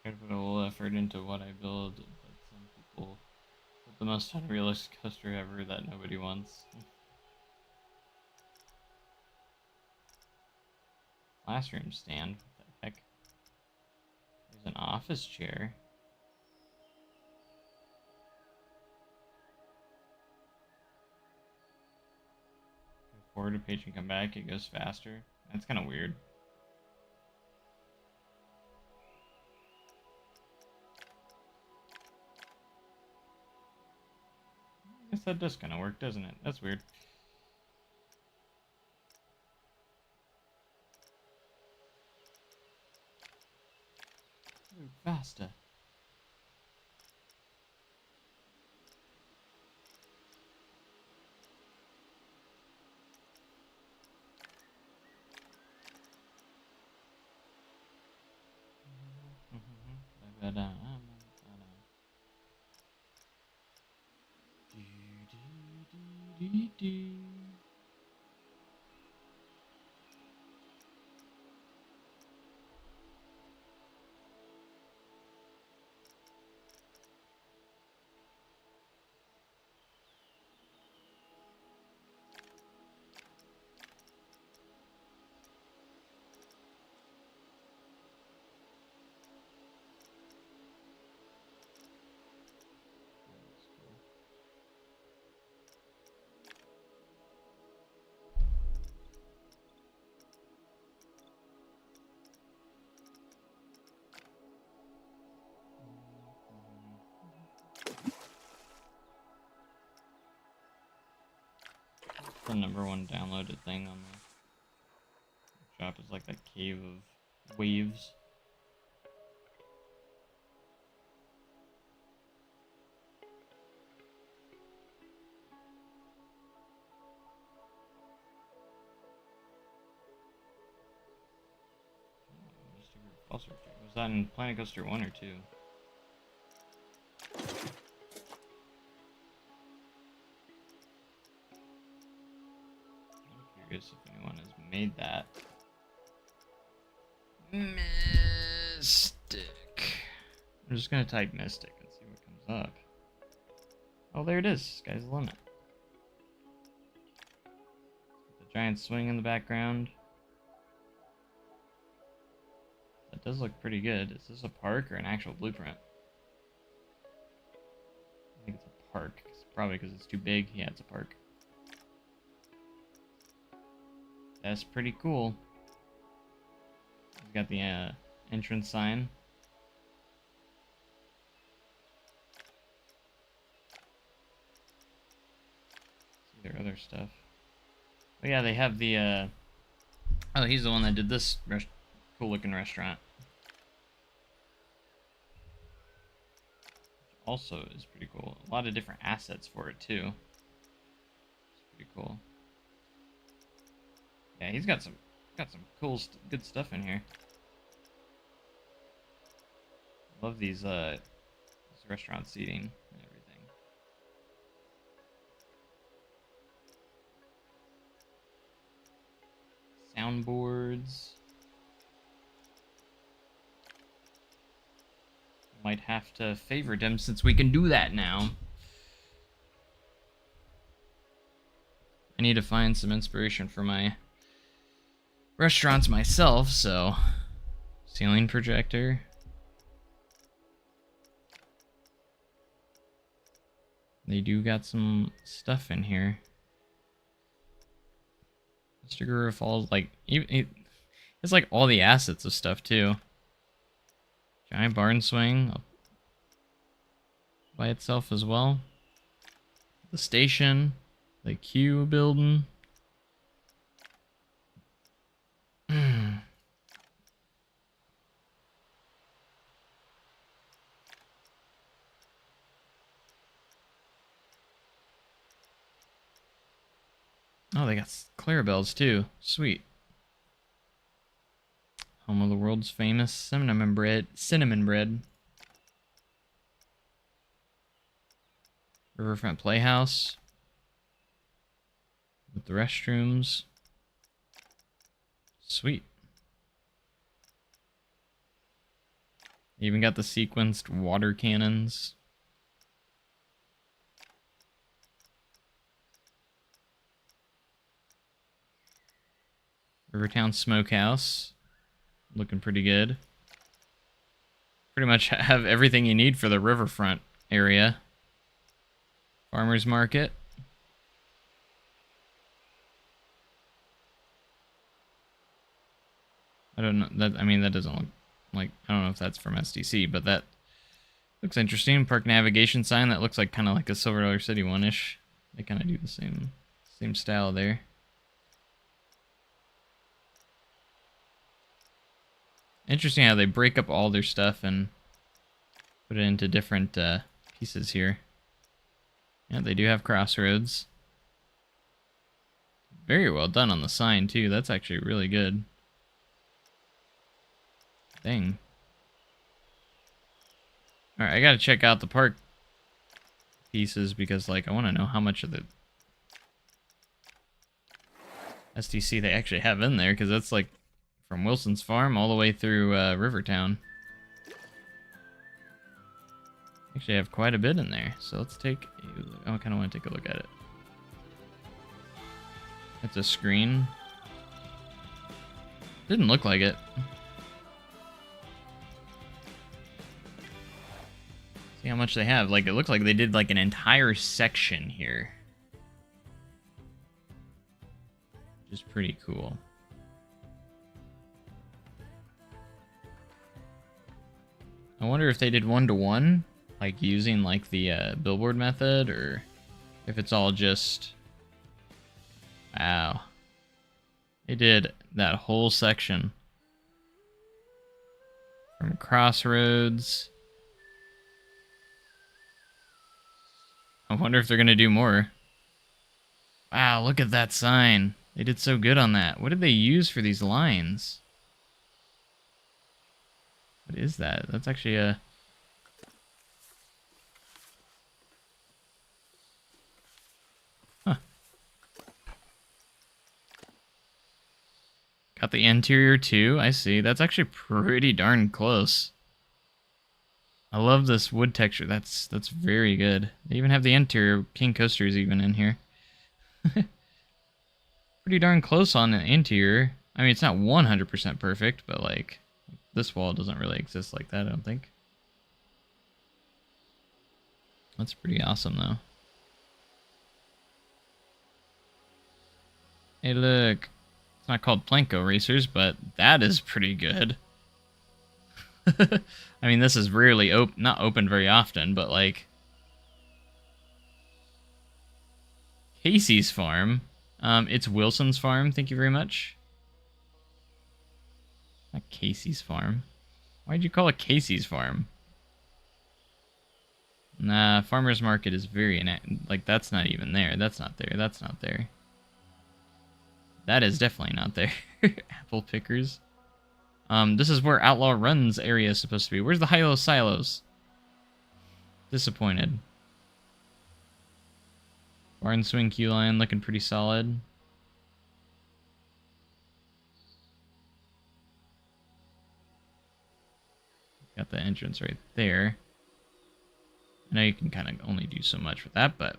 Try to put a little effort into what I build, but some people put the most unrealistic coaster ever that nobody wants. Classroom stand, what the heck? There's an office chair. Go forward a page and come back, it goes faster. That's kind of weird. I guess that does kind of work, doesn't it? That's weird. Ooh, faster. The #1 downloaded thing on the shop is like that cave of waves. Was that in Planet Coaster 1 or 2? I'm curious if anyone has made that. Mystic. I'm just gonna type Mystic and see what comes up. Oh, there it is. Sky's the limit. The giant swing in the background. That does look pretty good. Is this a park or an actual blueprint? I think it's a park. Probably because it's too big. Yeah, it's a park. That's pretty cool. We've got the entrance sign. See their other stuff. Oh yeah, they have the oh, he's the one that did this cool looking restaurant. Which also is pretty cool. A lot of different assets for it too. It's pretty cool. Yeah, he's got some cool good stuff in here. Love these restaurant seating and everything. Soundboards. Might have to favorite him since we can do that now. I need to find some inspiration for my restaurants myself, so ceiling projector. They do got some stuff in here. Mr. Guru Falls, like, it's like all the assets of stuff too. Giant barn swing by itself as well. The station, the Q building. Oh, they got Clarabelle's too. Sweet. Home of the world's famous cinnamon bread. Riverfront Playhouse. With the restrooms. Sweet. Even got the sequenced water cannons. Rivertown Smokehouse. Looking pretty good. Pretty much have everything you need for the riverfront area. Farmer's Market. I don't know. That doesn't look like... I don't know if that's from SDC, but that looks interesting. Park navigation sign that looks like kind of like a Silver Dollar City one-ish. They kind of do the same style there. Interesting how they break up all their stuff and put it into different pieces here. Yeah, they do have crossroads. Very well done on the sign, too. That's actually really good. Dang. Alright, I gotta check out the park pieces because, like, I want to know how much of the SDC they actually have in there, because that's, like, from Wilson's Farm all the way through Rivertown. Actually, I have quite a bit in there, so let's take a look. I kind of want to take a look at it. It's a screen. Didn't look like it. See how much they have. Like, it looks like they did like an entire section here. Which is pretty cool. I wonder if they did one-to-one, like using like the billboard method, or if it's all just... Wow. They did that whole section. From Crossroads. I wonder if they're going to do more. Wow, look at that sign. They did so good on that. What did they use for these lines? What is that? That's actually a... Huh. Got the interior too, I see. That's actually pretty darn close. I love this wood texture. That's very good. They even have the interior. King Coaster's even in here. Pretty darn close on the interior. I mean, it's not 100% perfect, but like... This wall doesn't really exist like that, I don't think. That's pretty awesome, though. Hey, look. not called Planko Racers, but that is pretty good. I mean, this is rarely not opened very often, but like Casey's farm. It's Wilson's farm. Thank you very much. Not Casey's farm. Why'd you call it Casey's farm? Nah, farmer's market is very like that's not even there. That's not there. That's not there. That is definitely not there. Apple pickers. This is where Outlaw Run's area is supposed to be. Where's the Hilo Silos? Disappointed. Barn Swing Queue Line looking pretty solid. Got the entrance right there. I know you can kind of only do so much with that, but...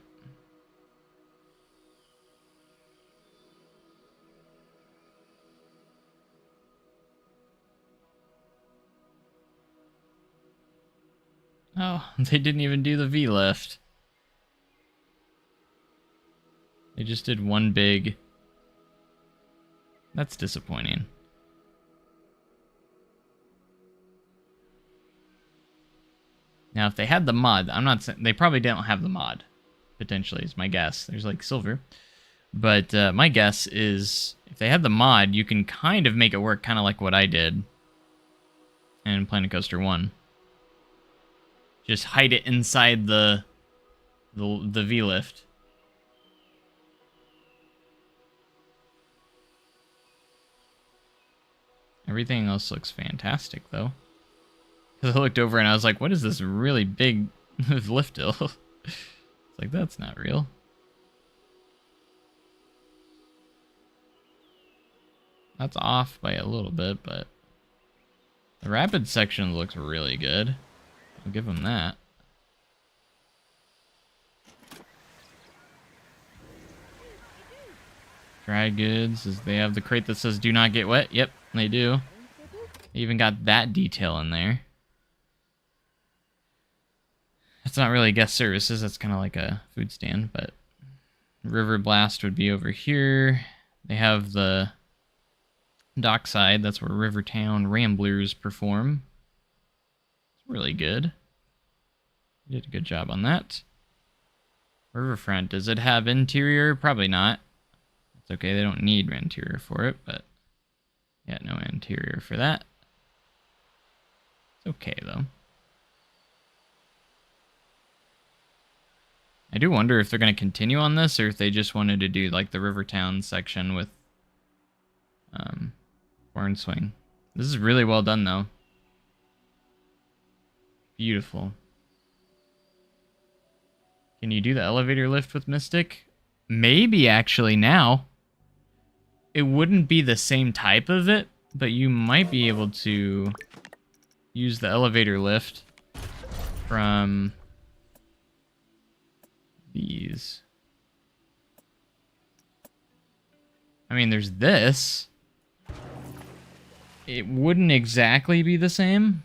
Oh, they didn't even do the V-lift. They just did one big... That's disappointing. Now, if they had the mod, I'm not saying... They probably don't have the mod, potentially, is my guess. There's, like, silver. But my guess is, if they had the mod, you can kind of make it work, kind of like what I did in Planet Coaster 1. Just hide it inside the V-lift. Everything else looks fantastic, though. Because I looked over and I was like, what is this really big lift hill? It's like, that's not real. That's off by a little bit, but... The rapid section looks really good. I'll give them that. Dry goods, they have the crate that says do not get wet. Yep, they do. They even got that detail in there. That's not really guest services, that's kind of like a food stand, but River Blast would be over here. They have the dockside, that's where Rivertown Ramblers perform. It's really good. You did a good job on that. Riverfront, does it have interior? Probably not. It's okay, they don't need interior for it, but yeah, no interior for that. It's okay, though. I do wonder if they're going to continue on this, or if they just wanted to do, like, the Rivertown section with Barn Swing. This is really well done, though. Beautiful. Can you do the elevator lift with Mystic? Maybe, actually, now. It wouldn't be the same type of it, but you might be able to use the elevator lift from these. I mean, there's this. It wouldn't exactly be the same,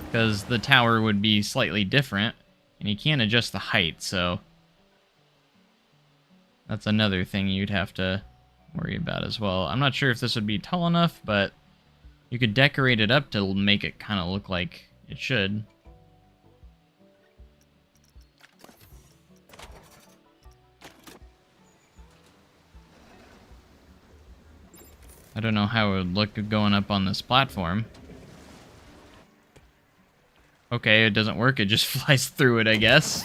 because the tower would be slightly different, and you can't adjust the height, so that's another thing you'd have to worry about as well. I'm not sure if this would be tall enough, but you could decorate it up to make it kind of look like it should. I don't know how it would look going up on this platform. Okay, it doesn't work, it just flies through it, I guess.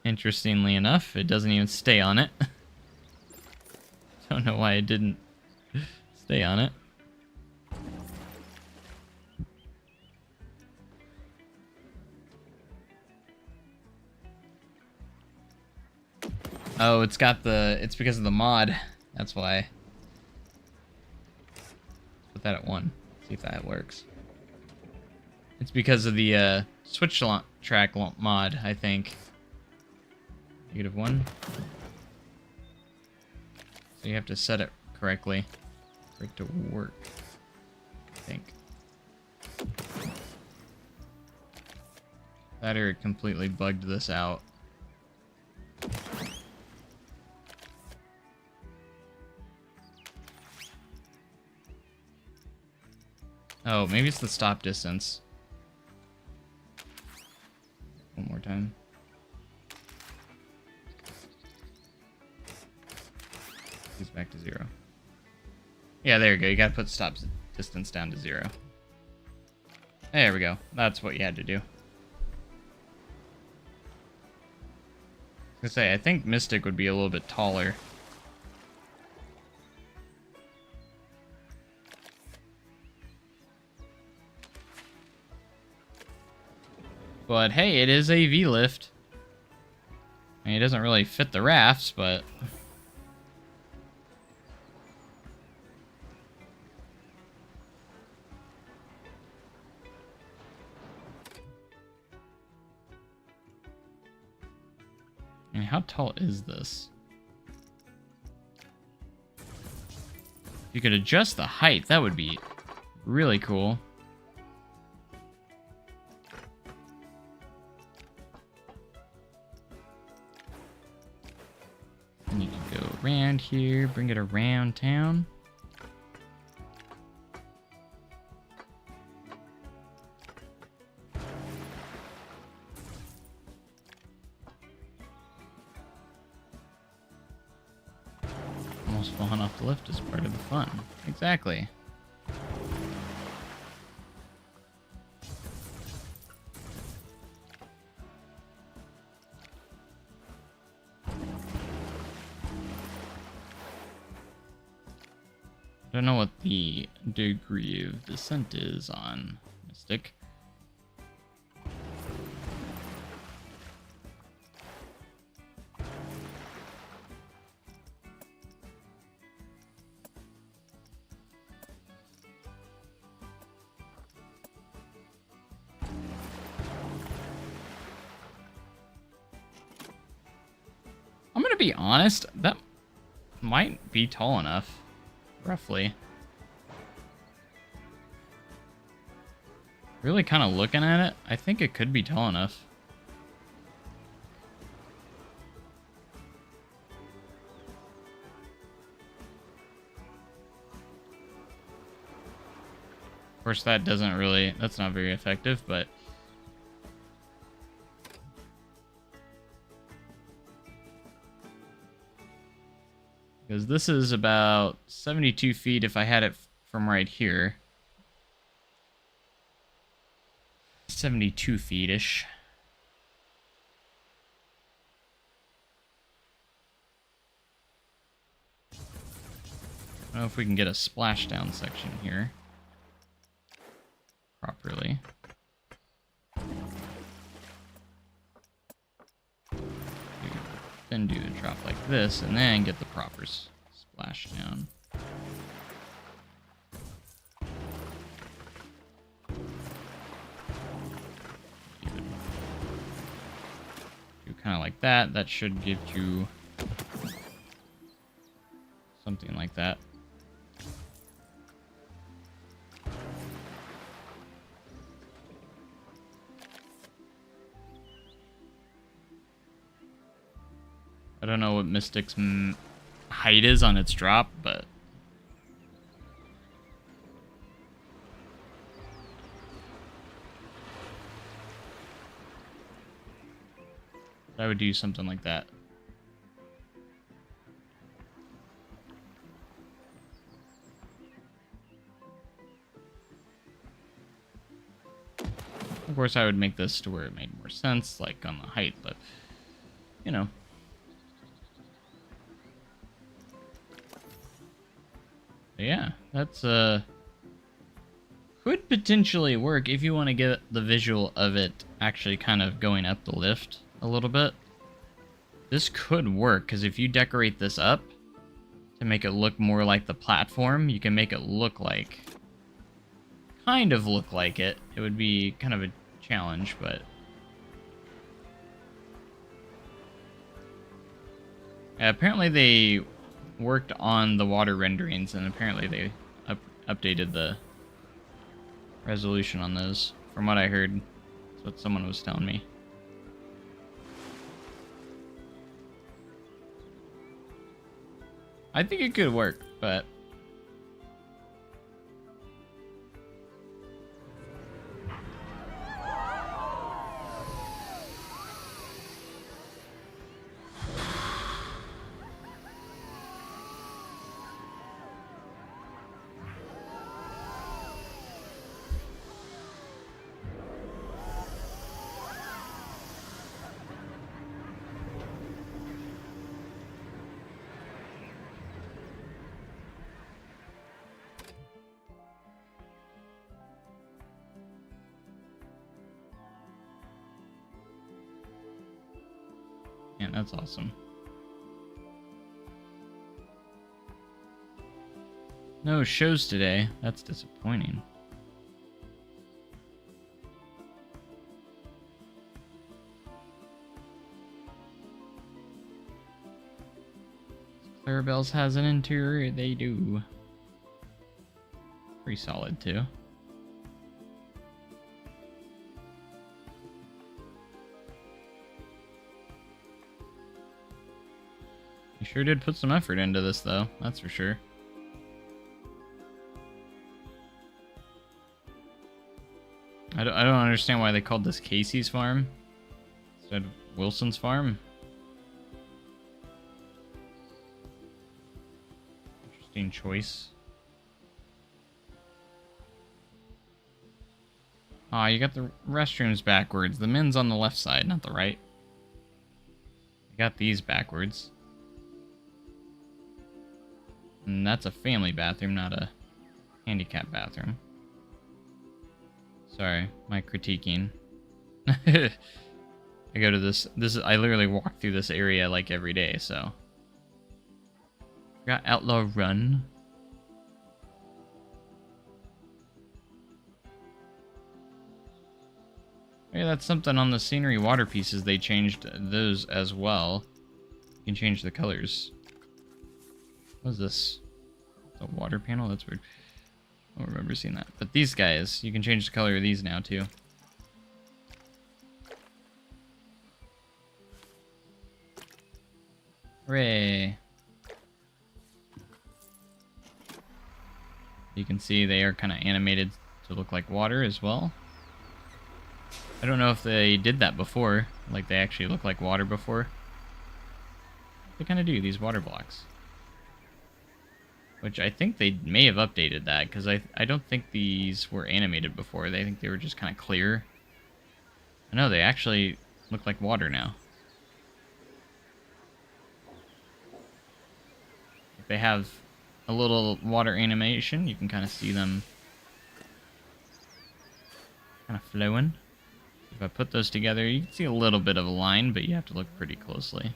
Interestingly enough, it doesn't even stay on it. Don't know why it didn't stay on it. Oh, it's because of the mod. That's why. Put that at 1. See if that works. It's because of the switch track mod, I think. -1. So you have to set it correctly for it to work, I think. That or it completely bugged this out. Oh, maybe it's the stop distance. One more time. He's back to 0. Yeah, there you go. You gotta put stop distance down to 0. There we go. That's what you had to do. I was gonna say, I think Mystic would be a little bit taller. But hey, it is a V-lift. I mean, it doesn't really fit the rafts, but... I mean, how tall is this? If you could adjust the height, that would be really cool. And you can go around here, bring it around town. Almost falling off the lift is part of the fun. Exactly. I don't know what the degree of descent is on Mystic. I'm gonna be honest, that might be tall enough. Roughly. Really kind of looking at it, I think it could be tall enough. Of course, that doesn't really, that's not very effective, but... Because this is about 72 feet if I had it from right here. 72 feet-ish. I don't know if we can get a splashdown section here properly. Then do a drop like this, and then get the proper splashdown. Do kind of like that. That should give you something like that. I don't know what Mystic's height is on its drop, but... I would do something like that. Of course, I would make this to where it made more sense, like on the height, but, you know. Yeah, that's could potentially work if you want to get the visual of it actually kind of going up the lift a little bit. This could work, because if you decorate this up to make it look more like the platform, you can make it look like, kind of look like it. It would be kind of a challenge, but... apparently they worked on the water renderings, and apparently they updated the resolution on those, from what I heard. That's what someone was telling me. I think it could work, but Man, that's awesome. No shows today. That's disappointing. Clarabelle's has an interior. They do. Pretty solid, too. You sure did put some effort into this, though. That's for sure. I don't understand why they called this Casey's farm instead of Wilson's farm. Interesting choice. Aw, you got the restrooms backwards. The men's on the left side, not the right. You got these backwards. And that's a family bathroom, not a handicap bathroom. Sorry, my critiquing. I go to I literally walk through this area like every day, so. Got Outlaw Run. Yeah, that's something on the scenery water pieces. They changed those as well. You can change the colors. What is this? A water panel? That's weird. I don't remember seeing that. But these guys, you can change the color of these now, too. Hooray! You can see they are kind of animated to look like water as well. I don't know if they did that before. Like, they actually look like water before. They kind of do, these water blocks. Which I think they may have updated that, because I don't think these were animated before. I think they were just kind of clear. I know, they actually look like water now. If they have a little water animation, you can kind of see them kind of flowing. If I put those together, you can see a little bit of a line, but you have to look pretty closely.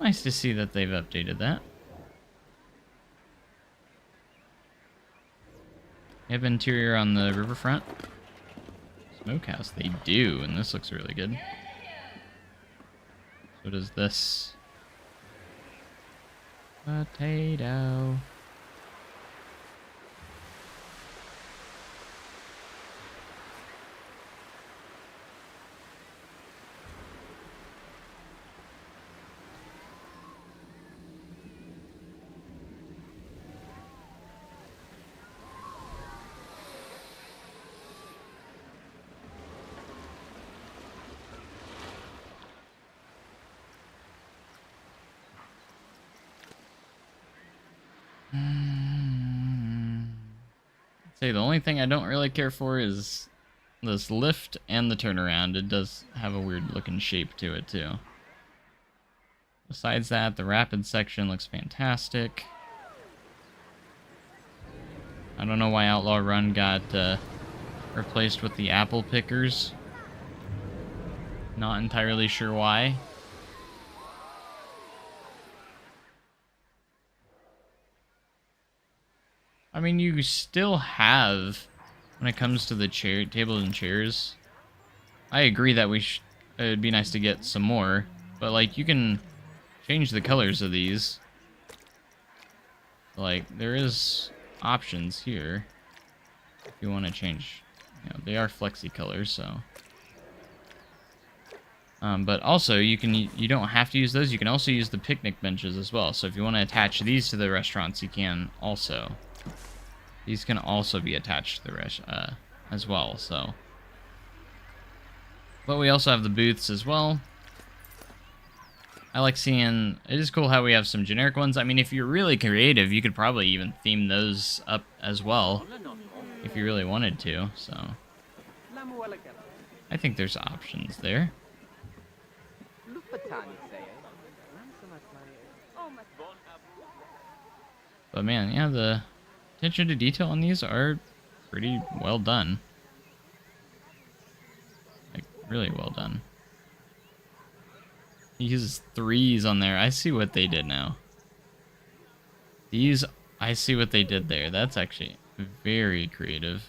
Nice to see that they've updated that. You have interior on the riverfront. Smokehouse, they do, and this looks really good. So does this. Potato. Say the only thing I don't really care for is this lift and the turnaround. It does have a weird looking shape to it too. Besides that, the rapid section looks fantastic. I don't know why Outlaw Run got replaced with the apple pickers. Not entirely sure why. I mean, you still have, when it comes to the tables and chairs, I agree that it'd be nice to get some more, but like, you can change the colors of these. Like, there is options here if you want to change. You know, they are flexi colors, so. But also, you don't have to use those. You can also use the picnic benches as well. So if you want to attach these to the restaurants, you can also. These can also be attached to the as well, so. But we also have the booths as well. I like seeing, it is cool how we have some generic ones. I mean, if you're really creative, you could probably even theme those up as well, if you really wanted to, so. I think there's options there. But man, yeah, the attention to detail on these are pretty well done. Like, Really well done. He uses 3s on there. I see what they did now. These, I see what they did there. That's actually very creative.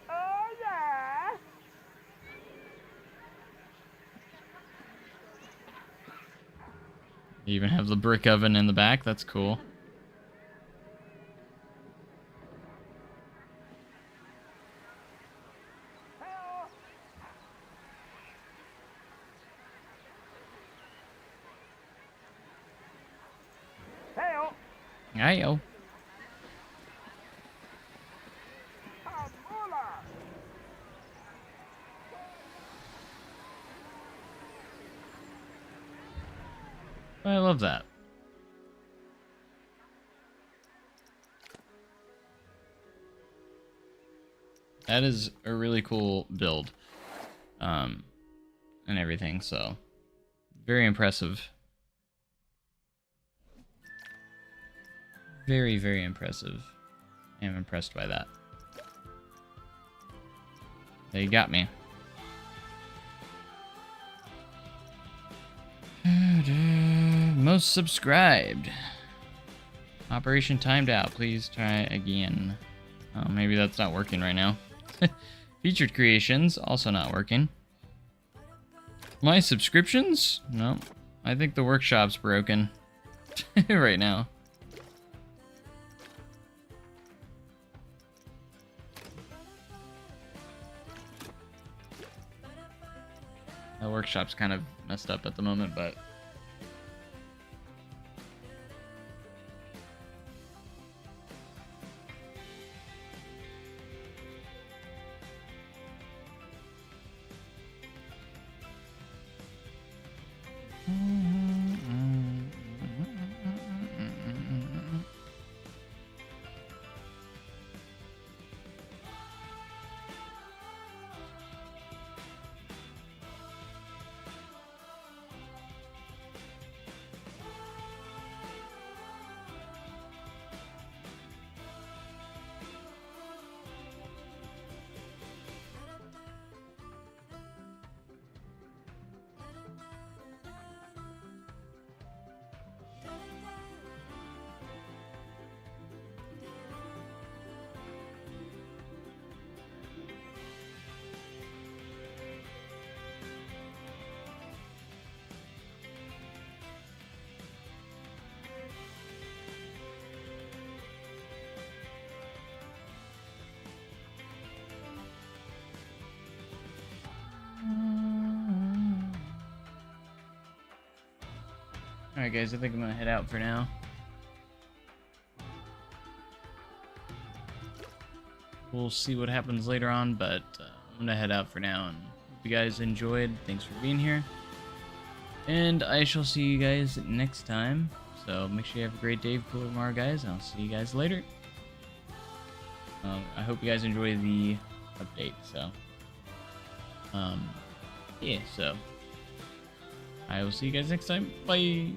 Oh, yeah. You even have the brick oven in the back. That's cool. Hey-oh. Ayo. I love that. That is a really cool build. And everything, so very impressive. Very, very impressive. I am impressed by that. They got me. Most subscribed. Operation timed out. Please try again. Oh, maybe that's not working right now. Featured creations, also not working. My subscriptions? No. I think the workshop's broken. Right now. The workshop's kind of messed up at the moment, but... Alright guys, I think I'm gonna head out for now. We'll see what happens later on, but I'm gonna head out for now, and hope you guys enjoyed. Thanks for being here. And I shall see you guys next time. So make sure you have a great day for tomorrow, guys, and I'll see you guys later. I hope you guys enjoy the update, so... yeah, so... I will see you guys next time. Bye!